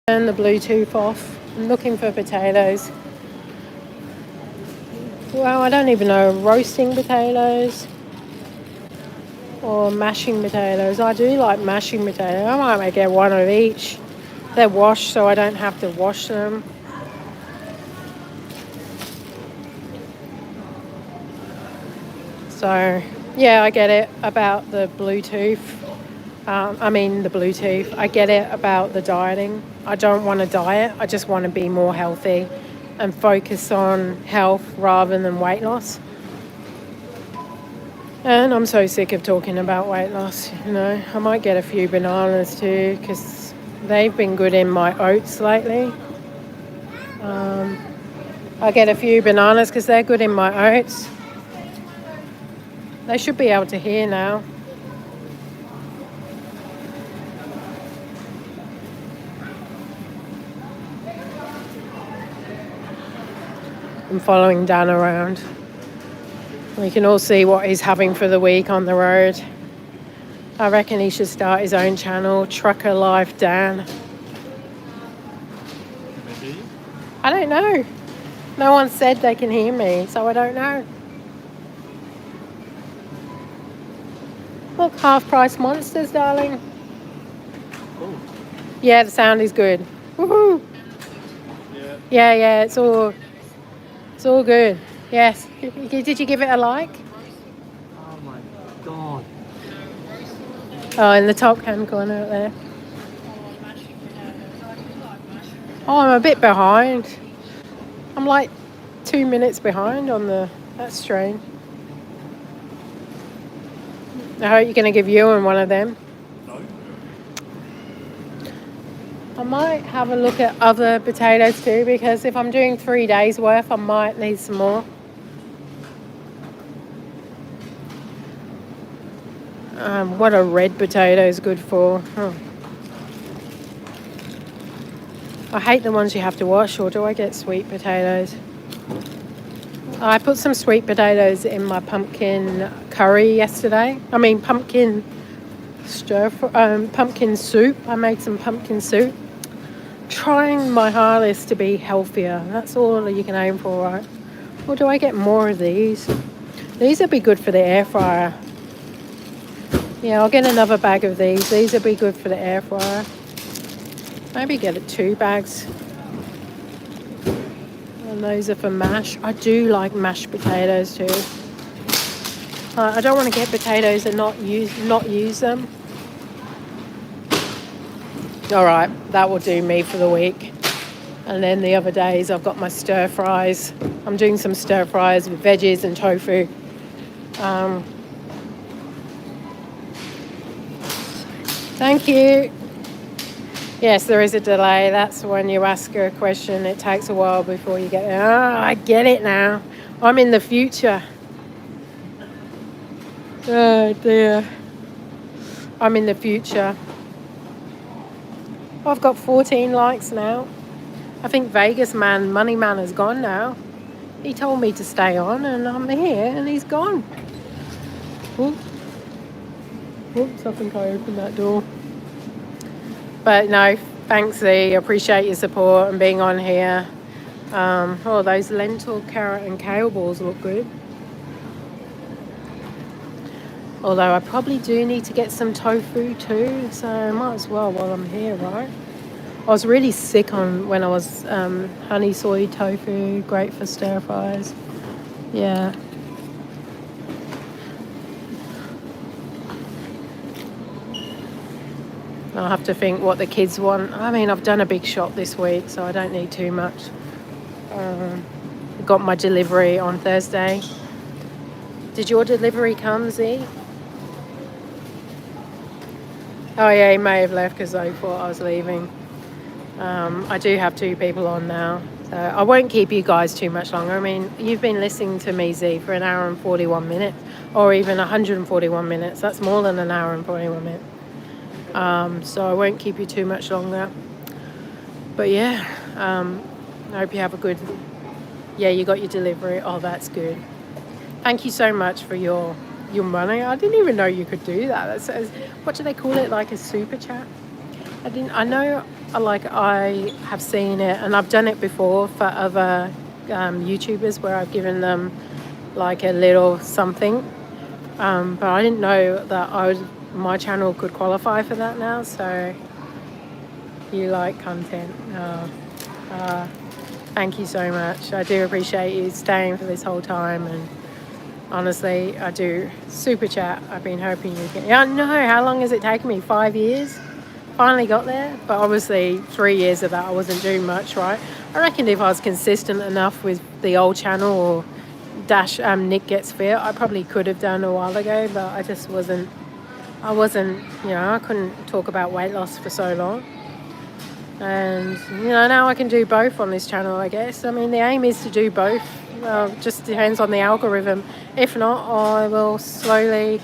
Turn the Bluetooth off. I'm looking for potatoes. Well, I don't even know, roasting potatoes or mashing potatoes. I do like mashing potatoes. I might get one of each. They're washed, so I don't have to wash them. So, yeah, I get it about the Bluetooth. The Bluetooth. I get it about the dieting. I don't want to diet. I just want to be more healthy and focus on health rather than weight loss. And I'm so sick of talking about weight loss, you know. I might get a few bananas too because they've been good in my oats lately. I get a few bananas because they're good in my oats. They should be able to hear now. I'm following Dan around. We can all see what he's having for the week on the road. I reckon he should start his own channel, Trucker Life Dan. Maybe. I don't know. No one said they can hear me, so I don't know. Look, half-price monsters, darling. Oh. Yeah, the sound is good. Woohoo! Yeah. Yeah, it's all good. Yes. Did you give it a like? Oh my god. Oh, in the top hand corner up there. Oh, I'm a bit behind. I'm like 2 minutes behind on the... That's strange. I hope you're going to give Ewan one of them. No. I might have a look at other potatoes too, because if I'm doing 3 days worth, I might need some more. What a red potato is good for. Oh. I hate the ones you have to wash, or do I get sweet potatoes? I put some sweet potatoes in my pumpkin curry yesterday. Pumpkin pumpkin soup. I made some pumpkin soup. Trying my hardest to be healthier. That's all you can aim for, right? Or do I get more of these? These would be good for the air fryer. Yeah, I'll get another bag of these. These would be good for the air fryer. Maybe get 2 bags. And those are for mash. I do like mashed potatoes too. I don't want to get potatoes and not use them. All right, that will do me for the week. And then the other days I've got my stir fries. I'm doing some stir fries with veggies and tofu. Thank you. Yes, there is a delay. That's when you ask a question. It takes a while before you get there. Oh, I get it now. I'm in the future. Oh dear. I'm in the future. I've got 14 likes now. I think Money Man is gone now. He told me to stay on and I'm here and he's gone. Oops, I think I opened that door. But no, thanks Z. Appreciate your support and being on here. Those lentil, carrot and kale balls look good. Although I probably do need to get some tofu too, so I might as well while I'm here, right? I was really sick when I was honey soy tofu, great for stir fries. Yeah. I'll have to think what the kids want. I've done a big shop this week, so I don't need too much. Got my delivery on Thursday. Did your delivery come, Z? Oh yeah, he may have left because I thought I was leaving. I do have 2 people on now, so I won't keep you guys too much longer. You've been listening to me, Z, for 1 hour and 41 minutes, or even 141 minutes. That's more than 1 hour and 41 minutes. So I won't keep you too much longer. But yeah, I hope you have a good... Yeah, you got your delivery. Oh, that's good. Thank you so much for your money. I didn't even know you could do that. That's what do they call it? Like a super chat? I know I have seen it, and I've done it before for other YouTubers where I've given them like a little something, but I didn't know that my channel could qualify for that now. So you like content. Thank you so much. I do appreciate you staying for this whole time, and honestly, I do. Super chat. I've been hoping you can. Yeah, I know. How long has it taken me? 5 years? Finally got there. But obviously, 3 years of that, I wasn't doing much, right? I reckon if I was consistent enough with the old channel or Nick Gets Fit, I probably could have done a while ago, but I just wasn't. I couldn't talk about weight loss for so long. And, now I can do both on this channel, I guess. I mean, the aim is to do both. Well, it just depends on the algorithm. If not, I will slowly...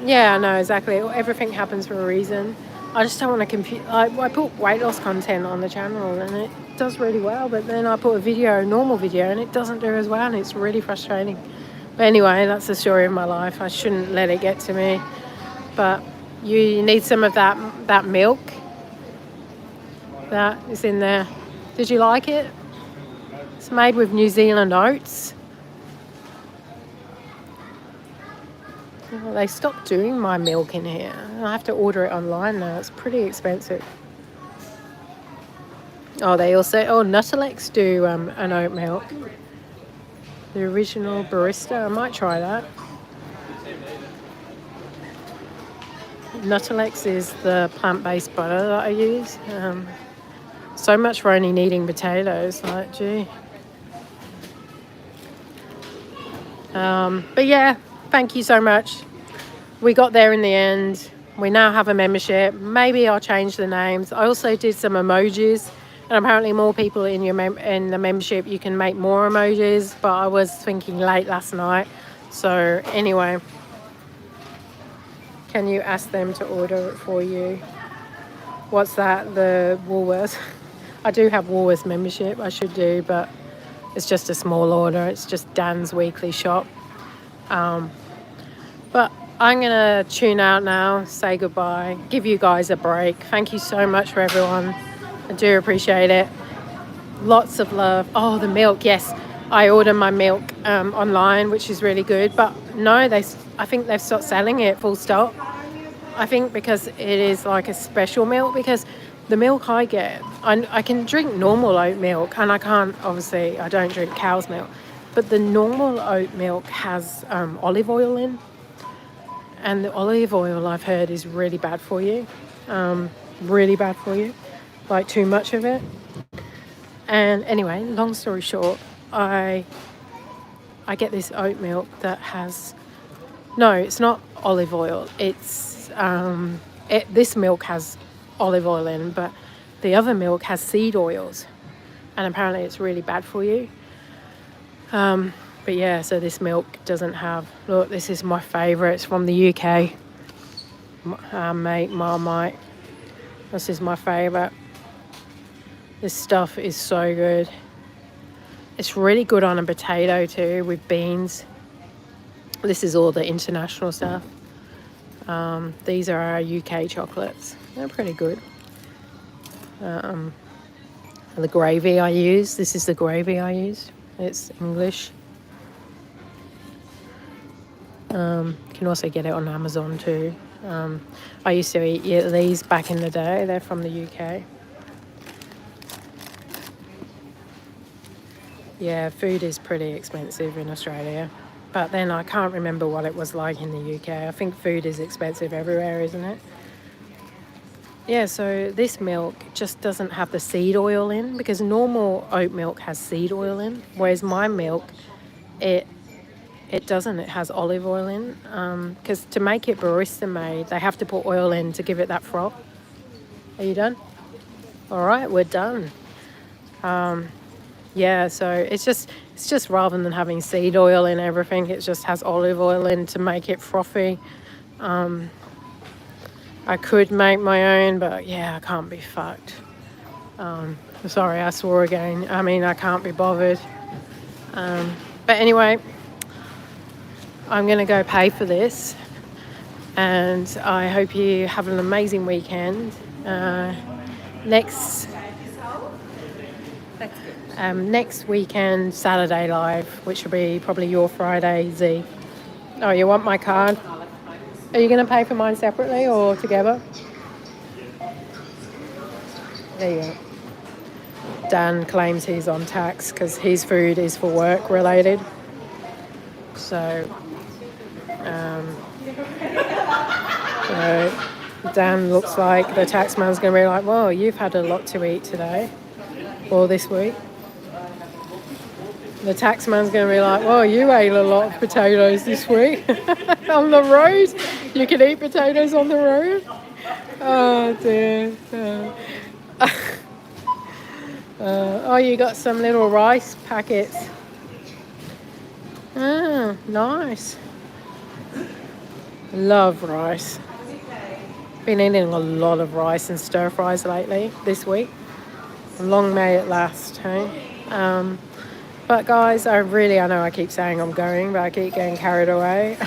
Yeah, I know, exactly. Everything happens for a reason. I just don't want to compute... I put weight loss content on the channel and it does really well, but then I put a normal video, and it doesn't do as well, and it's really frustrating. But anyway, that's the story of my life. I shouldn't let it get to me. But you need some of that milk that is in there. Did you like it? It's made with New Zealand oats. Well, they stopped doing my milk in here. I have to order it online now. It's pretty expensive. Oh, they also... Oh, Nuttalex do an oat milk. The original barista. I might try that. Nuttalex is the plant-based butter that I use. So much for only needing potatoes, like, gee. But yeah, thank you so much. We got there in the end. We now have a membership. Maybe I'll change the names. I also did some emojis, and apparently more people in in the membership, you can make more emojis, but I was thinking late last night. So anyway, can you ask them to order it for you? What's that? The Woolworths? I do have Woolworths membership. I should do, but it's just a small order. It's just Dan's weekly shop. But I'm going to tune out now, say goodbye, give you guys a break. Thank you so much for everyone. I do appreciate it. Lots of love. Oh, the milk. Yes, I ordered my milk online, which is really good. But no, I think they've stopped selling it full stop. I think because it is like a special milk, because the milk I get, I can drink normal oat milk, and I can't, obviously, I don't drink cow's milk, but the normal oat milk has olive oil in, and the olive oil, I've heard, is really bad for you, like too much of it. And anyway, long story short, I get this oat milk that has, no, it's not olive oil, it's, this milk has olive oil in, but the other milk has seed oils, and apparently it's really bad for you. But yeah, so this milk doesn't have... Look, this is my favourite. It's from the UK. Mate, Marmite. This is my favourite. This stuff is so good. It's really good on a potato too, with beans. This is all the international stuff. These are our UK chocolates. They're pretty good. The gravy I use. This is the gravy I use. It's English. You can also get it on Amazon too. I used to eat these back in the day. They're from the UK. Yeah, food is pretty expensive in Australia. But then I can't remember what it was like in the UK. I think food is expensive everywhere, isn't it? Yeah, so this milk just doesn't have the seed oil in, because normal oat milk has seed oil in, whereas my milk, it doesn't. It has olive oil in, because to make it barista made, they have to put oil in to give it that froth. Are you done? All right, we're done. Yeah, so it's just rather than having seed oil in everything, it just has olive oil in to make it frothy. I could make my own, but yeah, I can't be fucked. Sorry, I swore again. I mean, I can't be bothered. But anyway, I'm going to go pay for this. And I hope you have an amazing weekend. next next weekend, Saturday live, which will be probably your Friday, Z. Oh, you want my card? Are you going to pay for mine separately or together? There you go. Dan claims he's on tax because his food is for work related. So, Dan looks like the tax man's going to be like, well, you've had a lot to eat today or this week. The tax man's going to be like, well, you ate a lot of potatoes this week on the road. You can eat potatoes on the road. Oh, dear. Oh, you got some little rice packets. Ah, nice. Love rice. Been eating a lot of rice and stir fries lately this week. Long may it last, hey? But guys, I know I keep saying I'm going, but I keep getting carried away.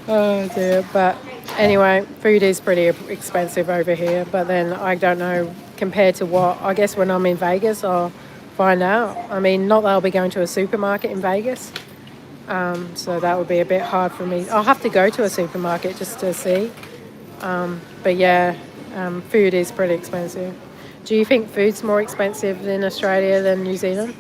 Oh dear. But anyway, food is pretty expensive over here. But then I don't know compared to what, I guess when I'm in Vegas, I'll find out. I mean, not that I'll be going to a supermarket in Vegas. So that would be a bit hard for me. I'll have to go to a supermarket just to see. But yeah, food is pretty expensive. Do you think food's more expensive in Australia than New Zealand?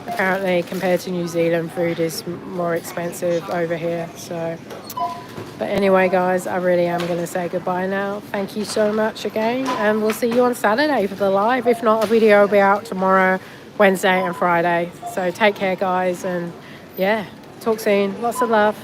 Apparently, compared to New Zealand, food is more expensive over here. So, but anyway, guys, I really am going to say goodbye now. Thank you so much again, and we'll see you on Saturday for the live. If not, a video will be out tomorrow, Wednesday and Friday. So take care, guys, and yeah, talk soon. Lots of love.